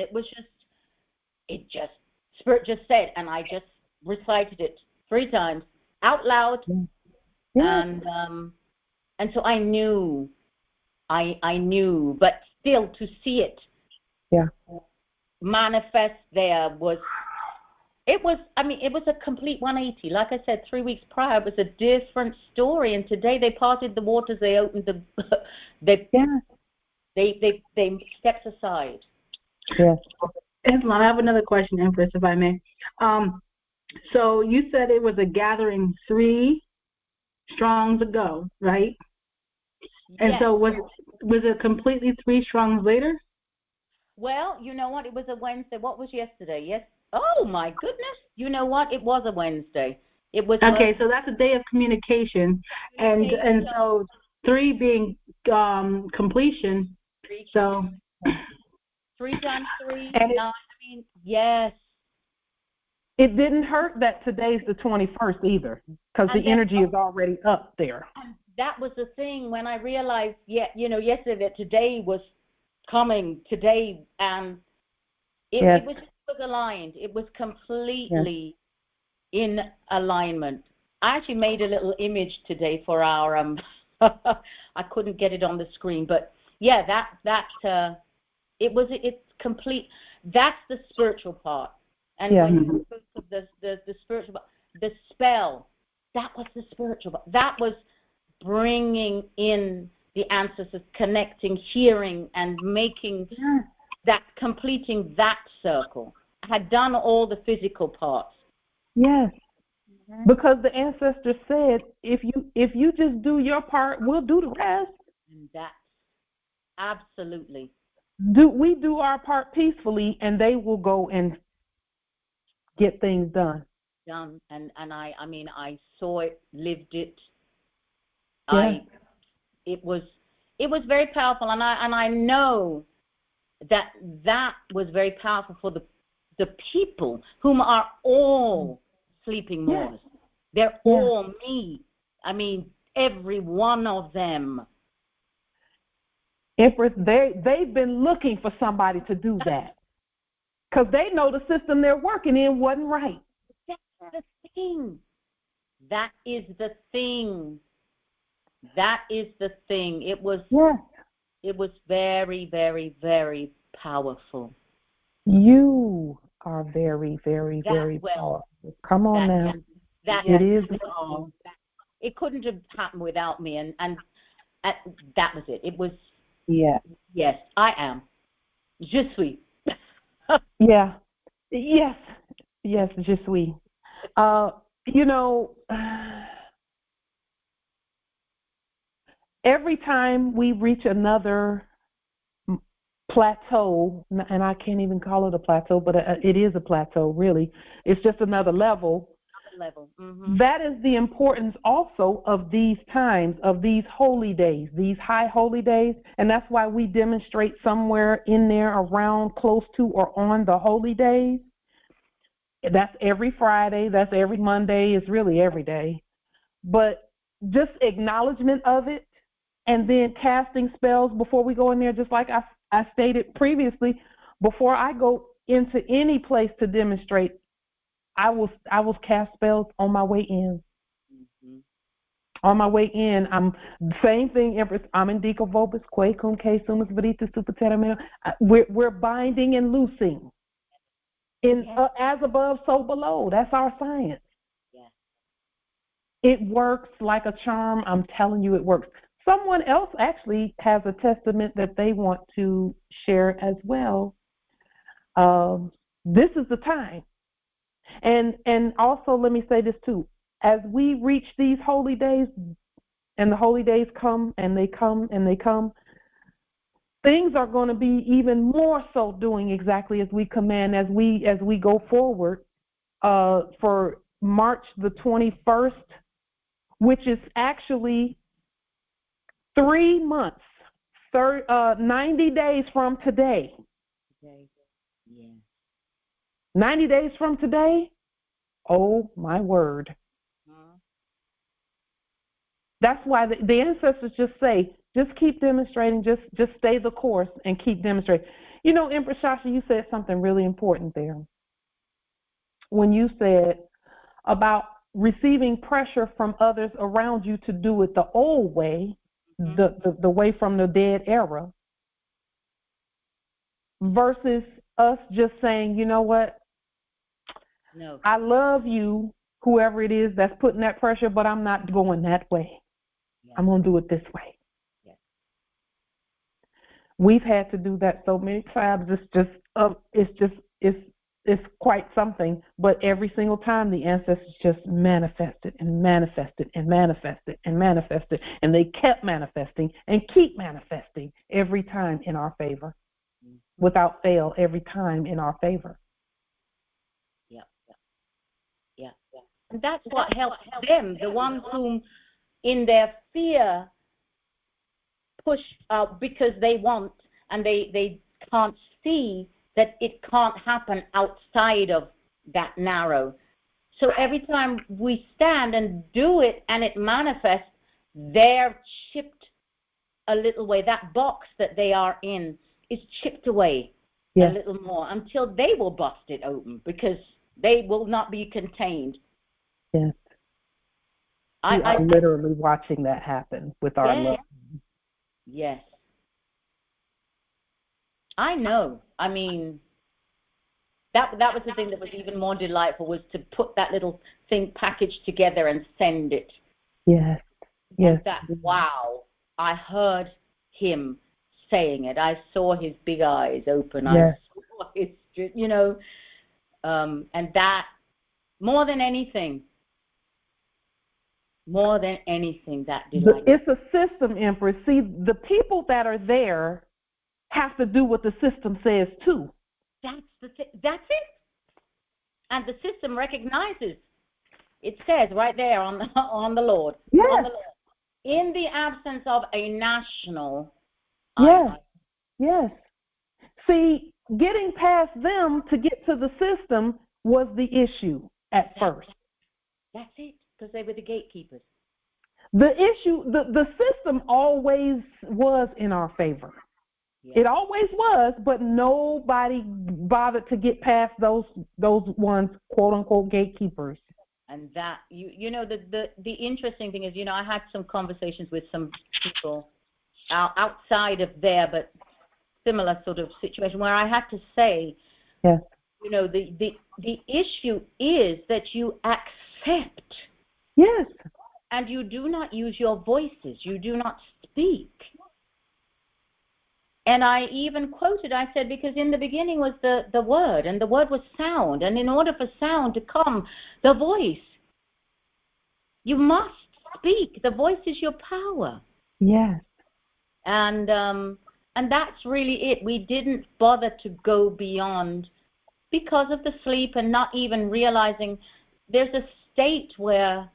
Spirit just said, and I just recited it 3 times out loud. Yeah. And so I knew, but still to see it manifest there was a complete 180. Like I said, 3 weeks prior, it was a different story. And today they parted the waters, they opened they stepped aside. Yes. Islam, I have another question, Empress, if I may. So you said it was a gathering 3 strongs ago, right? And so was it completely 3 strongs later? Well, you know what? It was a Wednesday. What was yesterday? Yes. Oh my goodness! You know what? It was a Wednesday. It was. Okay, so that's a day of communication, and so 3 being completion. 3, so 3 times 3. Yes. It didn't hurt that today's the 21st either, because the energy is already up there. And that was the thing when I realized, yesterday that today was coming today, and it was aligned. It was completely in alignment. I actually made a little image today for our I couldn't get it on the screen, but it's complete. That's the spiritual part. And when you spoke of the spiritual part, the spell, that was the spiritual part. That was bringing in the ancestors, connecting, hearing, and making that, completing that circle. I had done all the physical parts. Yes. Because the ancestors said, if you just do your part, we'll do the rest. And that's absolutely. We do our part peacefully, and they will go and get things done. And I saw it, lived it. Yeah. It was very powerful, and I know that was very powerful for the people whom are all sleeping Moors. They're all me. I mean, every one of them. Empress, they've been looking for somebody to do that, because they know the system they're working in wasn't right. That's the thing. That is the thing. That is the thing. It was very, very, very powerful. You are very, very, very powerful. Come on now. It is. It couldn't have happened without me, and that was it. It was. Yeah. Yes, I am. Je suis. Yeah. Yes. Yes, je suis. every time we reach another plateau, and I can't even call it a plateau, but it is a plateau, really. It's just another level. Mm-hmm. That is the importance also of these times, of these holy days, these high holy days, and that's why we demonstrate somewhere in there around, close to, or on the holy days. That's every Friday, that's every Monday, it's really every day. But just acknowledgement of it, and then casting spells before we go in there, just like I stated previously, before I go into any place to demonstrate, I will cast spells on my way in. Mm-hmm. On my way in, I'm same thing, Empress. I'm in Dico Vobis, Que Cum Que Sumus Veritas Superterramento. We're binding and loosing. In as above, so below. That's our science. Yeah. It works like a charm. I'm telling you, it works. Someone else actually has a testament that they want to share as well. This is the time. And also, let me say this too. As we reach these holy days, and the holy days come, and they come, and they come, things are going to be even more so doing exactly as we command as we go forward for March the 21st, which is actually 3 months, 90 days from today. Yeah. 90 days from today? Oh, my word. That's why the ancestors just say, just keep demonstrating, just stay the course and keep demonstrating. You know, Empress Shasha, you said something really important there. When you said about receiving pressure from others around you to do it the old way, the way from the dead era, versus us just saying, you know what? No. I love you, whoever it is that's putting that pressure, but I'm not going that way. Yeah. I'm going to do it this way. Yeah. We've had to do that so many times. It's quite something. But every single time the ancestors just manifested and manifested and manifested and manifested, and they kept manifesting and keep manifesting every time in our favor, without fail, every time in our favor. Yeah. And that's what helps them, the ones whom in their fear push because they want, and they can't see that it can't happen outside of that narrow. So every time we stand and do it and it manifests, they're chipped a little way. That box that they are in is chipped away a little more until they will bust it open, because they will not be contained. Yes. I'm literally watching that happen with our love. Yes. I know. I mean, that was the thing that was even more delightful, was to put that little thing packaged together and send it. Yes. Yes. And wow, I heard him saying it. I saw his big eyes open. Yes. I saw his, you know, and that, more than anything, that delight. It's a system, Empress. See, the people that are there have to do what the system says too. That's it. And the system recognizes. It says right there on the Lord. Yes. On the Lord. In the absence of a national. Yes. Yes. See, getting past them to get to the system was the issue at first. That's it, because they were the gatekeepers. The issue, the system always was in our favor. Yeah. It always was, but nobody bothered to get past those ones, quote unquote, gatekeepers. And that, you know, the interesting thing is, you know, I had some conversations with some people outside of there, but similar sort of situation, where I had to say, yes, you know, the issue is that you accept. Yes. And you do not use your voices. You do not speak. And I even quoted, I said, because in the beginning was the word, and the word was sound. And in order for sound to come, the voice, you must speak. The voice is your power. Yes. And that's really it. We didn't bother to go beyond because of the sleep and not even realizing there's a state where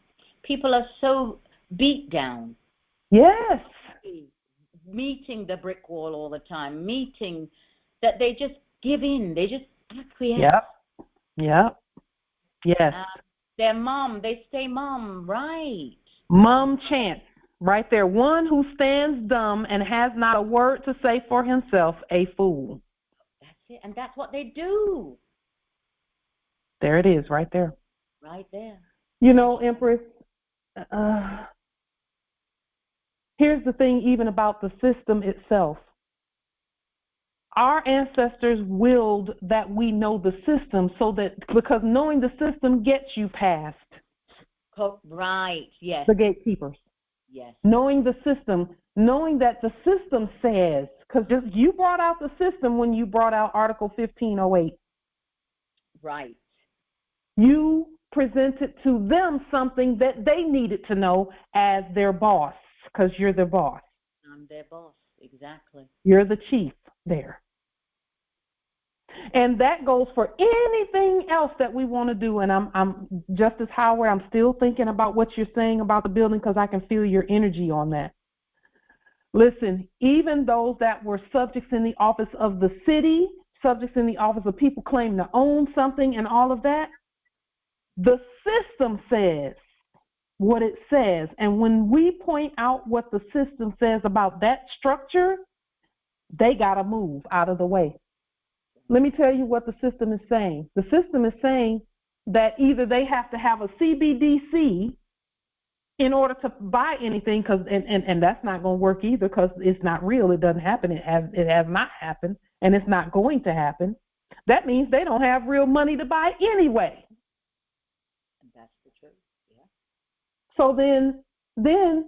people are so beat down. Yes. Meeting the brick wall all the time, meeting that they just give in, they just acquiesce. Yep. Yes. Their mom, they stay mom, right? Mom chant, right there. One who stands dumb and has not a word to say for himself, a fool. That's it, and that's what they do. There it is, right there. Right there. You know, Empress, here's the thing even about the system itself. Our ancestors willed that we know the system so that, because knowing the system gets you past. Right, yes. The gatekeepers. Yes. Knowing the system, knowing that the system says, because you brought out the system when you brought out Article 1508. Right. You presented to them something that they needed to know as their boss, because you're their boss. I'm their boss, exactly. You're the chief there. And that goes for anything else that we want to do. And I'm Justice Howard, I'm still thinking about what you're saying about the building because I can feel your energy on that. Listen, even those that were subjects in the office of the city, subjects in the office of people claiming to own something and all of that, the system says what it says. And when we point out what the system says about that structure, they got to move out of the way. Let me tell you what the system is saying. The system is saying that either they have to have a CBDC in order to buy anything, and that's not going to work either because it's not real. It doesn't happen. It has not happened, and it's not going to happen. That means they don't have real money to buy anyway. That's the truth. Yeah. So then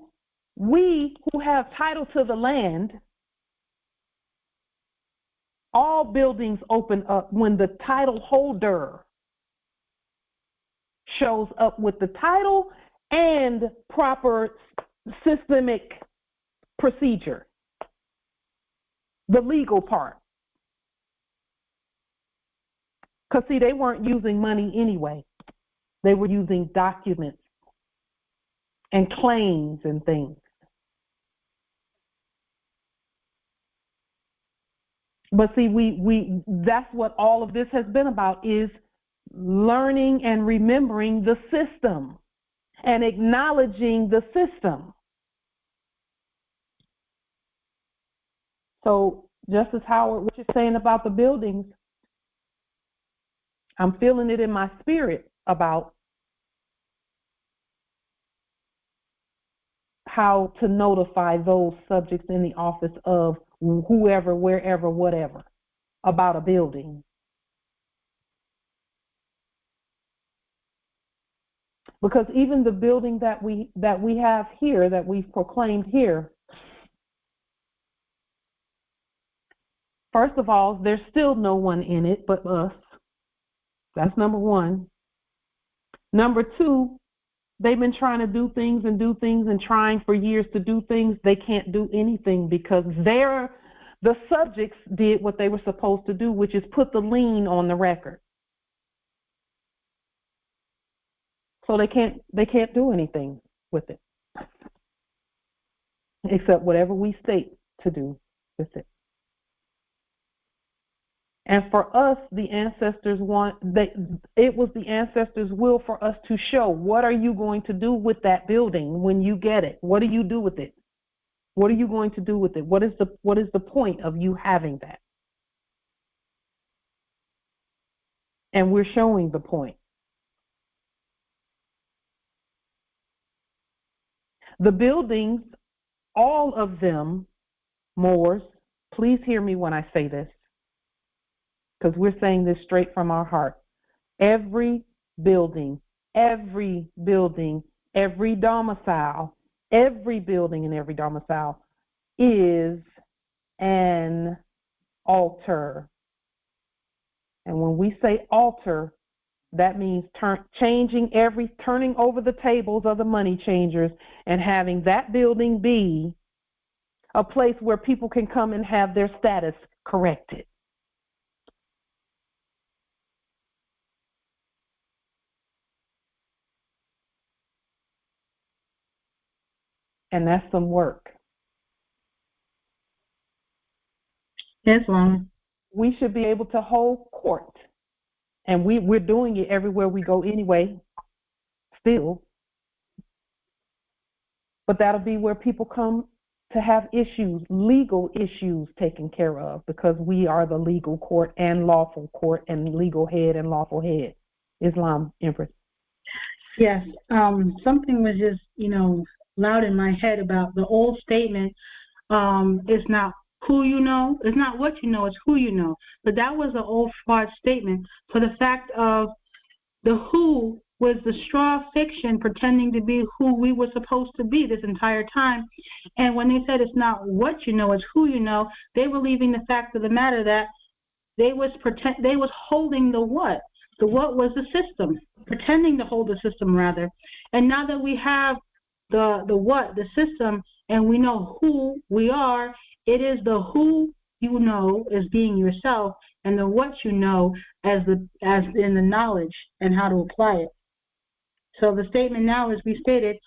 we who have title to the land, all buildings open up when the title holder shows up with the title and proper systemic procedure, the legal part. Because, see, they weren't using money anyway. They were using documents and claims and things. But see, we that's what all of this has been about, is learning and remembering the system and acknowledging the system. So, Justice Howard, what you're saying about the buildings, I'm feeling it in my spirit about how to notify those subjects in the office of whoever, wherever, whatever, about a building. Because even the building that we have here, that we've proclaimed here, first of all, there's still no one in it but us. That's number one. Number two, they've been trying to do things and trying for years to do things. They can't do anything because the subjects did what they were supposed to do, which is put the lien on the record. So they can't do anything with it except whatever we state to do with it. And for us, the ancestors it was the ancestors' will for us to show, what are you going to do with that building when you get it? What do you do with it? What are you going to do with it? What is the point of you having that? And we're showing the point. The buildings, all of them, Moors, please hear me when I say this, because we're saying this straight from our heart. Every building, every domicile, every building and every domicile is an altar. And when we say altar, that means turning over the tables of the money changers and having that building be a place where people can come and have their status corrected. And that's some work. Yes, Mom. We should be able to hold court. And we're doing it everywhere we go anyway, still. But that'll be where people come to have issues, legal issues taken care of, because we are the legal court and lawful court and legal head and lawful head. Islam, Empress. Yes. Something was just, loud in my head about the old statement, it's not who you know, it's not what you know, it's who you know. But that was an old fraud statement for the fact of the who was the straw fiction pretending to be who we were supposed to be this entire time. And when they said it's not what you know, it's who you know, they were leaving the fact of the matter that they was holding the what. The what was the system, pretending to hold the system rather. And now that we have the what, the system, and we know who we are, it is the who you know as being yourself, and the what you know as in the knowledge and how to apply it. So the statement now, as we stated,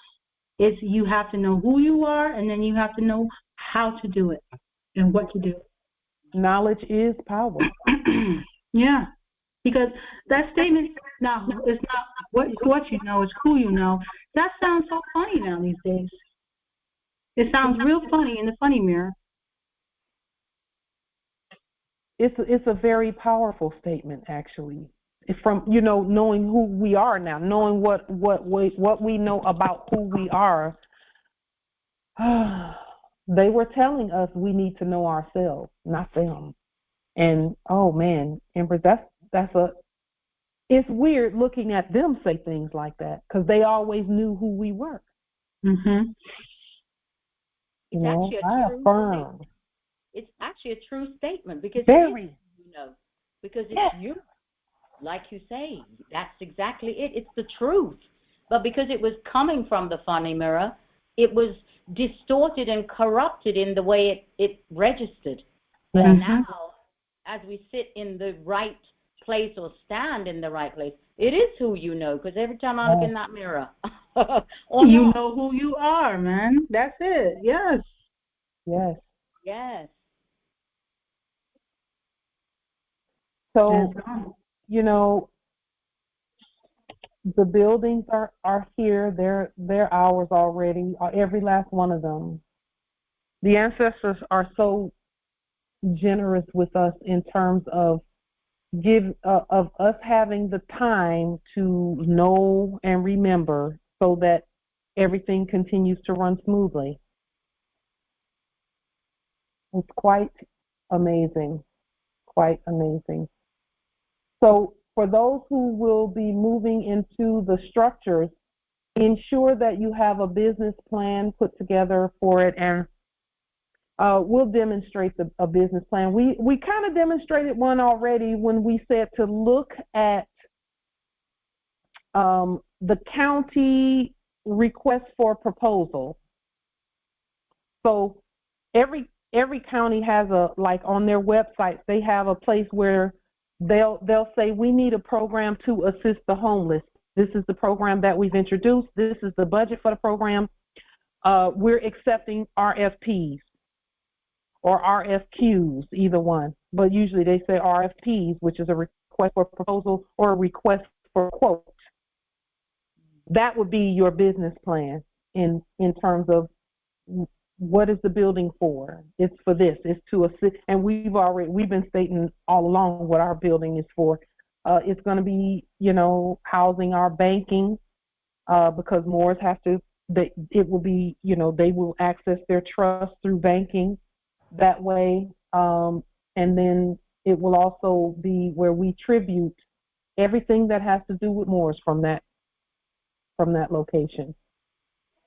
is you have to know who you are, and then you have to know how to do it and what to do. Knowledge is power. Yeah, because that statement now is not what you know, it's who you know. That sounds so funny now these days. It sounds real funny in the funny mirror. It's a very powerful statement, actually. It's from knowing who we are now, knowing what we know about who we are. They were telling us we need to know ourselves, not them. And oh man, Empress, it's weird looking at them say things like that, because they always knew who we were. Mm-hmm. I affirm. It's actually a true statement, because very. Because it's you. Like you say, that's exactly it. It's the truth. But because it was coming from the funny mirror, it was distorted and corrupted in the way it registered. But now, as we sit in the right place or stand in the right place, it is who you know, because every time I look in that mirror, you know who you are, man. That's it. Yes. Yes. Yes. So, the buildings are here. They're ours already. Every last one of them. The ancestors are so generous with us in terms of of us having the time to know and remember, so that everything continues to run smoothly. It's quite amazing. Quite amazing. So for those who will be moving into the structures, ensure that you have a business plan put together for it, and we'll demonstrate a business plan. We kind of demonstrated one already when we said to look at the county request for proposal. So every county has on their website, they have a place where they'll say, we need a program to assist the homeless. This is the program that we've introduced. This is the budget for the program. We're accepting RFPs or RFQs, either one. But usually they say RFPs, which is a request for proposal or a request for quote. That would be your business plan in terms of what is the building for. It's for this. It's to assist. And we've been stating all along what our building is for. It's going to be, housing our banking, because Moors have to. It will be, they will access their trust through banking that way, and then it will also be where we tribute everything that has to do with Moors from that location.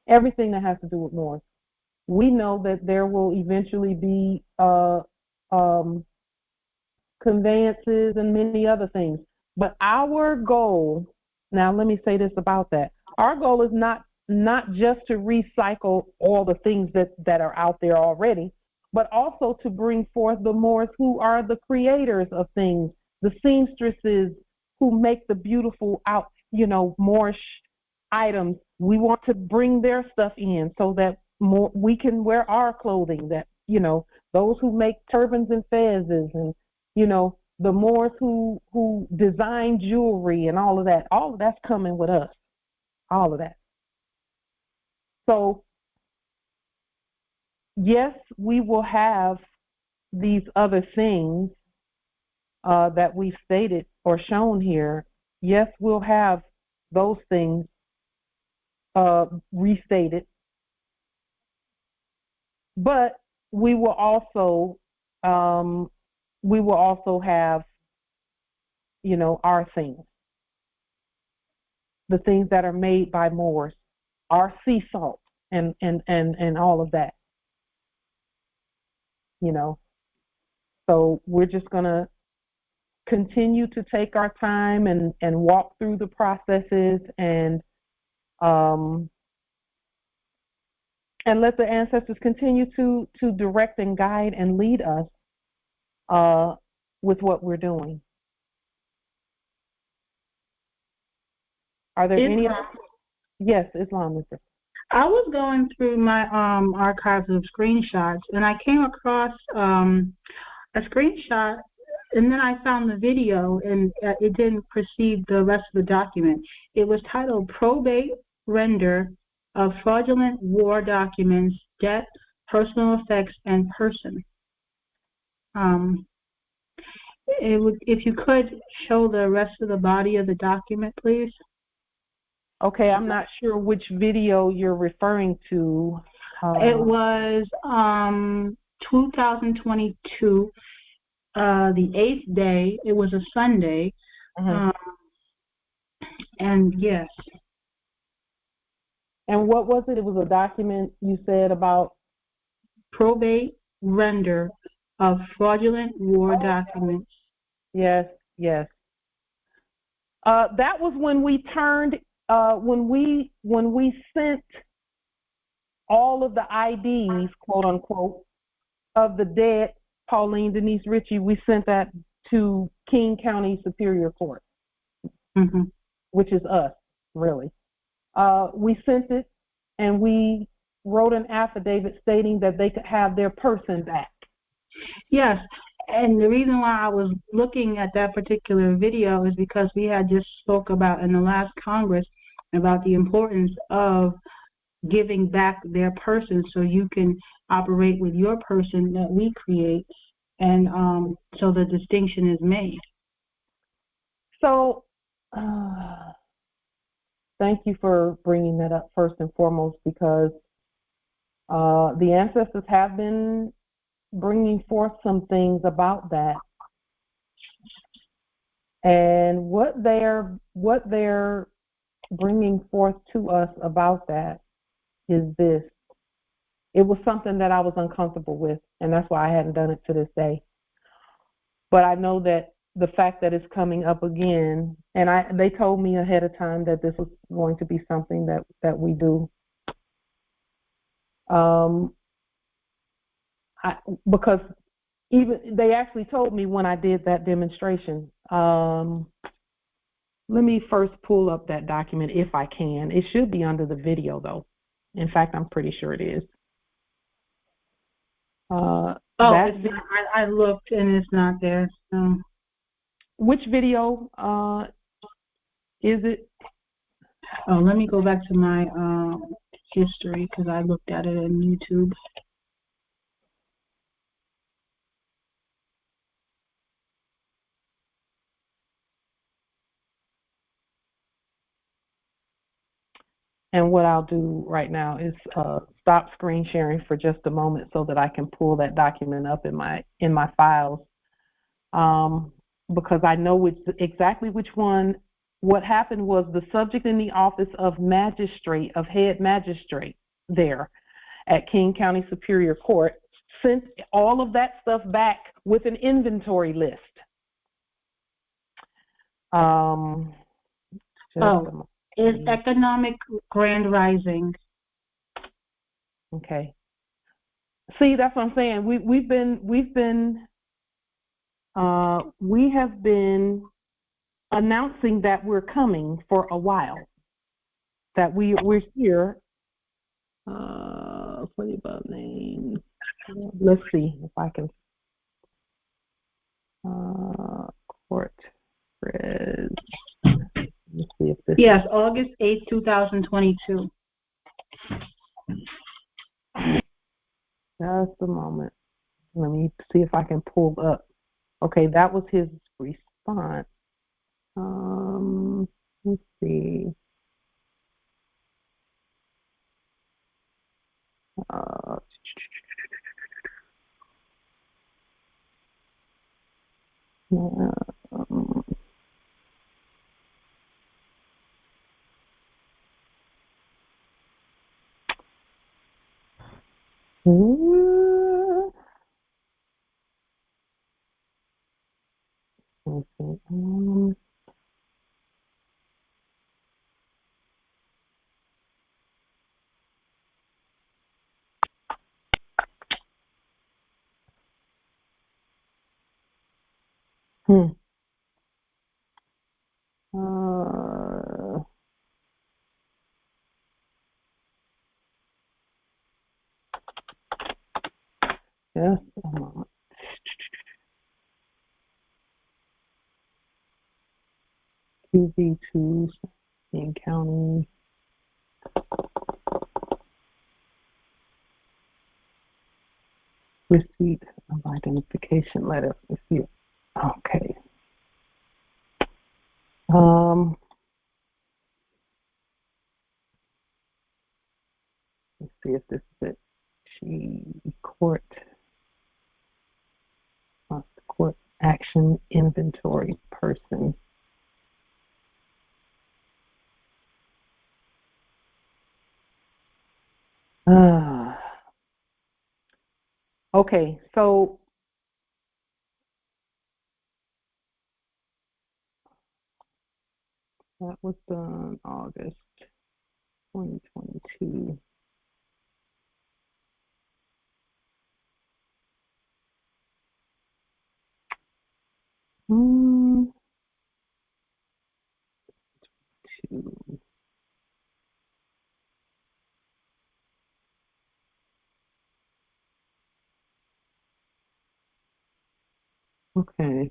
Everything that has to do with Moors. We know that there will eventually be conveyances and many other things. But our goal, now let me say this about that. Our goal is not not just to recycle all the things that are out there already, but also to bring forth the Moors who are the creators of things, the seamstresses who make the beautiful Moorish items. We want to bring their stuff in so that we can wear our clothing, that, those who make turbans and fezzes, and, the Moors who design jewelry and all of that's coming with us, all of that. So, yes, we will have these other things that we've stated or shown here. Yes, we'll have those things restated, but we will also have, our things, the things that are made by Moors, our sea salt, and all of that. So we're just gonna continue to take our time and walk through the processes and let the ancestors continue to direct and guide and lead us with what we're doing. Are there any other? Yes, Islam, Mr. I was going through my archives of screenshots, and I came across a screenshot, and then I found the video, and it didn't precede the rest of the document. It was titled "Probate Render of Fraudulent War Documents, Debt, Personal Effects, and Person." If you could show the rest of the body of the document, please. Okay, I'm not sure which video you're referring to. It was 2022, the 8th day. It was a Sunday. And yes. And what was it? It was a document you said about probate render of fraudulent war documents. Yes, yes. That was when we turned, when we sent all of the IDs, quote unquote, of the dead Pauline Denise Ritchie. We sent that to King County Superior Court, which is us, really. We sent it, and we wrote an affidavit stating that they could have their person back. Yes, and the reason why I was looking at that particular video is because we had just spoke about in the last Congress about the importance of giving back their person so you can operate with your person that we create, and so the distinction is made. So, thank you for bringing that up first and foremost, because the ancestors have been bringing forth some things about that, and what they're bringing forth to us about that is this. It was something that I was uncomfortable with, and that's why I hadn't done it to this day. But I know that the fact that it's coming up again, and they told me ahead of time that this was going to be something that we do. Because even they actually told me when I did that demonstration. Let me first pull up that document if I can. It should be under the video, though. In fact, I'm pretty sure it is. I looked and it's not there. So. Which video is it? Oh, let me go back to my history because I looked at it on YouTube. And what I'll do right now is stop screen sharing for just a moment so that I can pull that document up in my files, because I know exactly which one. What happened was the subject in the office of head magistrate there at King County Superior Court sent all of that stuff back with an inventory list. is economic grand rising. Okay. See, that's what I'm saying. We have been announcing that we're coming for a while. That we're here. What about name? Let's see if I can. Court Res. Let's see if this. Yes, August 8th, 2022. Just a moment. Let me see if I can pull up. Okay, that was his response. Let's see. Okay. Yes. QV2 in county. Receipt of identification letter. Receipt. Okay. Let's see if this is it. Court action inventory person. Okay, so that was done August 2022. Okay.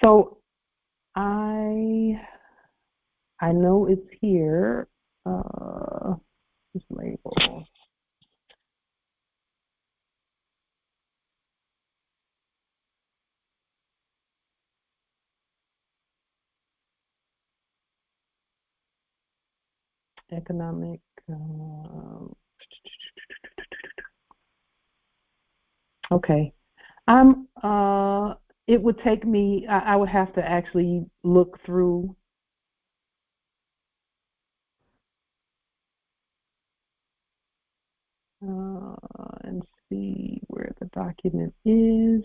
So I know it's here. This label. Economic. Okay. It would take me. I would have to actually look through. And see where the document is.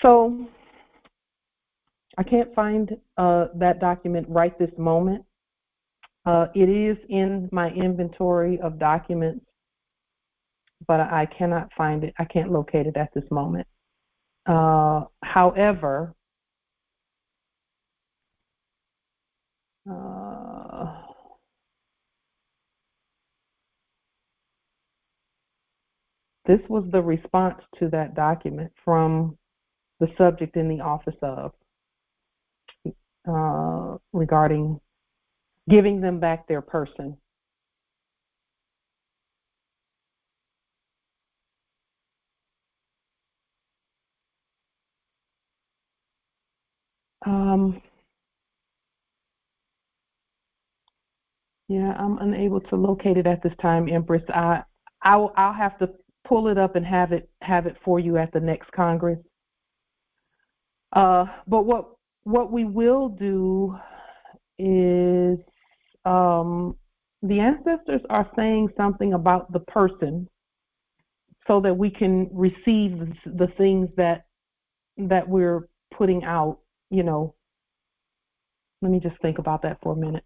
So I can't find that document right this moment. It is in my inventory of documents, but I cannot find it. I can't locate it at this moment. However, this was the response to that document from the subject in the office of regarding giving them back their person. Yeah, I'm unable to locate it at this time, Empress. I'll have to pull it up and have it for you at the next Congress. But what we will do is the ancestors are saying something about the person so that we can receive the things that we're putting out, you know. Let me just think about that for a minute.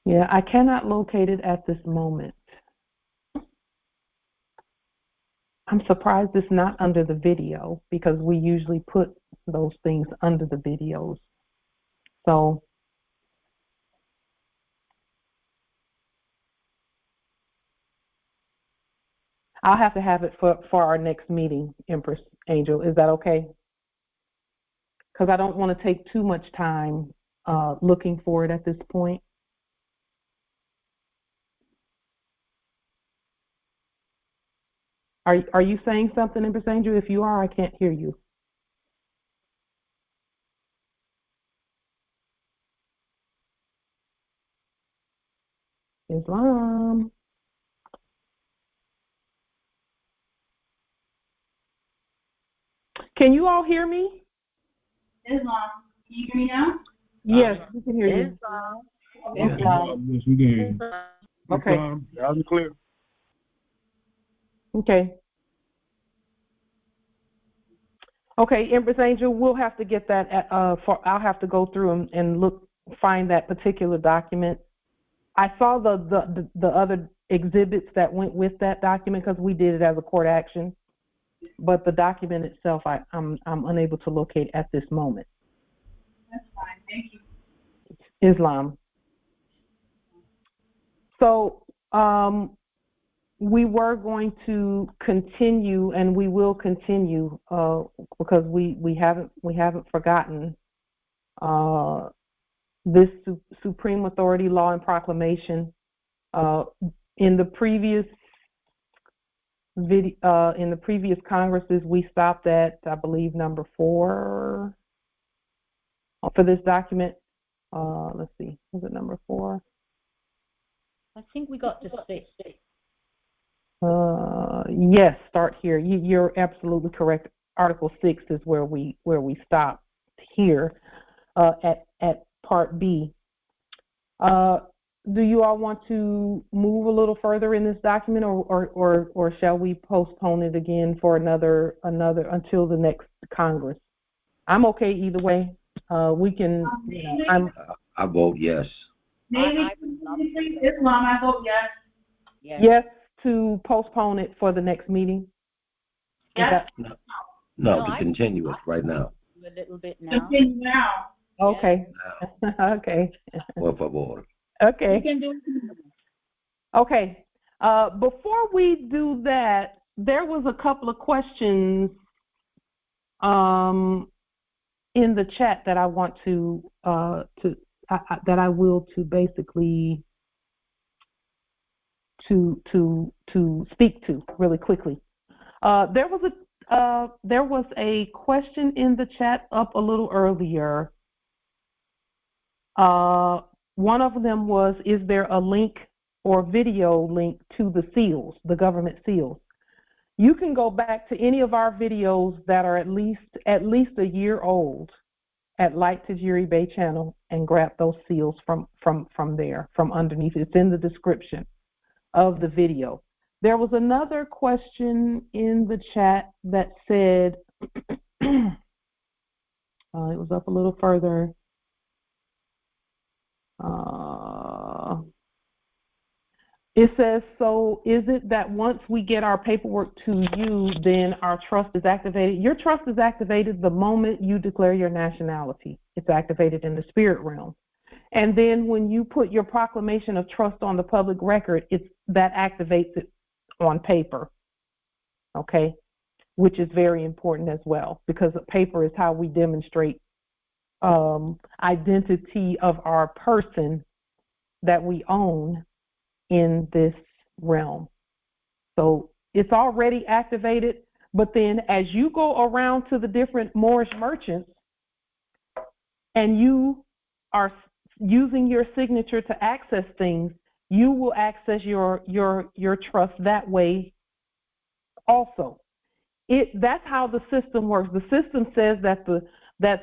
Yeah, I cannot locate it at this moment. I'm surprised it's not under the video because we usually put those things under the videos. So I'll have to have it for our next meeting, Empress Angel. Is that okay? Because I don't want to take too much time looking for it at this point. Are you saying something, Empress Angel? If you are, I can't hear you. Islam. Can you all hear me? Islam. Can you hear me now? Yes, we can hear you. Yes, we can hear you. Okay. Loud and clear. Okay. Okay, Empress Angel, we'll have to get that. I'll have to go through and find that particular document. I saw the other exhibits that went with that document because we did it as a court action, but the document itself, I'm unable to locate at this moment. That's fine. Thank you. Islam. So we were going to continue, and we will continue because we haven't forgotten this Supreme Authority Law and Proclamation. In the previous Congresses, we stopped at, I believe, number 4 for this document. Let's see, was it number 4? I think we got to 6. Yes, start here. You're absolutely correct. Article 6 is where we stopped here at Part B. Do you all want to move a little further in this document, or shall we postpone it again for another until the next Congress? I'm okay either way. We can. I vote yes. Maybe Islam. I vote yes. Yes, to postpone it for the next meeting. Yes. No, to continue it right now. A little bit now. Continue now. Okay. Okay. Por favor. Okay. You can do it. Okay. Before we do that, there was a couple of questions in the chat that I want to basically to speak to really quickly. There was a question in the chat up a little earlier. One of them was, is there a link or video link to the seals, the government seals? You can go back to any of our videos that are at least a year old at Light Tajiri Bay channel and grab those seals from there, from underneath. It's in the description of the video. There was another question in the chat that said, it was up a little further. It says, so is it that once we get our paperwork to you, then our trust is activated? Your trust is activated the moment you declare your nationality. It's activated in the spirit realm. And then when you put your proclamation of trust on the public record, that activates it on paper, okay? Which is very important as well, because paper is how we demonstrate identity of our person that we own in this realm. So It's already activated, but then as you go around to the different Moorish merchants and you are using your signature to access things, you will access your trust that way also. That's how the system works. The system says that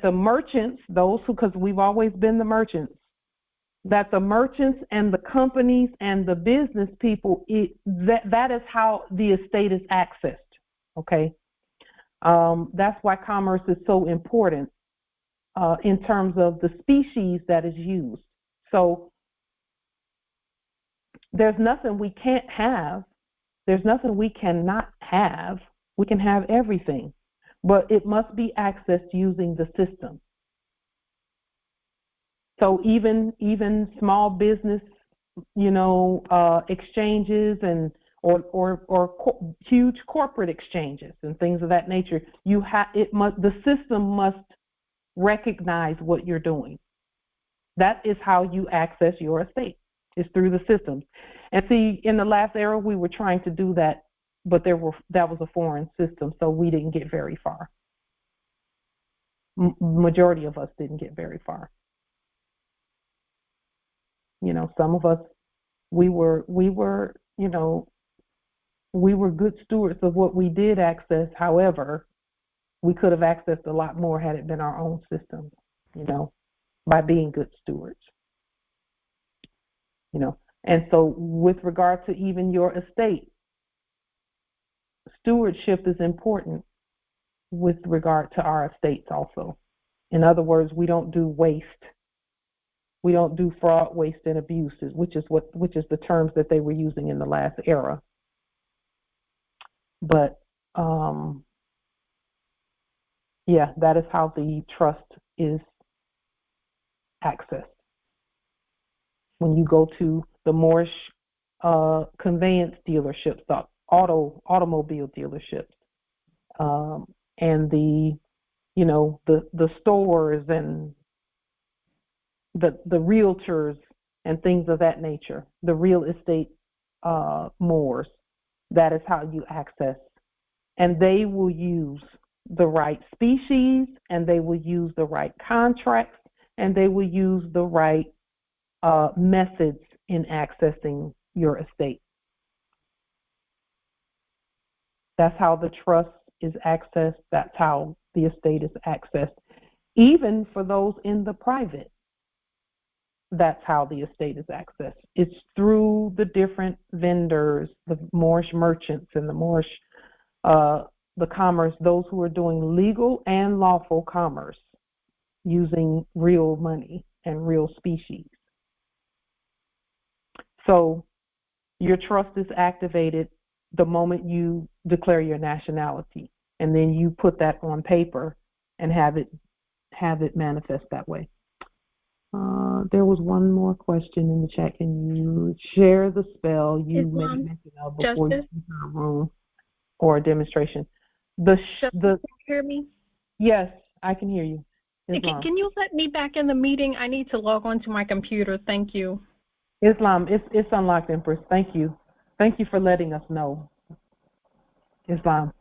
the merchants, those who, because we've always been the merchants, that the merchants and the companies and the business people, that is how the estate is accessed. Okay, that's why commerce is so important in terms of the species that is used. So there's nothing we can't have. There's nothing we cannot have. We can have everything, but it must be accessed using the system. So even small business, exchanges and or huge corporate exchanges and things of that nature, the system must recognize what you're doing. That is how you access your estate, is through the systems. And see, in the last era, we were trying to do that, but that was a foreign system, so we didn't get very far. Majority of us didn't get very far. Some of us, we were good stewards of what we did access. However, we could have accessed a lot more had it been our own system, by being good stewards. And so with regard to even your estate, stewardship is important with regard to our estates also. In other words, we don't do waste. We don't do fraud, waste, and abuses, which is the terms that they were using in the last era. But that is how the trust is accessed. When you go to the Moorish conveyance dealerships, the automobile dealerships, and the stores and the realtors and things of that nature, the real estate Moors, that is how you access. And they will use the right species, and they will use the right contracts, and they will use the right methods in accessing your estate. That's how the trust is accessed. That's how the estate is accessed. Even for those in the private, that's how the estate is accessed. It's through the different vendors, the Moorish merchants and the Moorish, the commerce, those who are doing legal and lawful commerce using real money and real species. So your trust is activated the moment you declare your nationality, and then you put that on paper and have it manifest that way. There was one more question in the chat. Can you share the spell you mentioned before you enter a room or a demonstration? Can you hear me? Yes, I can hear you. Can you let me back in the meeting? I need to log on to my computer. Thank you. Islam, it's unlocked, Empress. Thank you. Thank you for letting us know. Islam.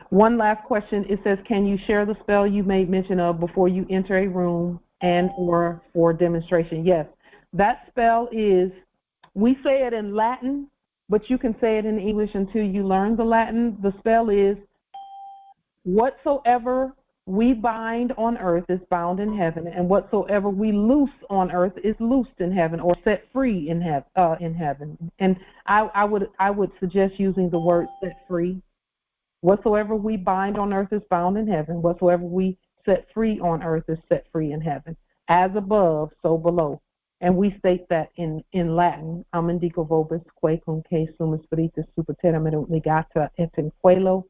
One last question. It says, can you share the spell you made mention of before you enter a room and or for demonstration? Yes. That spell is, we say it in Latin, but you can say it in English until you learn the Latin. The spell is, whatsoever we bind on earth is bound in heaven, and whatsoever we loose on earth is loosed in heaven, or set free in heaven. And I would suggest using the word set free. Whatsoever we bind on earth is bound in heaven. Whatsoever we set free on earth is set free in heaven. As above, so below. And we state that in Latin. Amendico vobis que cum que sum spiritus superterram erunt ligata et in quello,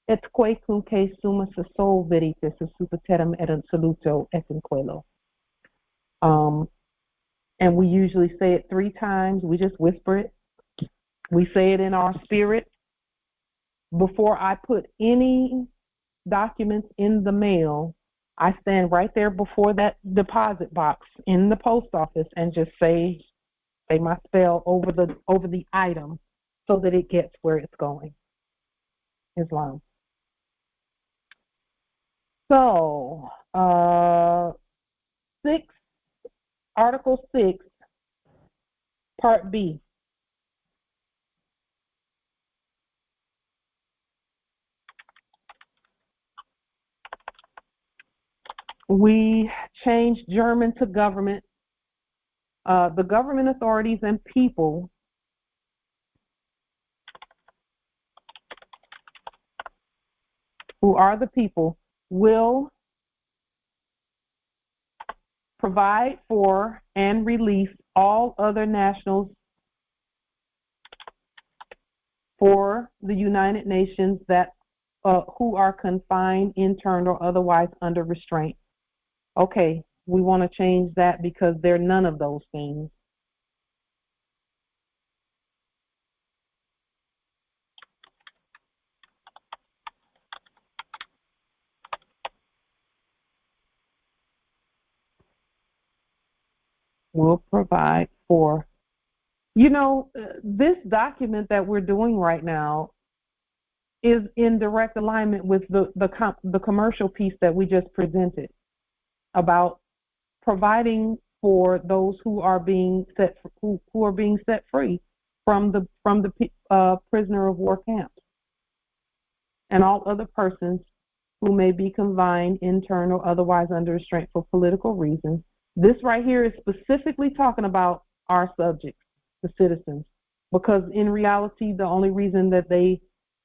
et que cum que sum sol veritas superterram erunt saluto et in quello. And we usually say it 3 times. We just whisper it. We say it in our spirit. Before I put any documents in the mail, I stand right there before that deposit box in the post office and just say my spell over the item so that it gets where it's going. Islam. So, Article 6, Part B. We changed German to government. The government authorities and people who are the people will provide for and release all other nationals for the United Nations that who are confined, interned, or otherwise under restraint. Okay, we want to change that because they're none of those things. Will provide for. You know, this document that we're doing right now is in direct alignment with the commercial piece that we just presented about providing for those who are being set free from the prisoner of war camps and all other persons who may be confined, interned, or otherwise under restraint for political reasons. This right here is specifically talking about our subjects, the citizens, because in reality, the only reason that they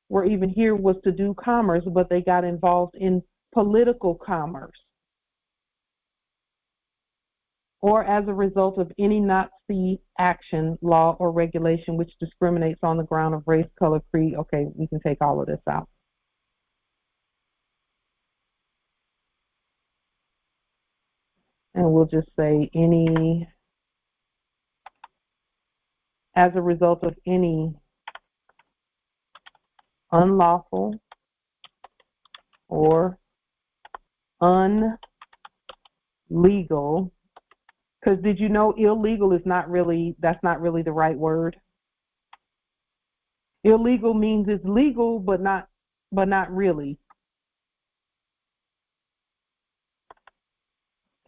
were even here was to do commerce, but they got involved in political commerce, or as a result of any Nazi action, law, or regulation which discriminates on the ground of race, color, creed. Okay, we can take all of this out. And we'll just say any, as a result of any unlawful or unlegal, because did you know illegal is not really, that's not really the right word. Illegal means it's legal, but not really.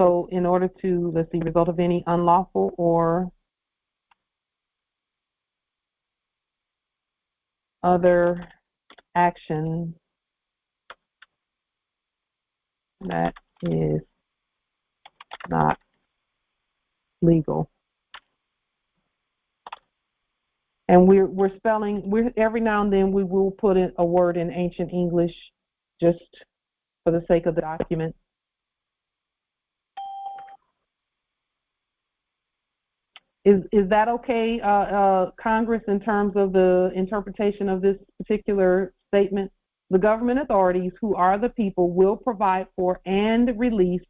So in order to, let's see, result of any unlawful or other action that is not legal. And we're spelling, every now and then we will put in a word in ancient English just for the sake of the document. Is that okay, Congress, in terms of the interpretation of this particular statement? The government authorities, who are the people, will provide for and release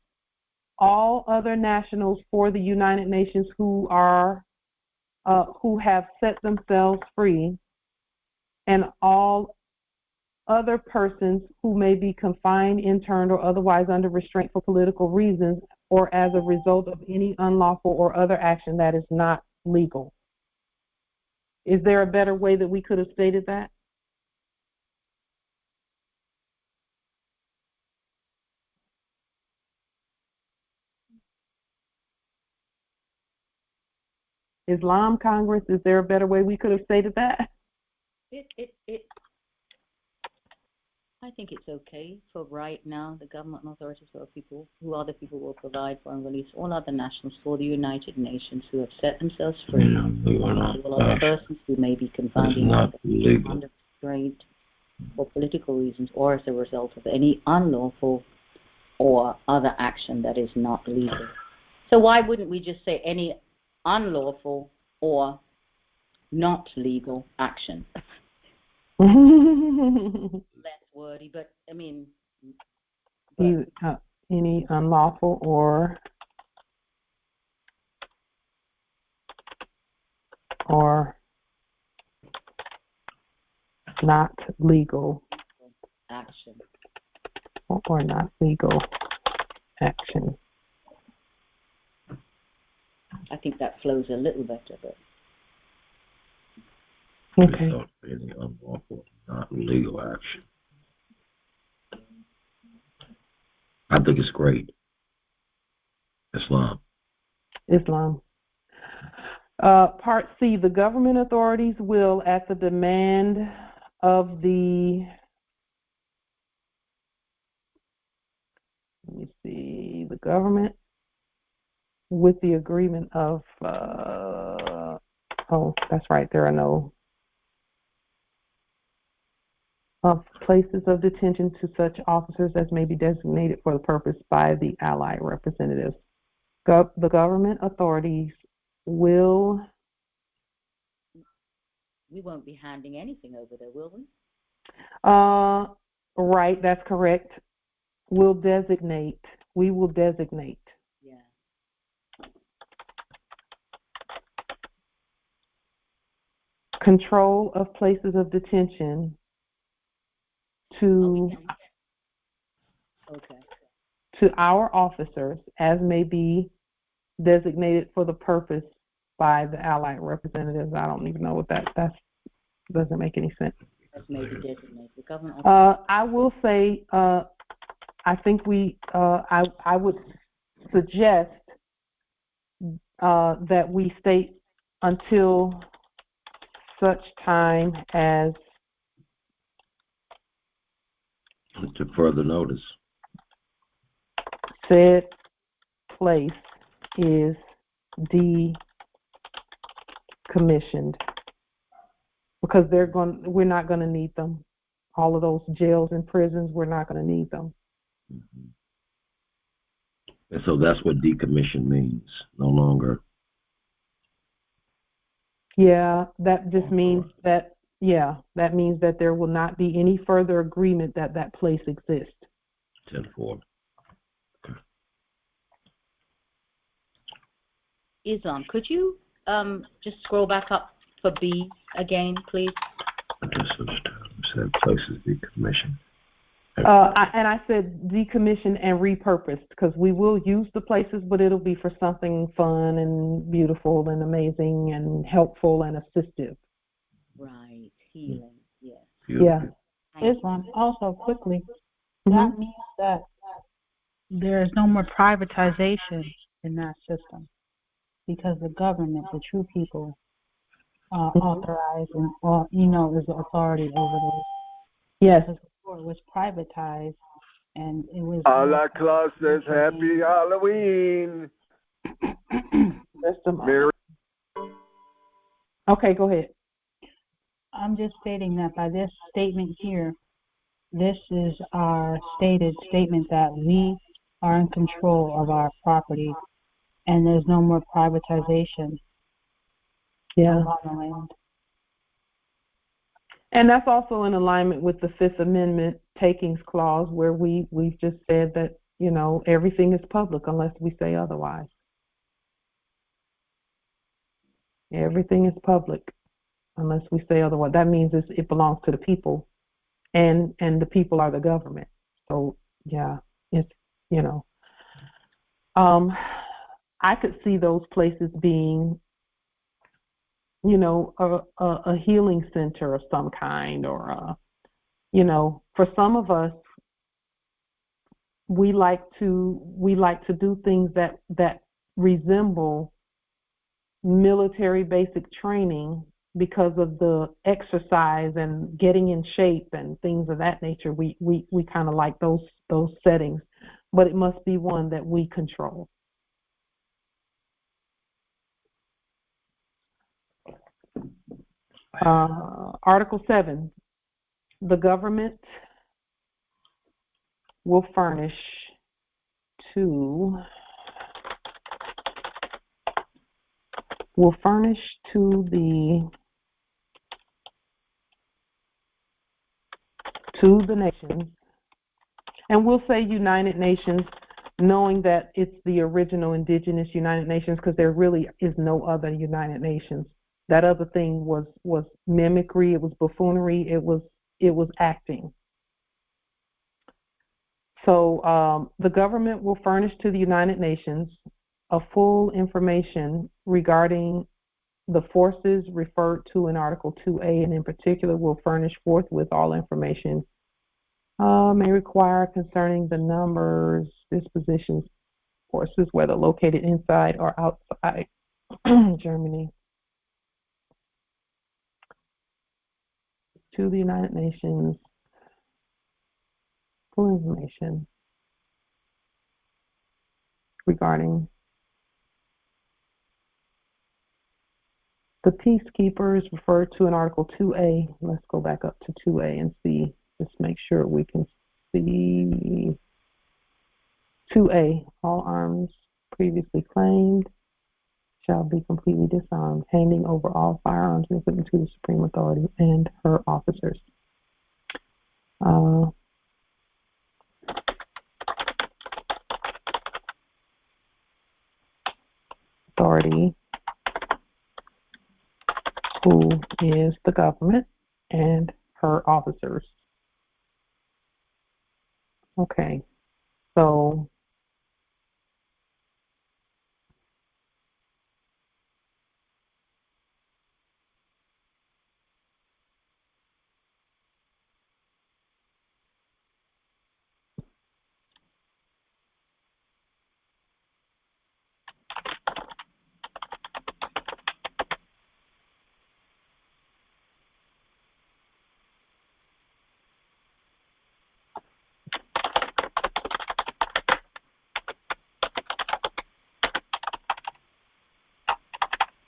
all other nationals for the United Nations who have set themselves free, and all other persons who may be confined, interned, or otherwise under restraint for political reasons, or as a result of any unlawful or other action that is not legal. Is there a better way that we could have stated that? Islam Congress, is there a better way we could have stated that? I think it's okay for right now. The government and authorities or people who are the people will provide for and release all other nationals for the United Nations who have set themselves free. All other persons who may be confined under restraint for political reasons or as a result of any unlawful or other action that is not legal. So why wouldn't we just say any unlawful or not legal action? Less wordy, but I mean, any unlawful or not legal action, or not legal action. I think that flows a little better, but okay. Any unlawful, not legal action. I think it's great. Islam. Islam. Part C, the government authorities will, at the demand of the, let me see, the government with the agreement of, oh, that's right, there are no places of detention to such officers as may be designated for the purpose by the allied representatives. The government authorities will... We won't be handing anything over there, will we? Right, that's correct. We'll designate. We will designate. Yeah. Control of places of detention to our officers as may be designated for the purpose by the allied representatives. I don't even know what that doesn't make any sense. As may be designated. The government. I will say I think I would suggest that we state until such time as to further notice said place is decommissioned, because we're not going to need them. All of those jails and prisons, we're not going to need them. Mm-hmm. And so that's what decommission means. No longer. Yeah, that just means that. Yeah, that means that there will not be any further agreement that that place exists. 10-4. Okay. Islam, could you just scroll back up for B again, please? I just switched to said places decommissioned. And I said decommission and repurposed, because we will use the places, but it'll be for something fun and beautiful and amazing and helpful and assistive. Right, healing, yes. Yeah. Islam, also quickly, that means that there is no more privatization in that system, because the government, the true people, authorize and is the authority over those. Yes. Because before it was privatized, and it was. Allah Claus says Happy Halloween. Mary. Okay, go ahead. I'm just stating that by this statement here, this is our stated statement that we are in control of our property, and there's no more privatization. Yeah. On the land. And that's also in alignment with the Fifth Amendment takings clause, where we've just said that, everything is public unless we say otherwise. Everything is public unless we say otherwise. That means it belongs to the people, and the people are the government. So yeah, it's I could see those places being a healing center of some kind, or for some of us, we like to do things that resemble military basic training, because of the exercise and getting in shape and things of that nature. We kind of like those settings, but it must be one that we control. Article 7, the government will furnish to the nations, and we'll say United Nations, knowing that it's the original indigenous United Nations, because there really is no other United Nations. That other thing was mimicry, it was buffoonery, it was acting. So the government will furnish to the United Nations a full information regarding the forces referred to in Article 2A, and in particular will furnish forthwith all information May require concerning the numbers, dispositions, forces, whether located inside or outside Germany, to the United Nations, full information regarding the peacekeepers referred to in Article 2A. Let's go back up to 2A and see, just make sure we can see 2A. All arms previously claimed shall be completely disarmed, handing over all firearms and equipment to the Supreme Authority and her officers. Authority, who is the government, and her officers. Okay, so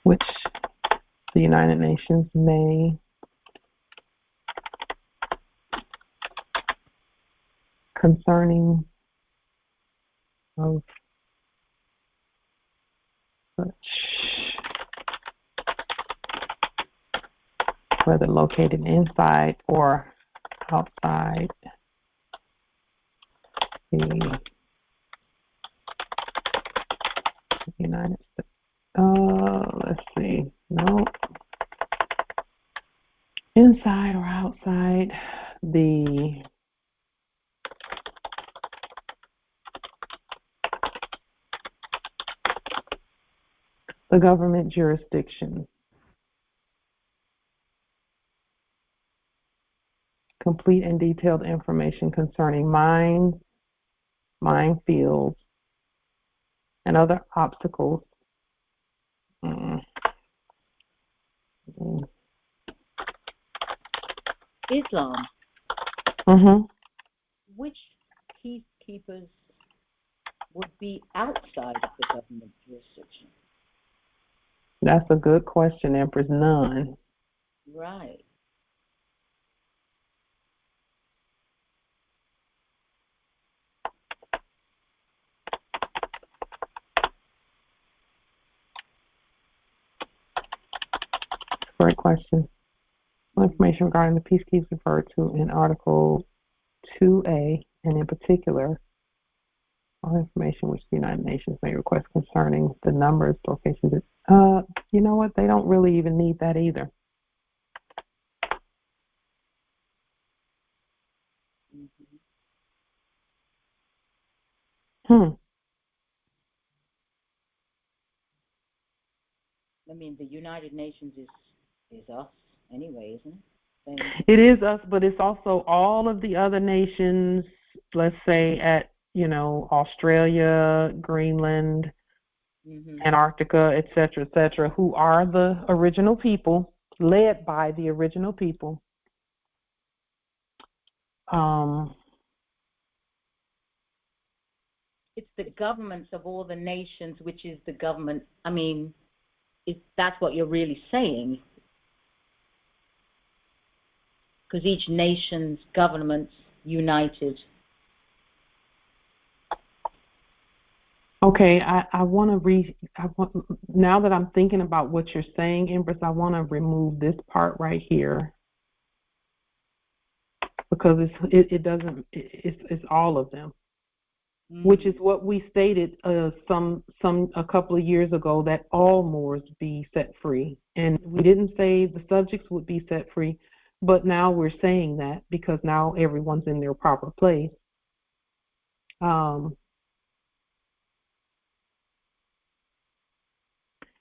which the United Nations may concerning of such, whether located inside or outside the United States. Let's see. No. Inside or outside the government jurisdiction. Complete and detailed information concerning mines, minefields, and other obstacles. Islam. Mm-hmm. Which peacekeepers would be outside of the government jurisdiction? That's a good question, Empress. None. Right. Great question. Information regarding the peacekeepers referred to in Article 2A, and in particular, all information which the United Nations may request concerning the numbers, locations. You know what? They don't really even need that either. I mean, the United Nations is us anyway, isn't it? It is us, but it's also all of the other nations, let's say at, Australia, Greenland, Antarctica, et cetera, who are the original people, led by the original people. It's the governments of all the nations, which is the government. I mean, if that's what you're really saying. Because each nation's government's united. Okay, I want to now that I'm thinking about what you're saying, Empress, I want to remove this part right here because it's all of them, which is what we stated a couple of years ago, that all Moors be set free, and we didn't say the subjects would be set free, but now we're saying that because now everyone's in their proper place.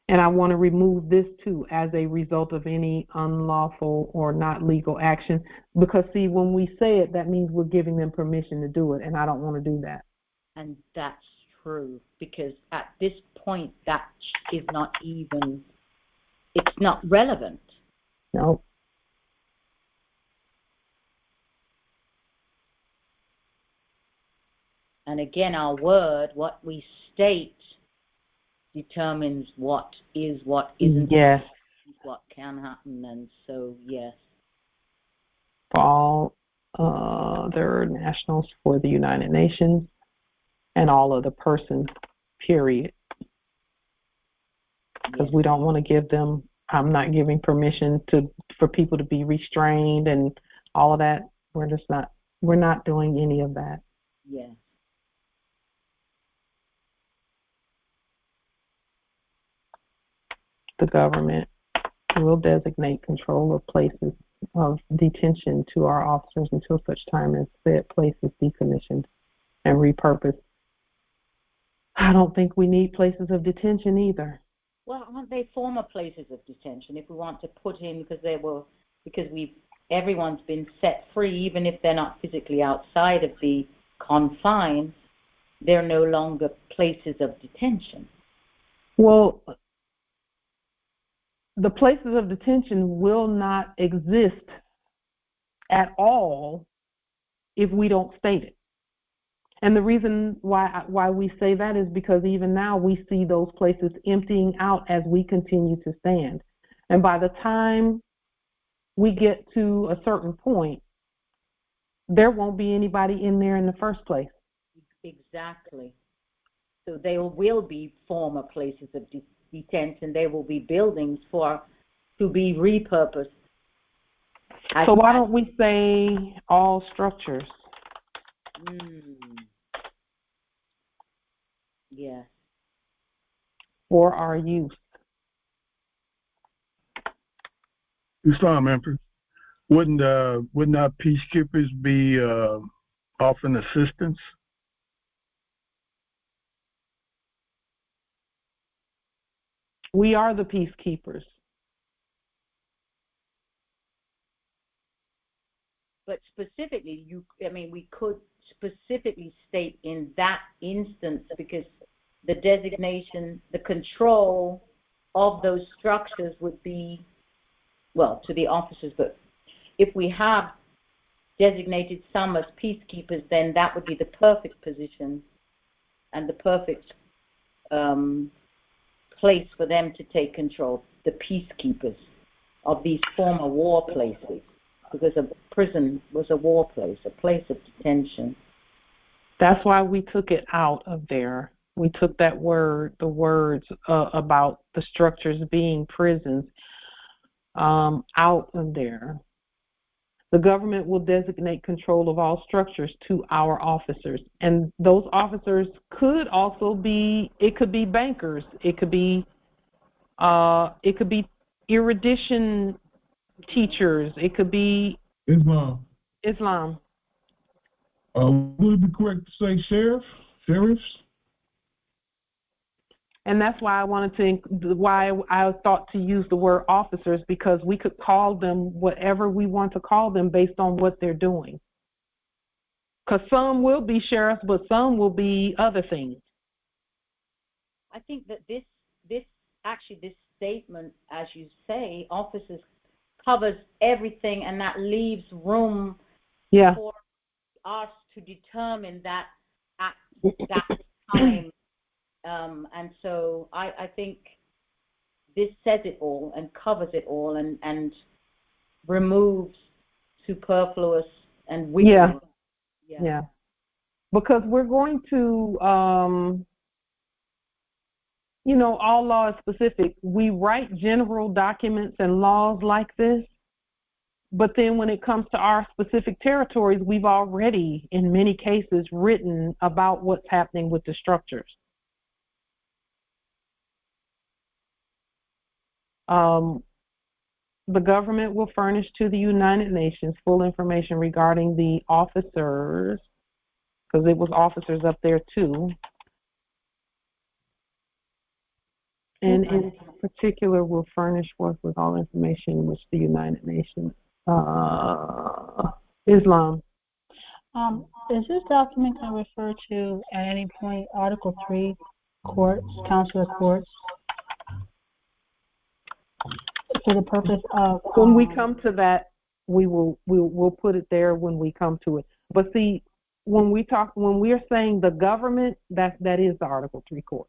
And I want to remove this too as a result of any unlawful or not legal action. Because see, when we say it, that means we're giving them permission to do it, and I don't want to do that. And that's true, because at this point, that is not even, it's not relevant. No. And again, our word, what we state, determines what is, what isn't, yes, what can happen, and so yes. For all other nationals for the United Nations and all other persons, period. Because we don't want to give them, I'm not giving permission for people to be restrained and all of that. We're not doing any of that. Yes. The government will designate control of places of detention to our officers until such time as said place is decommissioned and repurposed. I don't think we need places of detention either. Well, aren't they former places of detention? If we want to put in, because everyone's been set free, even if they're not physically outside of the confines, they're no longer places of detention. Well, the places of detention will not exist at all if we don't state it. And the reason why we say that is because even now we see those places emptying out as we continue to stand. And by the time we get to a certain point, there won't be anybody in there in the first place. Exactly. So there will be former places of detention. There will be buildings to be repurposed. So why don't we say all structures? Yes. For our use. Islam Empress, wouldn't our peacekeepers be offering assistance? We are the peacekeepers. But specifically, we could specifically state in that instance, because the designation, the control of those structures would be, well, to the officers, but if we have designated some as peacekeepers, then that would be the perfect position and the perfect place for them to take control, the peacekeepers of these former war places, because a prison was a war place, a place of detention. That's why we took it out of there. We took the words about the structures being prisons out of there. The government will designate control of all structures to our officers. And those officers could also be, it could be bankers, it could be erudition teachers, it could be Islam. Would it be correct to say sheriffs? And that's why why I thought to use the word officers, because we could call them whatever we want to call them based on what they're doing. Because some will be sheriffs, but some will be other things. I think that this statement, as you say, officers, covers everything, and that leaves room for us to determine that at that time. And so I think this says it all and covers it all and removes superfluous and weird. Yeah. Because we're going to, all law is specific. We write general documents and laws like this, but then when it comes to our specific territories, we've already, in many cases, written about what's happening with the structures. The government will furnish to the United Nations full information regarding the officers, because it was officers up there too, And in particular, will furnish forth with all information which the United Nations, Islam. Is this document going to refer to, at any point, Article 3, courts, Council of Courts? For the purpose of... When we come to that, we'll put it there when we come to it. But see, when we're saying the government, that is the Article 3 court,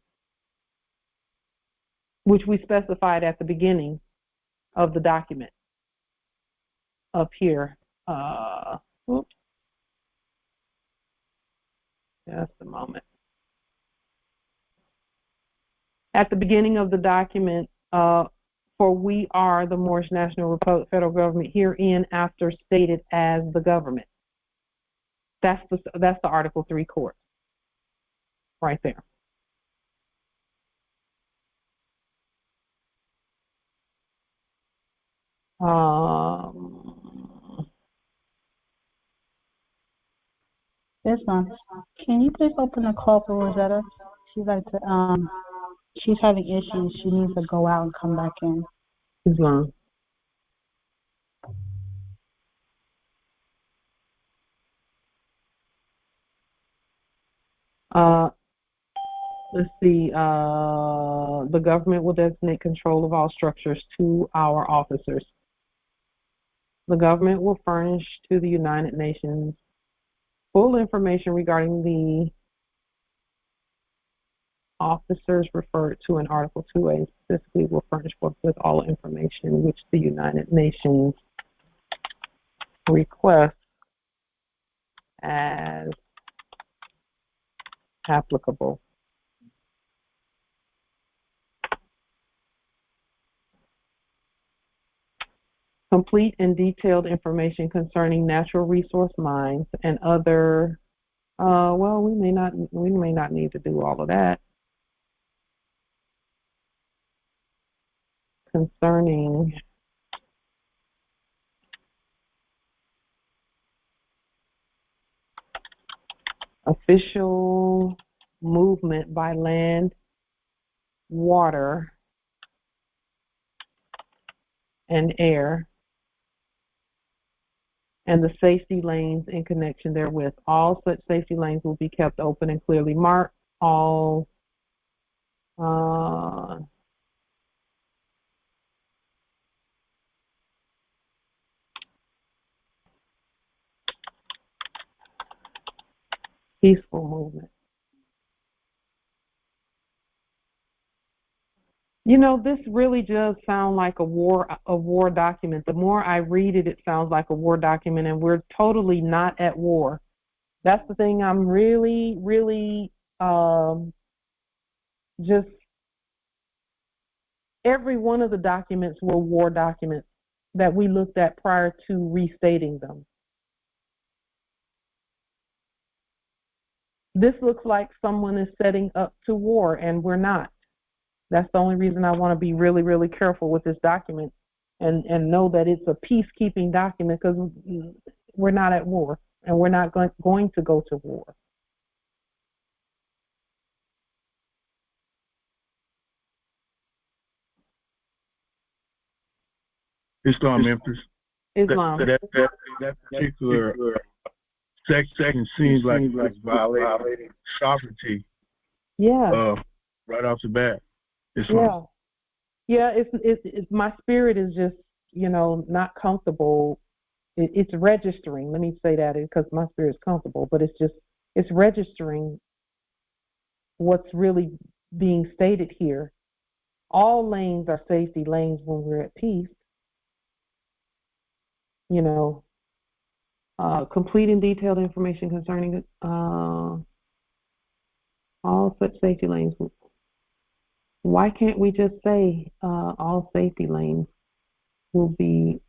which we specified at the beginning of the document up here. Oops. Just a moment. At the beginning of the document, for we are the Moorish National Republic federal government herein after stated as the government. That's the Article 3 court right there. Islam, can you please open the call for Rosetta? She's like she's having issues. She needs to go out and come back in. Islam. Let's see. The government will designate control of all structures to our officers. The government will furnish to the United Nations full information regarding the officers referred to in Article 2A, specifically will furnish forth with all information which the United Nations requests as applicable. Complete and detailed information concerning natural resource mines and other, well, we may not need to do all of that. Concerning official movement by land, water, and air, and the safety lanes in connection therewith. All such safety lanes will be kept open and clearly marked. All peaceful movement. You know, this really does sound like a war document. The more I read it, it sounds like a war document, and we're totally not at war. That's the thing I'm really, really just, every one of the documents were war documents that we looked at prior to restating them. This looks like someone is setting up to war, and we're not. That's the only reason I want to be really, really careful with this document and know that it's a peacekeeping document, because we're not at war, and we're not going to go to war. Islam, Empress. Islam. That particular section seems like it's violating sovereignty. Yeah. Right off the bat. Islam. Yeah. It's my spirit is just, not comfortable. It's registering. Let me say that, because my spirit is comfortable, but it's registering what's really being stated here. All lanes are safety lanes when we're at peace. Complete and detailed information concerning all such safety lanes. Why can't we just say all safety lanes will be,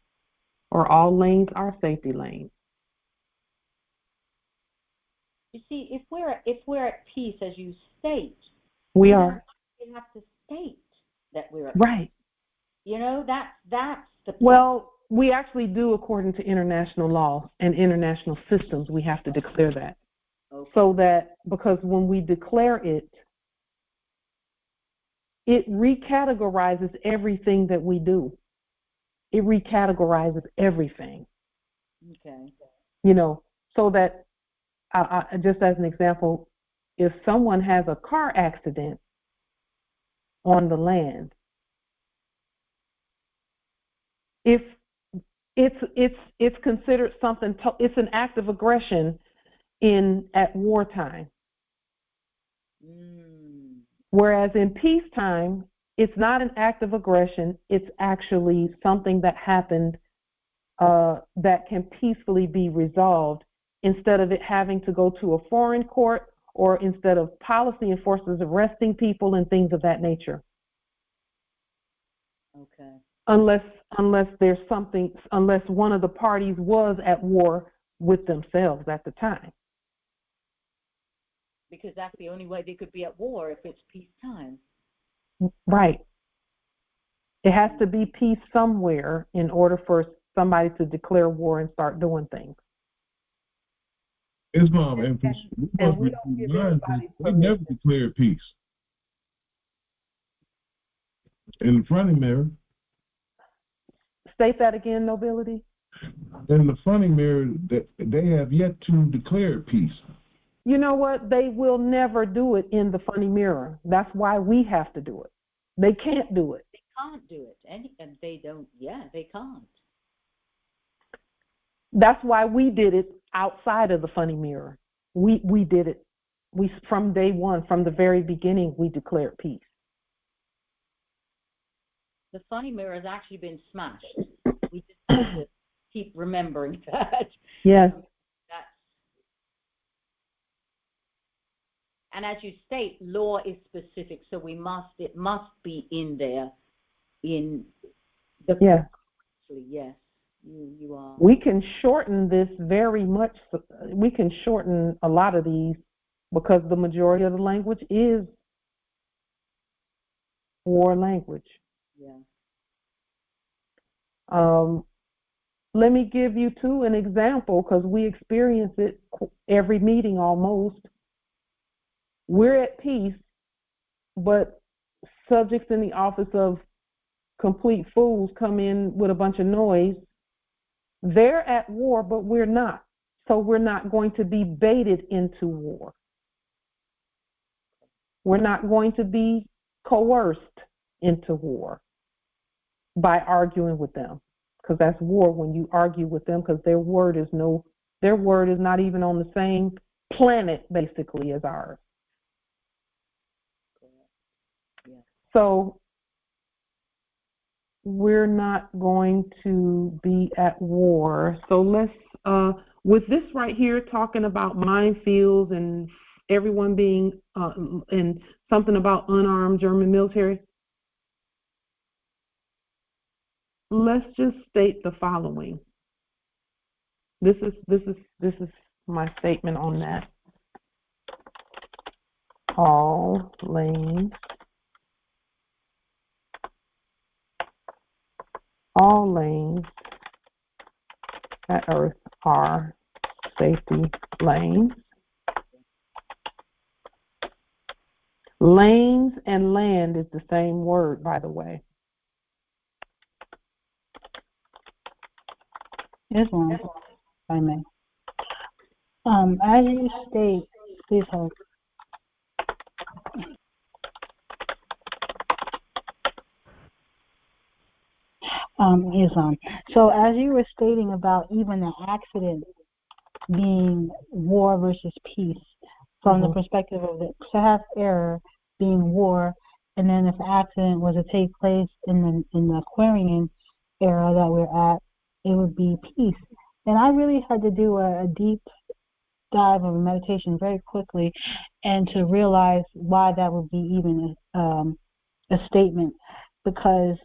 or all lanes are safety lanes? You see, if we're at peace, as you state, we are. We have to state that we're at right. Peace. That's the point. Well, we actually do, according to international law and international systems. We have to declare that. Okay. So that, because when we declare it, it recategorizes everything that we do. It recategorizes everything. Okay. You know, so that, just as an example, if someone has a car accident on the land, if it's considered something, it's an act of aggression at wartime. Whereas in peacetime, it's not an act of aggression. It's actually something that happened that can peacefully be resolved, instead of it having to go to a foreign court, or instead of policy enforcers arresting people and things of that nature. Okay. Unless there's something, unless one of the parties was at war with themselves at the time. Because that's the only way they could be at war, if it's peacetime. Right. It has to be peace somewhere in order for somebody to declare war and start doing things. Islam and we don't give everybody they never declared peace. In the funny mirror. State that again, nobility. In the funny mirror, they have yet to declare peace. You know what? They will never do it in the funny mirror. That's why we have to do it. They can't do it. They can't do it. And they don't, they can't. That's why we did it outside of the funny mirror. We did it. From day one, from the very beginning, we declared peace. The funny mirror has actually been smashed. We just have to keep remembering that. Yes. And as you state, law is specific, so it must be in there, in the. Yeah. Yes, you are. We can shorten this very much. We can shorten a lot of these because the majority of the language is war language. Yeah. Let me give you too an example, because we experience it every meeting almost. We're at peace, but subjects in the office of complete fools come in with a bunch of noise. They're at war, but we're not. So we're not going to be baited into war. We're not going to be coerced into war by arguing with them, because that's war when you argue with them, because their word is not even on the same planet basically as ours. So we're not going to be at war. So let's, with this right here, talking about minefields and everyone being, and something about unarmed German military, let's just state the following. This is my statement on that. All lanes at Earth are safety lanes. Lanes and land is the same word, by the way. Islam, if I may. As you state, please hold. Islam. So as you were stating about even the accident being war versus peace, from the perspective of the Sahaf era being war, and then if the accident was to take place in the Aquarian era that we're at, it would be peace. And I really had to do a deep dive of meditation very quickly, and to realize why that would be even a statement, because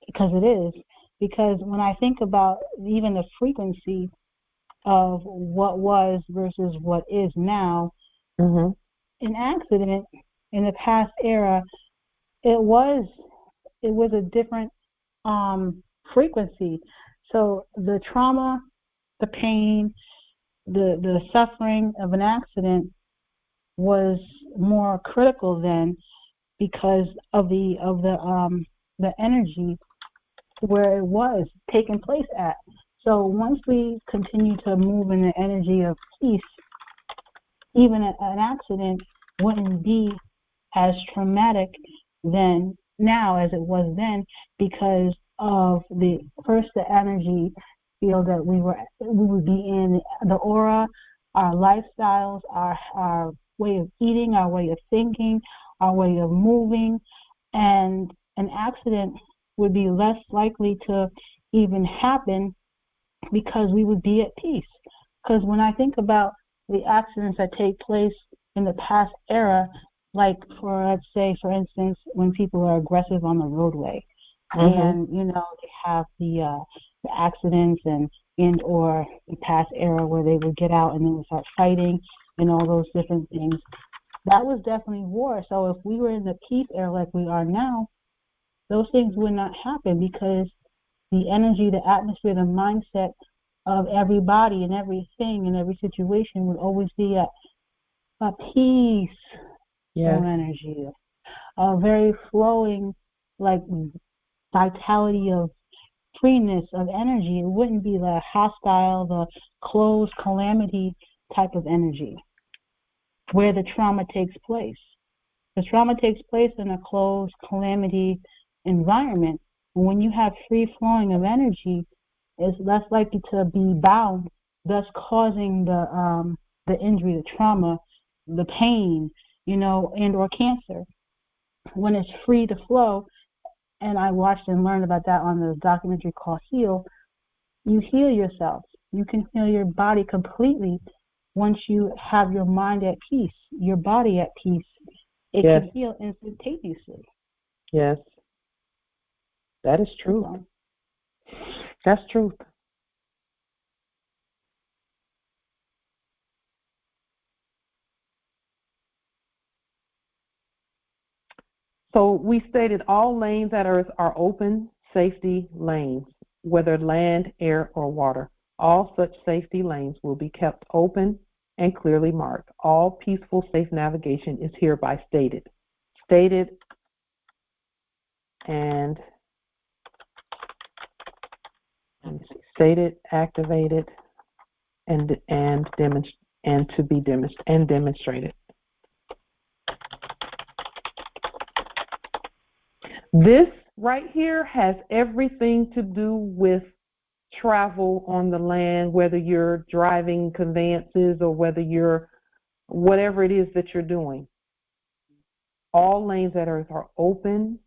it is. Because when I think about even the frequency of what was versus what is now, an accident in the past era, it was a different frequency. So the trauma, the pain, the suffering of an accident was more critical then, because of the energy where it was taking place at. So once we continue to move in the energy of peace, even an accident wouldn't be as traumatic then now as it was then, because of the energy field that we would be in, the aura, our lifestyles, our way of eating, our way of thinking, our way of moving, and an accident would be less likely to even happen because we would be at peace. Because when I think about the accidents that take place in the past era, like let's say, for instance, when people are aggressive on the roadway, and they have the accidents and or the past era where they would get out and then would start fighting and all those different things. That was definitely war. So if we were in the peace era like we are now, those things would not happen because the energy, the atmosphere, the mindset of everybody and everything and every situation would always be a peace energy, a very flowing, like vitality of freeness of energy. It wouldn't be the hostile, the closed calamity type of energy where the trauma takes place. The trauma takes place in a closed calamity environment. And when you have free flowing of energy, it's less likely to be bound, thus causing the injury, the trauma, the pain, and or cancer. When it's free to flow, and I watched and learned about that on the documentary called Heal, you heal yourself. You can heal your body completely once you have your mind at peace, your body at peace. It can heal instantaneously. Yes. That is true. That's truth. So we stated all lanes at Earth are open, safety lanes, whether land, air, or water. All such safety lanes will be kept open and clearly marked. All peaceful, safe navigation is hereby stated. Stated and stated, activated, and to be demonstrated. This right here has everything to do with travel on the land, whether you're driving conveyances or whatever it is that you're doing. All lanes at Earth are open,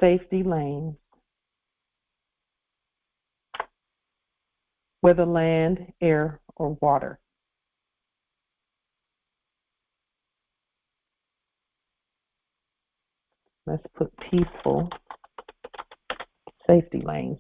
safety lanes, whether land, air, or water. Let's put peaceful safety lanes.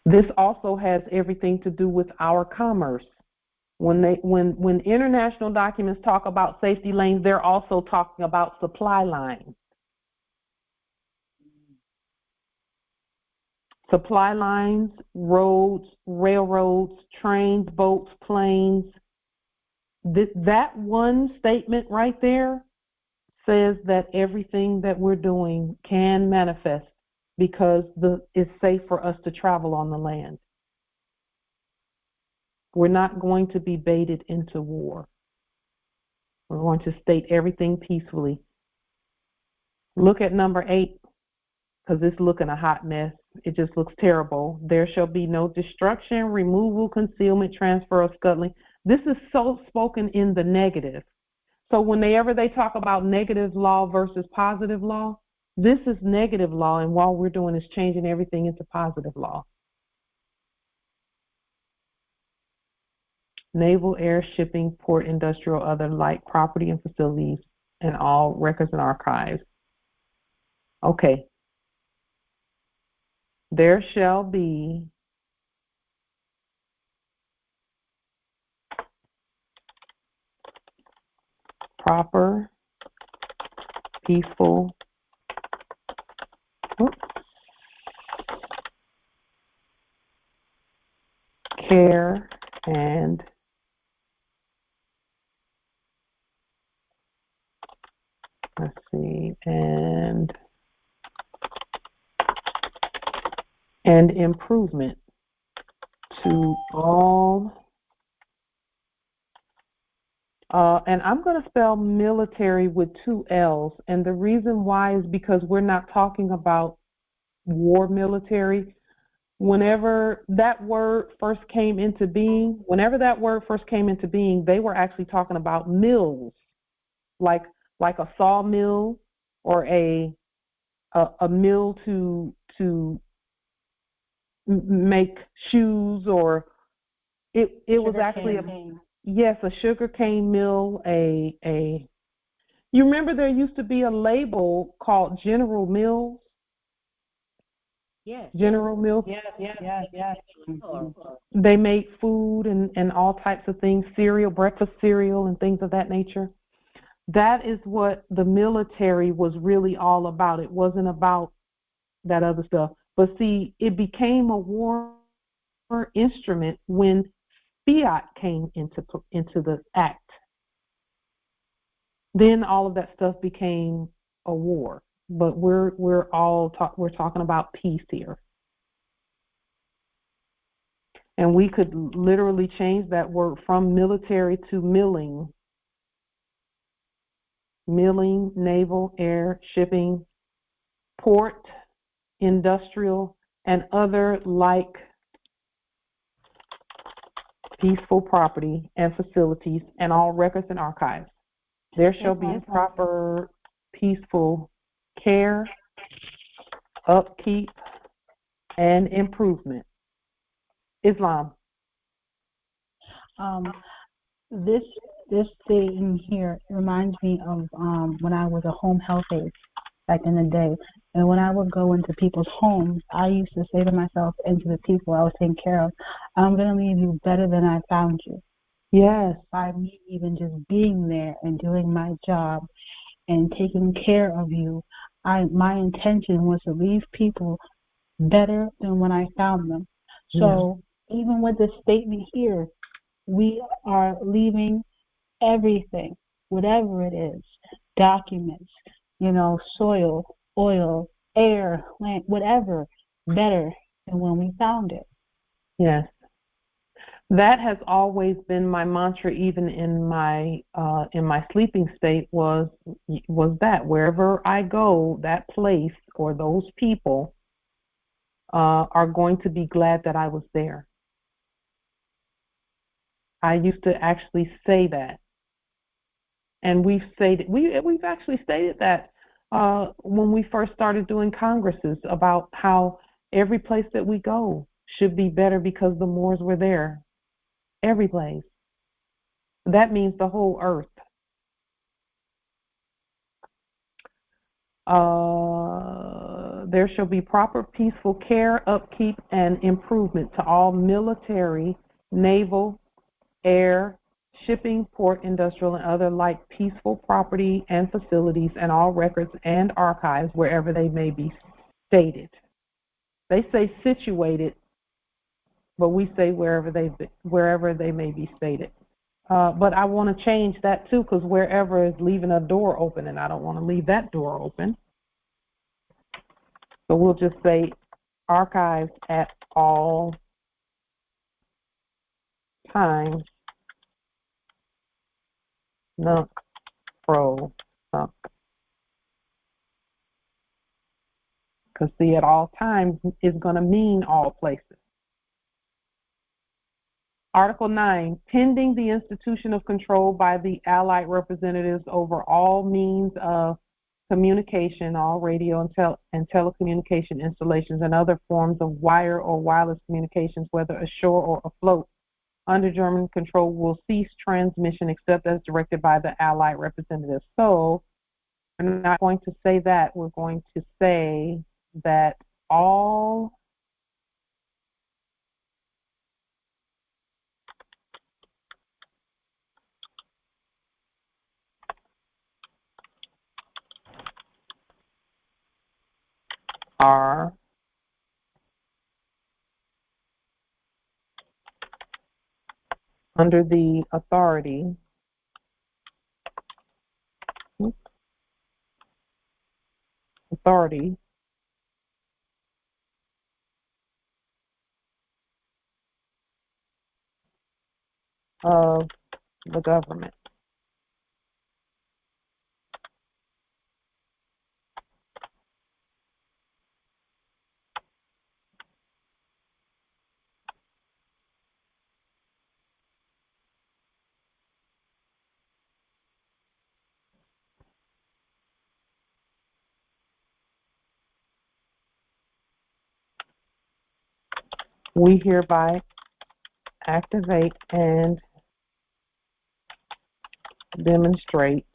This also has everything to do with our commerce. When international documents talk about safety lanes, they're also talking about supply lines. Supply lines, roads, railroads, trains, boats, planes. That one statement right there says that everything that we're doing can manifest because it's safe for us to travel on the land. We're not going to be baited into war. We're going to state everything peacefully. Look at number 8, because it's looking a hot mess. It just looks terrible. There shall be no destruction, removal, concealment, transfer, or scuttling. This is so spoken in the negative. So whenever they talk about negative law versus positive law, this is negative law, and all we're doing is changing everything into positive law. Naval, air, shipping, port, industrial, other like property and facilities, and all records and archives. Okay. There shall be proper, peaceful, let's see, and improvement to all. And I'm going to spell military with 2 L's. And the reason why is because we're not talking about war military. Whenever that word first came into being, they were actually talking about mills, like a sawmill or a mill to make shoes, or it was actually a sugar cane mill, you remember there used to be a label called General Mills? Yes. General Mills? Yes. They made food and all types of things, cereal, breakfast cereal and things of that nature. That is what the military was really all about. It wasn't about that other stuff. But see, it became a war instrument when fiat came into the act. Then all of that stuff became a war. But we're talking about peace here. And we could literally change that word from military to milling. Milling, naval, air, shipping, port, industrial, and other like peaceful property and facilities, and all records and archives. There shall be proper peaceful care, upkeep, and improvement. Islam. This thing here reminds me of when I was a home health aide back in the day. And when I would go into people's homes, I used to say to myself and to the people I was taking care of, I'm going to leave you better than I found you. Yes. By me even just being there and doing my job and taking care of you, my intention was to leave people better than when I found them. So even with this statement here, we are leaving everything, whatever it is, documents, soil, oil, air, land, whatever, better than when we found it. Yes. That has always been my mantra, even in my sleeping state, was that wherever I go, that place or those people are going to be glad that I was there. I used to actually say that, and we've actually stated that when we first started doing congresses about how every place that we go should be better because the Moors were there. Every place. That means the whole earth. There shall be proper peaceful care, upkeep, and improvement to all military, naval, air, shipping, port, industrial, and other like peaceful property and facilities, and all records and archives wherever they may be stated. They say situated, but we say wherever they may be stated. But I want to change that too, because wherever is leaving a door open, and I don't want to leave that door open. So we'll just say archives at all times. Nunc pro sunc. Because see, at all times is going to mean all places. Article 9, pending the institution of control by the Allied representatives over all means of communication, all radio and telecommunication installations, and other forms of wire or wireless communications, whether ashore or afloat, under German control, will cease transmission except as directed by the Allied representatives. So we're not going to say that. We're going to say that all are under the authority authority of the government. We hereby activate and demonstrate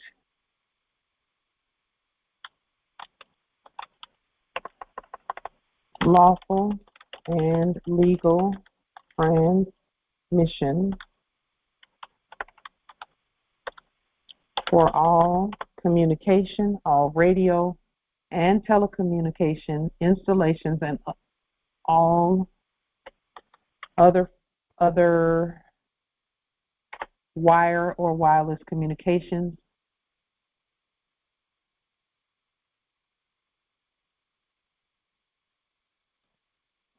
lawful and legal transmission for all communication, all radio and telecommunication installations, and all other wire or wireless communications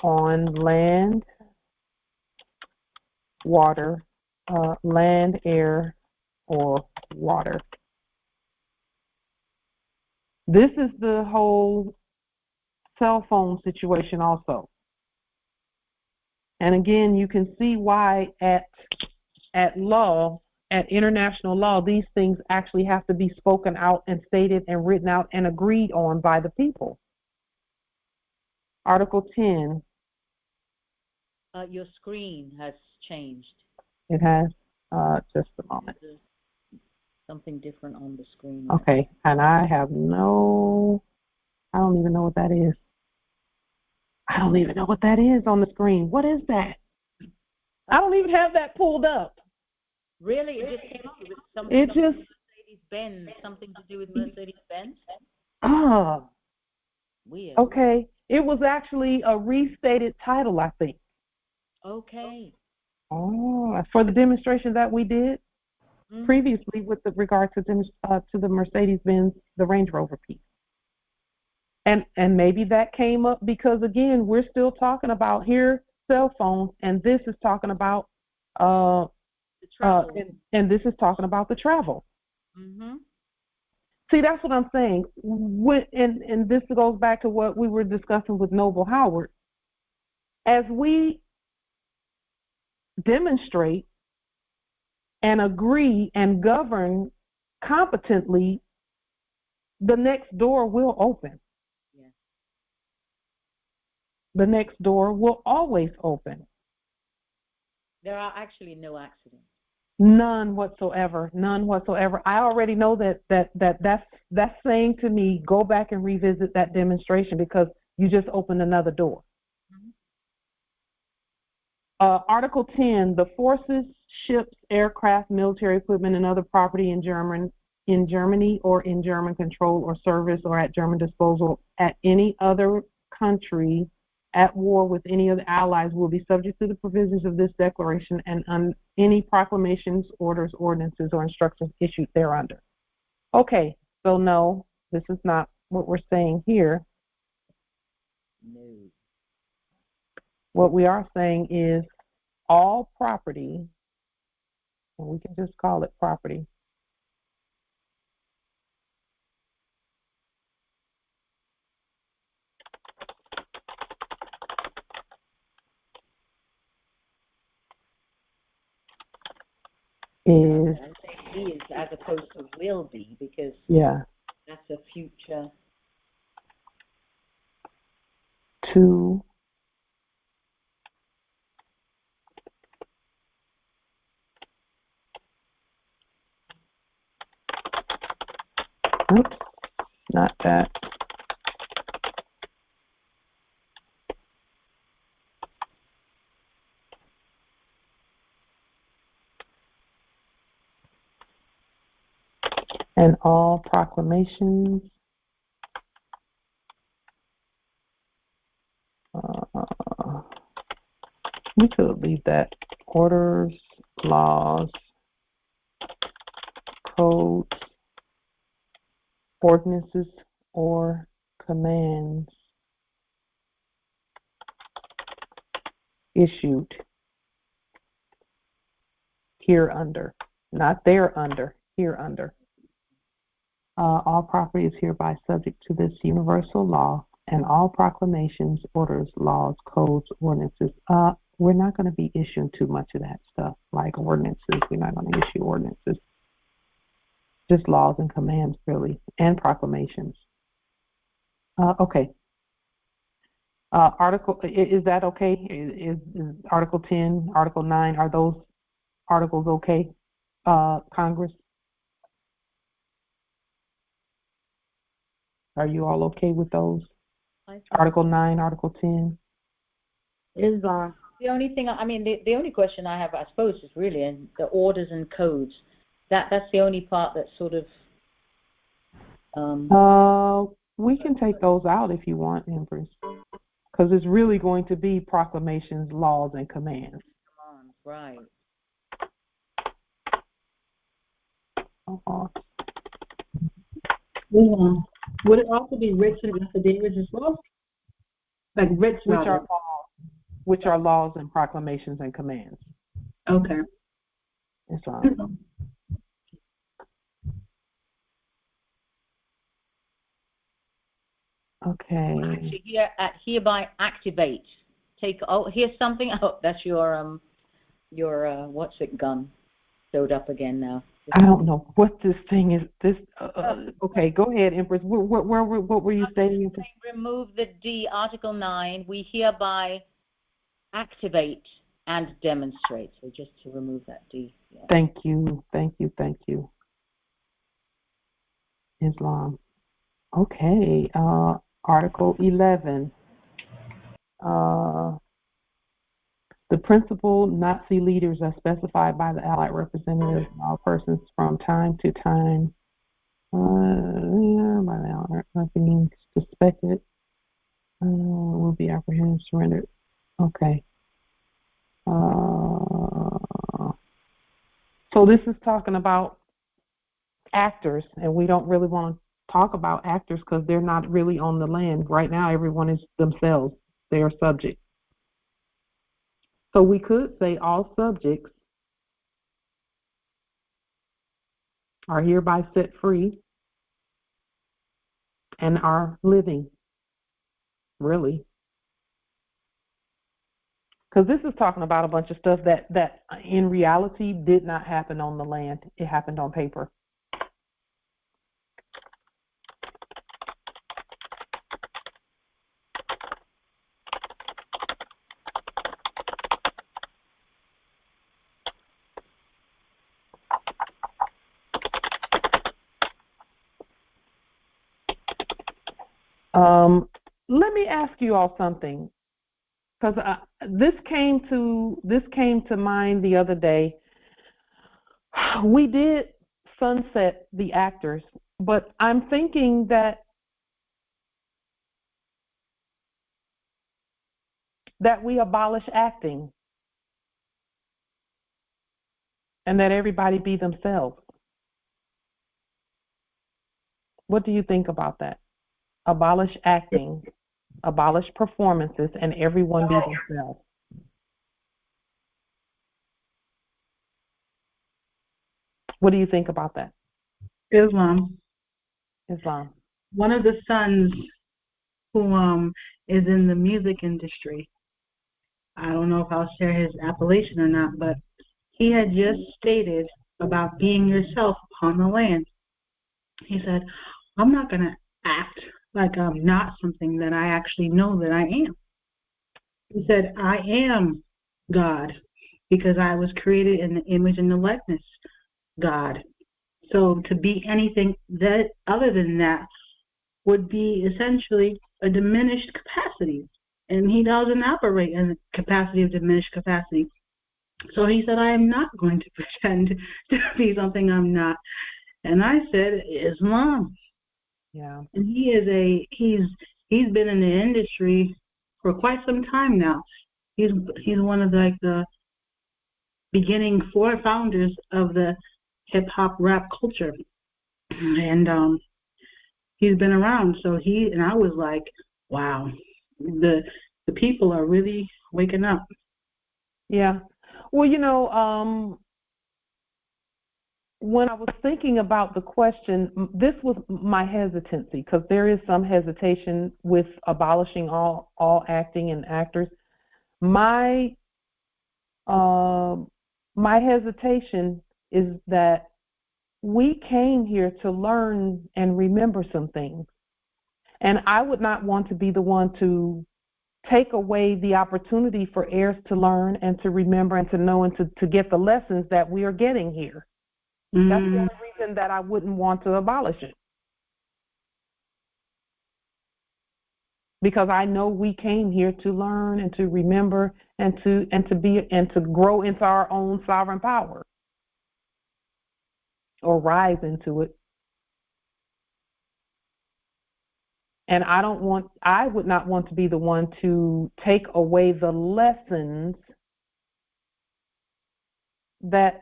on land, water, land, air, or water. This is the whole cell phone situation also. And again, you can see why at law, at international law, these things actually have to be spoken out and stated and written out and agreed on by the people. Article 10. Your screen has changed. It has, just a moment. Something different on the screen. Okay, and I don't even know what that is. I don't even know what that is on the screen. What is that? I don't even have that pulled up. Really? It just came up with something Mercedes-Benz, something to do with Mercedes-Benz? Ah. Weird. Okay. It was actually a restated title, I think. Okay. Oh, for the demonstration that we did previously with regard to the Mercedes-Benz, the Range Rover piece. And maybe that came up because, again, we're still talking about here cell phones, and this is talking about and this is talking about the travel. Mm-hmm. See, that's what I'm saying. And this goes back to what we were discussing with Noble Howard. As we demonstrate and agree and govern competently, the next door will open. Yeah. The next door will always open. There are actually no accidents. None whatsoever. None whatsoever. I already know that's saying to me, go back and revisit that demonstration because you just opened another door. Article 10, the forces, ships, aircraft, military equipment, and other property in Germany or in German control or service or at German disposal at any other country at war with any of the allies will be subject to the provisions of this declaration and any proclamations, orders, ordinances, or instructions issued thereunder. Okay, so no, this is not what we're saying here. No. What we are saying is all property, and we can just call it property, is as opposed to will be, because that's a future. To oops, not that. And all proclamations we could leave that. Orders, laws, codes, ordinances, or commands issued hereunder, not thereunder, hereunder. All property is hereby subject to this universal law, and all proclamations, orders, laws, codes, ordinances. We're not going to be issuing too much of that stuff, like ordinances. We're not going to issue ordinances. Just laws and commands, really, and proclamations. Okay. Article, is that okay? Is Article 10, Article 9, are those articles okay, Congress? Are you all okay with those? Article 9, Article 10? Islam. The only thing, I mean, the only question I have, I suppose, is really in the orders and codes. That's the only part that's sort of... we can take those out if you want, Empress. Because it's really going to be proclamations, laws, and commands. Right. Would it also be writs and affidavits as well? Like writs, which are laws and proclamations and commands. Okay. It's okay. Actually, here hereby activate. Here's something. Oh, that's your what's it gun? Showed up again now. I don't know what this thing is. This okay, go ahead, Empress. What were you saying? Empress? Remove the D, Article 9. We hereby activate and demonstrate. So just to remove that D. Yeah. Thank you. Islam. Okay. Article 11. The principal Nazi leaders are specified by the Allied representatives and all persons from time to time by the Allied being suspected will be apprehended, surrendered. Okay. So this is talking about actors, and we don't really want to talk about actors because they're not really on the land. Right now, everyone is themselves. They are subject. So we could say all subjects are hereby set free and are living, really. Because this is talking about a bunch of stuff that in reality did not happen on the land. It happened on paper. Let me ask you all something, because this came to mind the other day. We did sunset the actors, but I'm thinking that we abolish acting and that everybody be themselves. What do you think about that? Abolish acting, abolish performances, and everyone be themselves. What do you think about that? Islam. One of the sons who is in the music industry, I don't know if I'll share his appellation or not, but he had just stated about being yourself upon the land. He said, I'm not going to act like I'm not something that I actually know that I am. He said, I am God because I was created in the image and the likeness God. So to be anything that other than that would be essentially a diminished capacity. And he doesn't operate in the capacity of diminished capacity. So he said, I am not going to pretend to be something I'm not. And I said, Islam. Yeah. And he's been in the industry for quite some time now. He's one of the beginning four founders of the hip hop rap culture. And he's been around. So and I was like, wow, the people are really waking up. Yeah. Well, when I was thinking about the question, this was my hesitancy, because there is some hesitation with abolishing all acting and actors. My hesitation is that we came here to learn and remember some things, and I would not want to be the one to take away the opportunity for heirs to learn and to remember and to know and to get the lessons that we are getting here. That's the only reason that I wouldn't want to abolish it. Because I know we came here to learn and to remember and to grow into our own sovereign power, or rise into it. And I would not want to be the one to take away the lessons that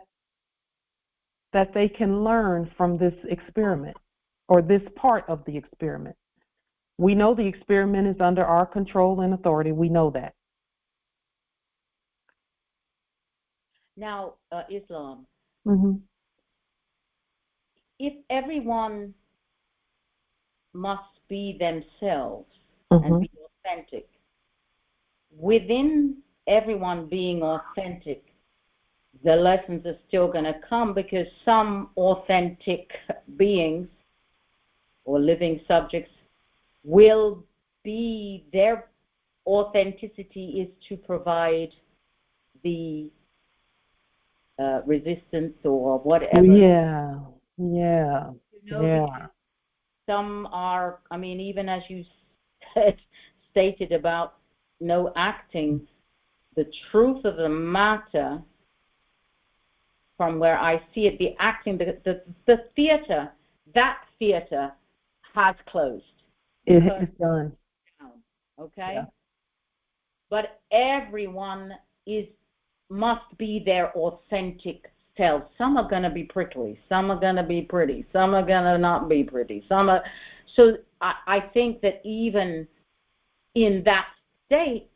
they can learn from this experiment, or this part of the experiment. We know the experiment is under our control and authority. We know that. Now, Islam, Mm-hmm. if everyone must be themselves Mm-hmm. and be authentic, within everyone being authentic, the lessons are still going to come, because some authentic beings or living subjects will be, their authenticity is to provide the resistance or whatever. Yeah. Some are, I mean, even as you stated about no acting, the truth of the matter, from where I see it, the acting, the theater, that theater has closed. It is done. Okay? Yeah. But everyone must be their authentic self. Some are going to be prickly. Some are going to be pretty. Some are going to not be pretty. So I think that even in that state,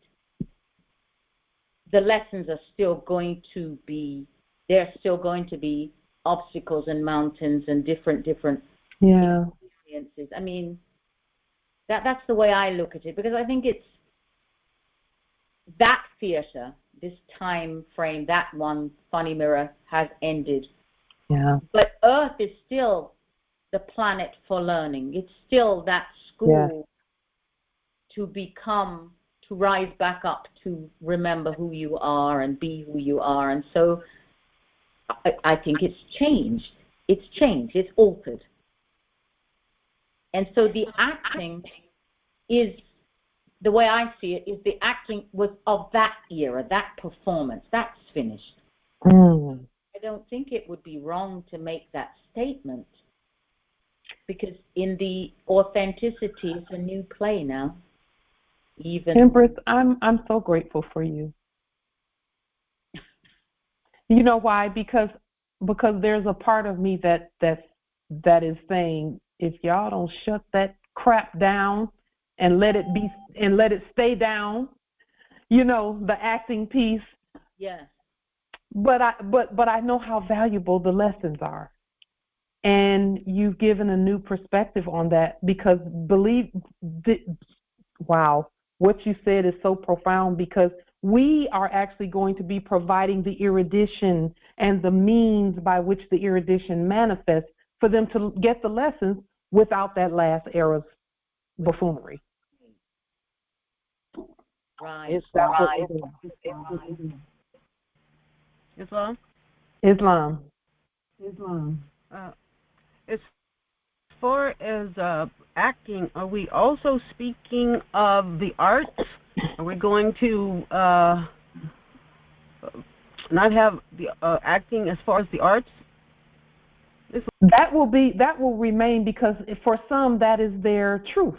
the lessons are still going to be, there's still going to be obstacles and mountains and different experiences. I mean, that's the way I look at it, because I think it's that theater, this time frame, that one funny mirror has ended. Yeah. But Earth is still the planet for learning. It's still that school to become, to rise back up, to remember who you are and be who you are. And so I think it's changed. It's altered. And so the acting is, the way I see it, is the acting was of that era, that performance. That's finished. I don't think it would be wrong to make that statement, because in the authenticity, it's a new play now. Even Empress, I'm so grateful for you. You know why? Because there's a part of me that is saying, if y'all don't shut that crap down and let it be and let it stay down, the acting piece. Yeah. But I know how valuable the lessons are. And you've given a new perspective on that, because wow, what you said is so profound, because we are actually going to be providing the erudition and the means by which the erudition manifests for them to get the lessons without that last era's buffoonery. Right. Islam? As far as acting, are we also speaking of the arts? Are we going to not have the acting as far as the arts? That will remain, because for some that is their truth.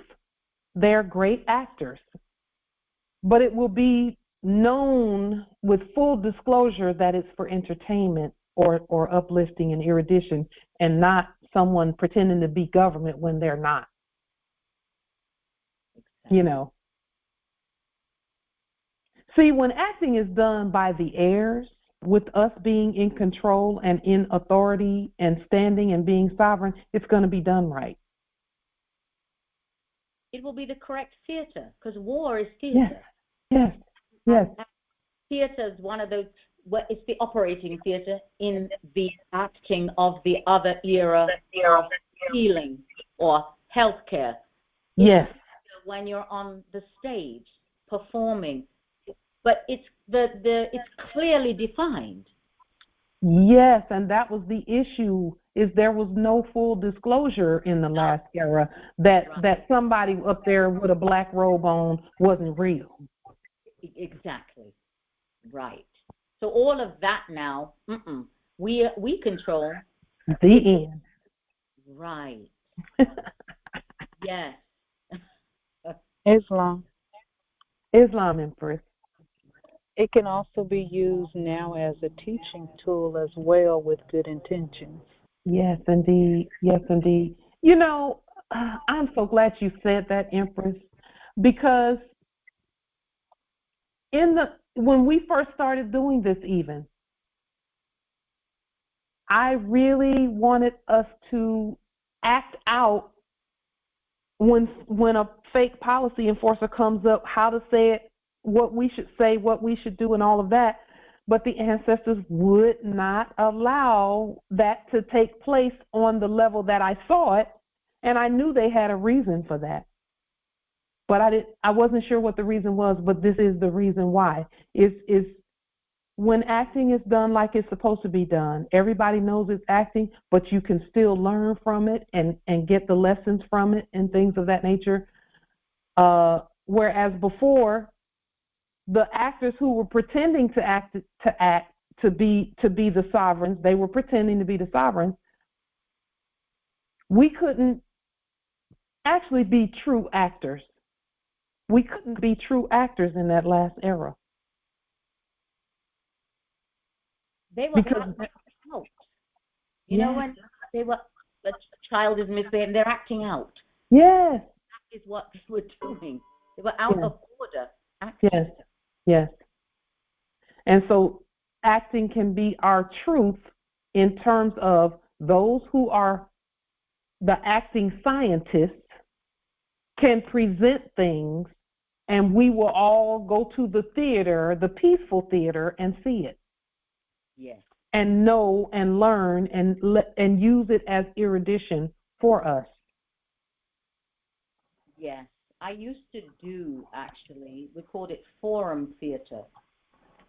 They're great actors. But it will be known with full disclosure that it's for entertainment or uplifting and erudition, and not someone pretending to be government when they're not. You know. See, when acting is done by the heirs, with us being in control and in authority and standing and being sovereign, it's going to be done right. It will be the correct theater, because war is theater. Yes, yes. And theater is one of those, it's the operating theater in the acting of the other era of healing or healthcare. Yes. When you're on the stage performing, but it's it's clearly defined. Yes, and that was the issue, is there was no full disclosure in the last era that somebody up there with a black robe on wasn't real. Exactly. Right. So all of that now, we control the end. Right. Yes. Islam. Islam, Empress. It can also be used now as a teaching tool as well with good intentions. Yes, indeed. Yes, indeed. You know, I'm so glad you said that, Empress, because when we first started doing this even, I really wanted us to act out when a fake policy enforcer comes up, how to say it, what we should say, what we should do, and all of that. But the ancestors would not allow that to take place on the level that I saw it, and I knew they had a reason for that. But I wasn't sure what the reason was, but this is the reason why. Is when acting is done like it's supposed to be done, everybody knows it's acting, but you can still learn from it and get the lessons from it and things of that nature. Whereas before, the actors who were pretending to be the sovereigns, they were pretending to be the sovereigns. We couldn't actually be true actors. We couldn't be true actors in that last era. They were acting out. You know, when the child is misbehaving, they're acting out. Yes. That is what they were doing. They were out of order. Acting. Yes, yes. And so acting can be our truth in terms of those who are the acting scientists can present things, and we will all go to the theater, the peaceful theater, and see it. Yes. And know and learn and use it as erudition for us. Yes. I used to do, actually, we called it forum theater.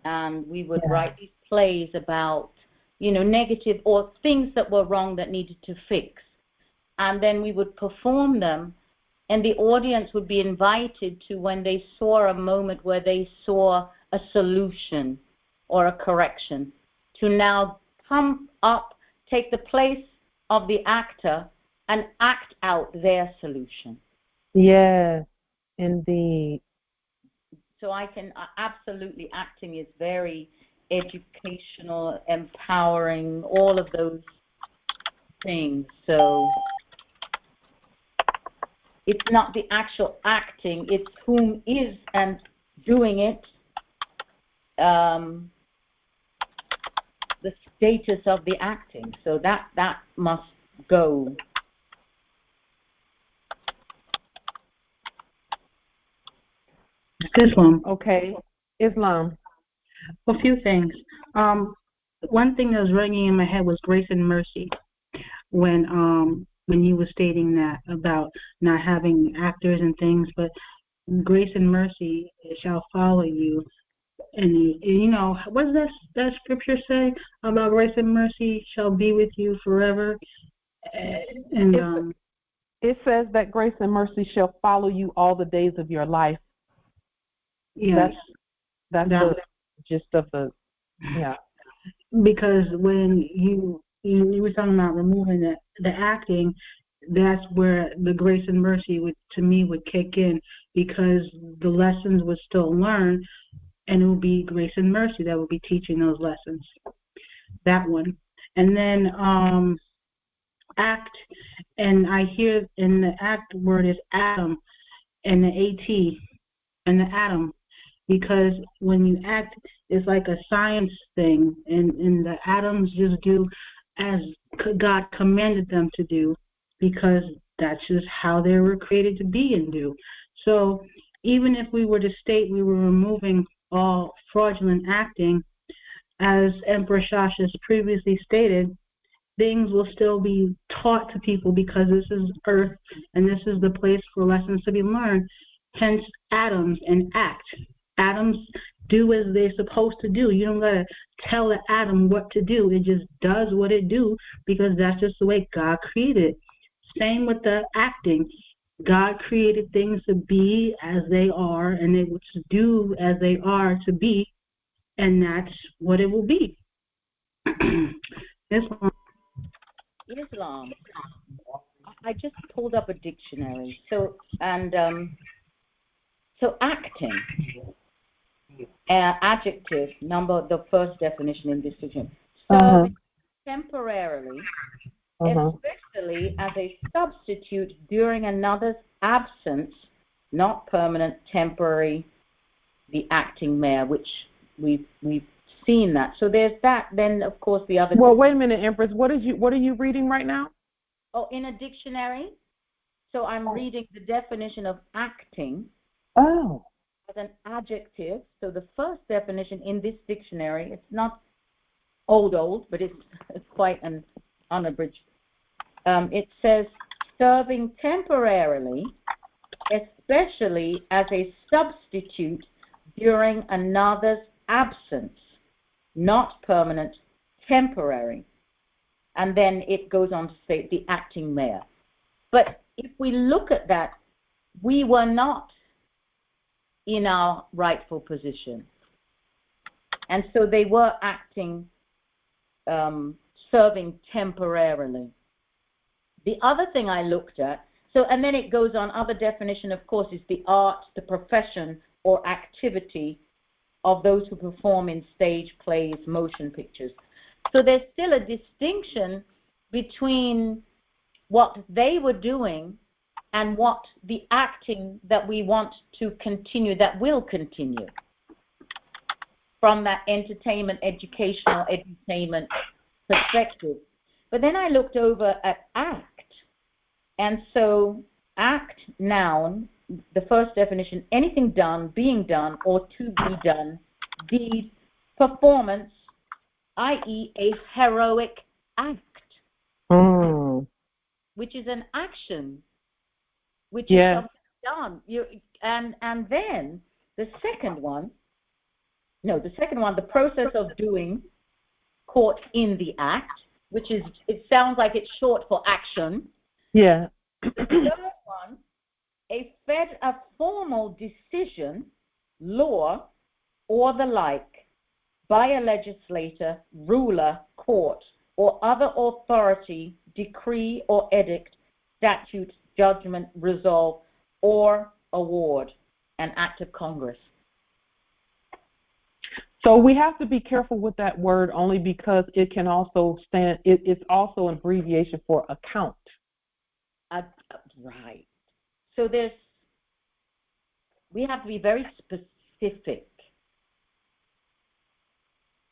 And we would write these plays about, negative or things that were wrong that needed to fix. And then we would perform them, and the audience would be invited to, when they saw a moment where they saw a solution or a correction, to now come up, take the place of the actor and act out their solution. Yes, indeed. So absolutely, acting is very educational, empowering, all of those things. So it's not the actual acting, it's whom is and doing it, the status of the acting. So that must go. Islam. Okay, Islam. A few things. One thing that was ringing in my head was grace and mercy. When you were stating that about not having actors and things, but grace and mercy shall follow you. And what does that scripture say about grace and mercy shall be with you forever? And it says that grace and mercy shall follow you all the days of your life. Yes, that's the gist of the Because when you were talking about removing the acting, that's where the grace and mercy would kick in, because the lessons would still learn, and it would be grace and mercy that would be teaching those lessons. That one. And then act, and I hear in the act word is Adam, and the AT and the atom, because when you act, it's like a science thing, and the atoms just do as God commanded them to do, because that's just how they were created to be and do. So even if we were to state we were removing all fraudulent acting, as Empress Shasha has previously stated, things will still be taught to people because this is Earth and this is the place for lessons to be learned. Hence, atoms and act. Atoms do as they're supposed to do. You don't gotta tell the atom what to do. It just does what it do because that's just the way God created it. Same with the acting. God created things to be as they are, and they will do as they are to be, and that's what it will be. Islam. I just pulled up a dictionary. So acting, adjective, the first definition in this dictionary. Serving temporarily, especially as a substitute during another's absence, not permanent, temporary, the acting mayor, which we've seen that. So there's that. Then of course the other. Well, wait a minute, Empress. What are you reading right now? Oh, in a dictionary. So I'm reading the definition of acting. Oh. As an adjective. So the first definition in this dictionary, it's not old, but it's quite an unabridged. It says serving temporarily, especially as a substitute during another's absence, not permanent, temporary. And then it goes on to say the acting mayor. But if we look at that, we were not in our rightful position. And so they were acting, serving temporarily. The other thing I looked at, and then it goes on, other definition, of course, is the art, the profession, or activity of those who perform in stage plays, motion pictures. So there's still a distinction between what they were doing and what the acting that we want to continue, that will continue from that entertainment, educational, edutainment perspective. But then I looked over at act. And so act, noun, the first definition, anything done, being done, or to be done, deed, performance, i.e. a heroic act, which is an action, which is something done. And then the second one, the process of doing, caught in the act, which is, it sounds like it's short for action. Yeah. The third one, a formal decision, law, or the like, by a legislator, ruler, court, or other authority, decree or edict, statute, judgment, resolve, or award, an act of Congress. So we have to be careful with that word only because it can also stand, it's also an abbreviation for account. Right. So we have to be very specific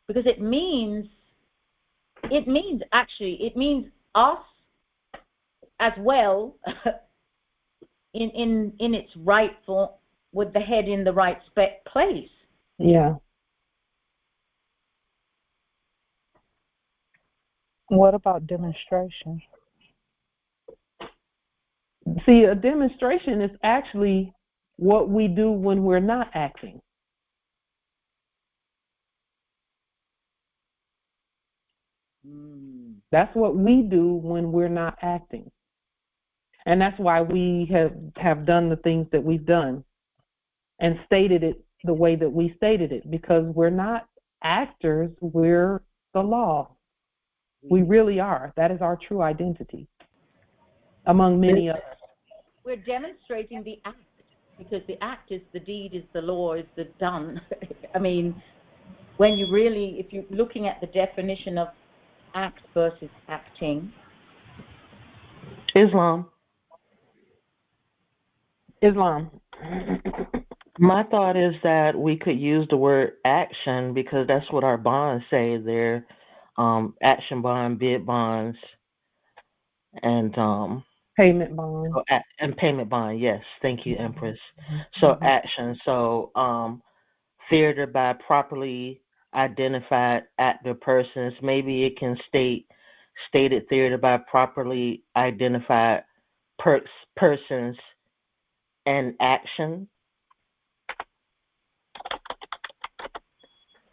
because it means us as well in its rightful, with the head in the right place. Yeah. What about demonstration? See, a demonstration is actually what we do when we're not acting. That's what we do when we're not acting. And that's why we have done the things that we've done and stated it the way that we stated it, because we're not actors, we're the law. We really are. That is our true identity, among many others. We're demonstrating the act, because the act is the deed, is the law, is the done. I mean, when you really, if you're looking at the definition of act versus acting. Islam. Islam. My thought is that we could use the word action because that's what our bonds say. They're action bond, bid bonds, and Payment bond. and payment bond. Yes, thank you, Empress. So action. So theater by properly identified active persons. Maybe it can stated theater by properly identified persons and action.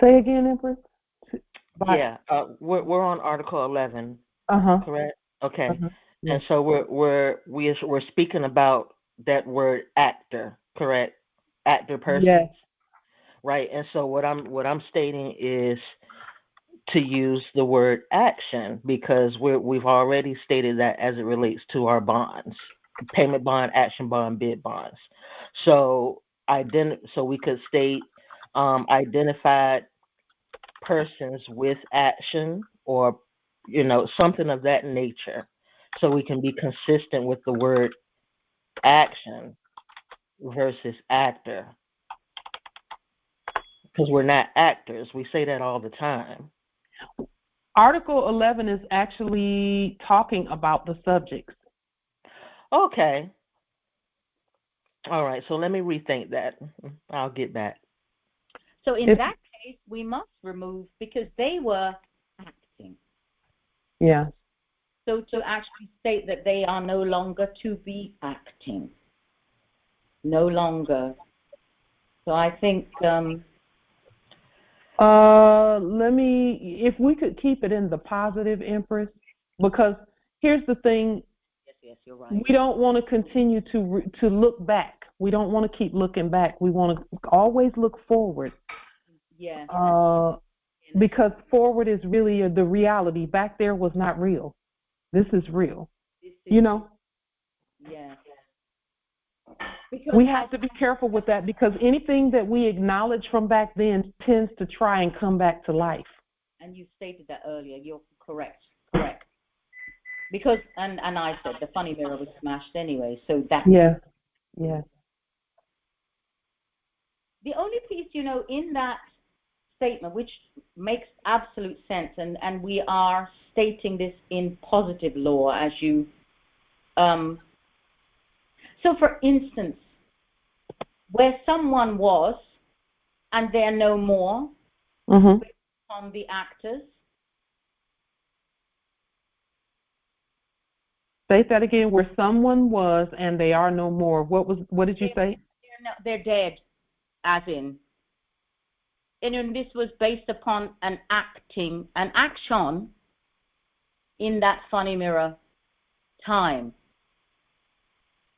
Say again, Empress. Yeah, we're on Article 11. Correct. Okay, Yeah. and so we're speaking about that word actor. Correct. Actor person. Yes. Right. And so what I'm stating is to use the word action because we've already stated that as it relates to our bonds, payment bond, action bond, bid bonds. So so we could state identified persons with action or something of that nature, so we can be consistent with the word action versus actor, because we're not actors. We say that all the time. Article 11 is actually talking about the subjects. Okay. All right, so let me rethink that. I'll get back. So in that case, we must remove because they were acting. Yeah. So to actually state that they are no longer to be acting. No longer. So I think if we could keep it in the positive, Empress, because here's the thing. Yes, you're right. We don't want to continue to look back. We don't want to keep looking back. We want to always look forward. Yeah. Because forward is really the reality. Back there was not real. This is real. Yeah. We have to be careful with that because anything that we acknowledge from back then tends to try and come back to life. And you stated that earlier. You're correct. Correct. Because, and I said the funny mirror was smashed anyway, so that. Yeah. Yeah. The only piece, in that statement, which makes absolute sense, and we are stating this in positive law, as you. So, for instance, where someone was and they're no more, on the actors. Say that again. Where someone was and they are no more. What did you say? They're dead, as in. And this was based upon an action in that funny mirror time.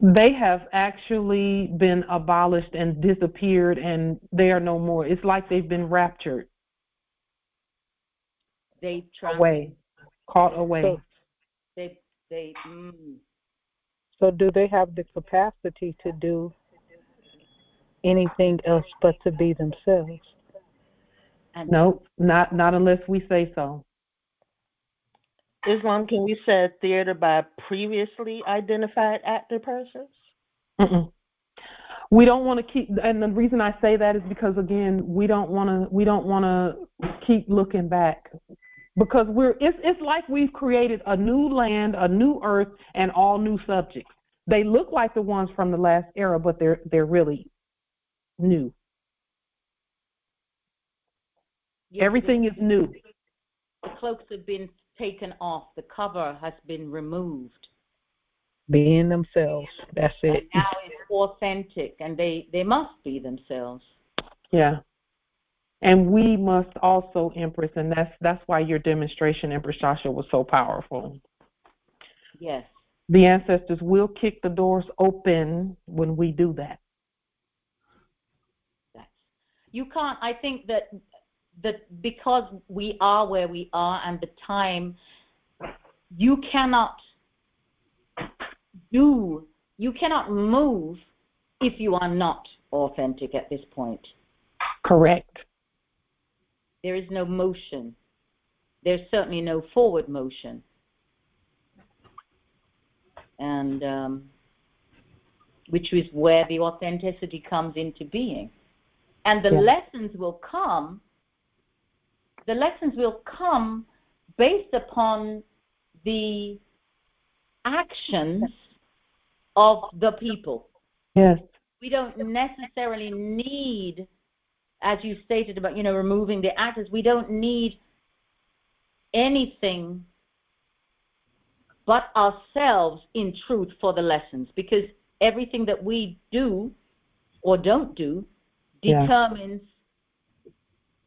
They have actually been abolished and disappeared, and they are no more. It's like they've been raptured. Caught away. So do they have the capacity to do anything else but to be themselves? No, not unless we say so. Islam, can we say theater by previously identified actor persons? We don't want to keep, and the reason I say that is because again, we don't want to keep looking back, because it's like we've created a new land, a new earth, and all new subjects. They look like the ones from the last era, but they're really new. Everything is new. The cloaks have been taken off. The cover has been removed. Being themselves. That's it. And now it's authentic, and they must be themselves. Yeah. And we must also, Empress, and that's why your demonstration, Empress Joshua, was so powerful. Yes. The ancestors will kick the doors open when we do that. You can't, I think that because we are where we are and the time, you cannot move if you are not authentic at this point. Correct. There is no motion. There's certainly no forward motion. And which is where the authenticity comes into being. And the lessons will come based upon the actions of the people. Yes. We don't necessarily need, as you stated about, removing the actors, we don't need anything but ourselves in truth for the lessons, because everything that we do or don't do determines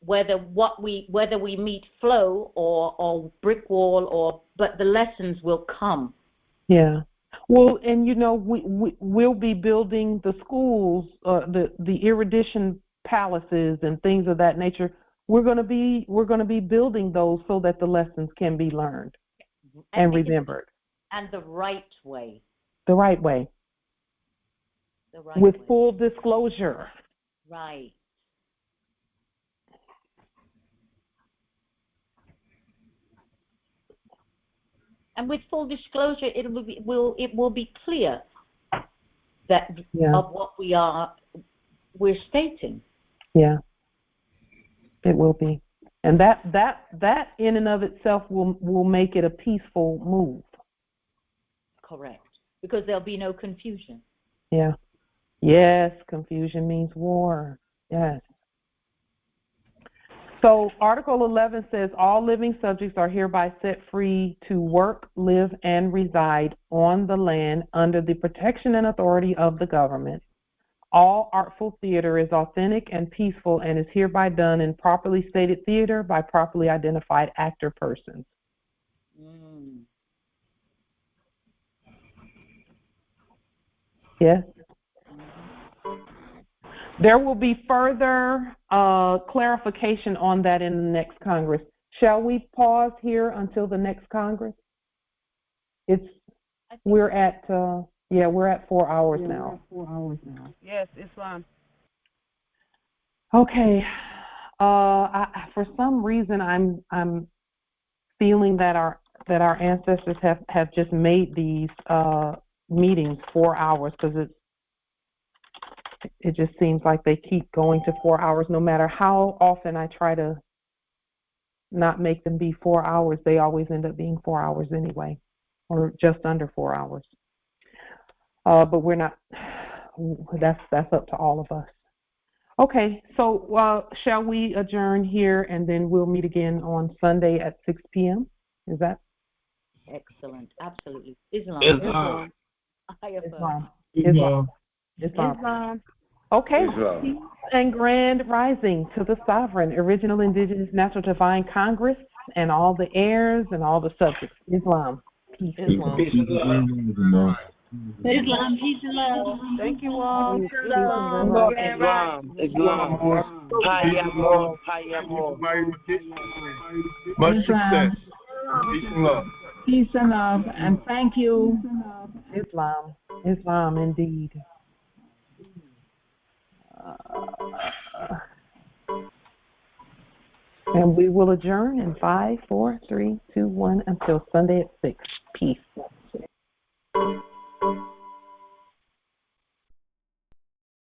whether we meet flow or brick wall, but the lessons will come. Yeah. Well, and we'll be building the schools, the erudition palaces and things of that nature. We're going to be building those so that the lessons can be learned and remembered. And the right way. The right way. With full disclosure. Right. And with full disclosure, it will be clear that of what we're stating. Yeah, it will be, and that in and of itself will make it a peaceful move. Correct, because there'll be no confusion. Yeah. Yes, confusion means war. Yes. So Article 11 says all living subjects are hereby set free to work, live, and reside on the land under the protection and authority of the government. All artful theater is authentic and peaceful and is hereby done in properly stated theater by properly identified actor persons. Yes. There will be further clarification on that in the next Congress. Shall we pause here until the next Congress? We're at 4 hours now. 4 hours now. Yes, Islam. Okay. For some reason, I'm feeling that our ancestors have just made these meetings 4 hours, because it just seems like they keep going to 4 hours. No matter how often I try to not make them be 4 hours, they always end up being 4 hours anyway, or just under 4 hours. But we're not. That's up to all of us. Okay, so shall we adjourn here, and then we'll meet again on Sunday at 6 p.m.? Is that? Excellent. Absolutely. Islam. Okay. Peace and grand rising to the sovereign, original, indigenous, natural, divine Congress, and all the heirs and all the subjects. Islam. Peace. Islam. Islam, peace and love. Thank you all. Islam. Much success. Peace and love. Peace and love, and thank you. Islam, indeed. And we will adjourn in 5, 4, 3, 2, 1 until Sunday at 6. Peace.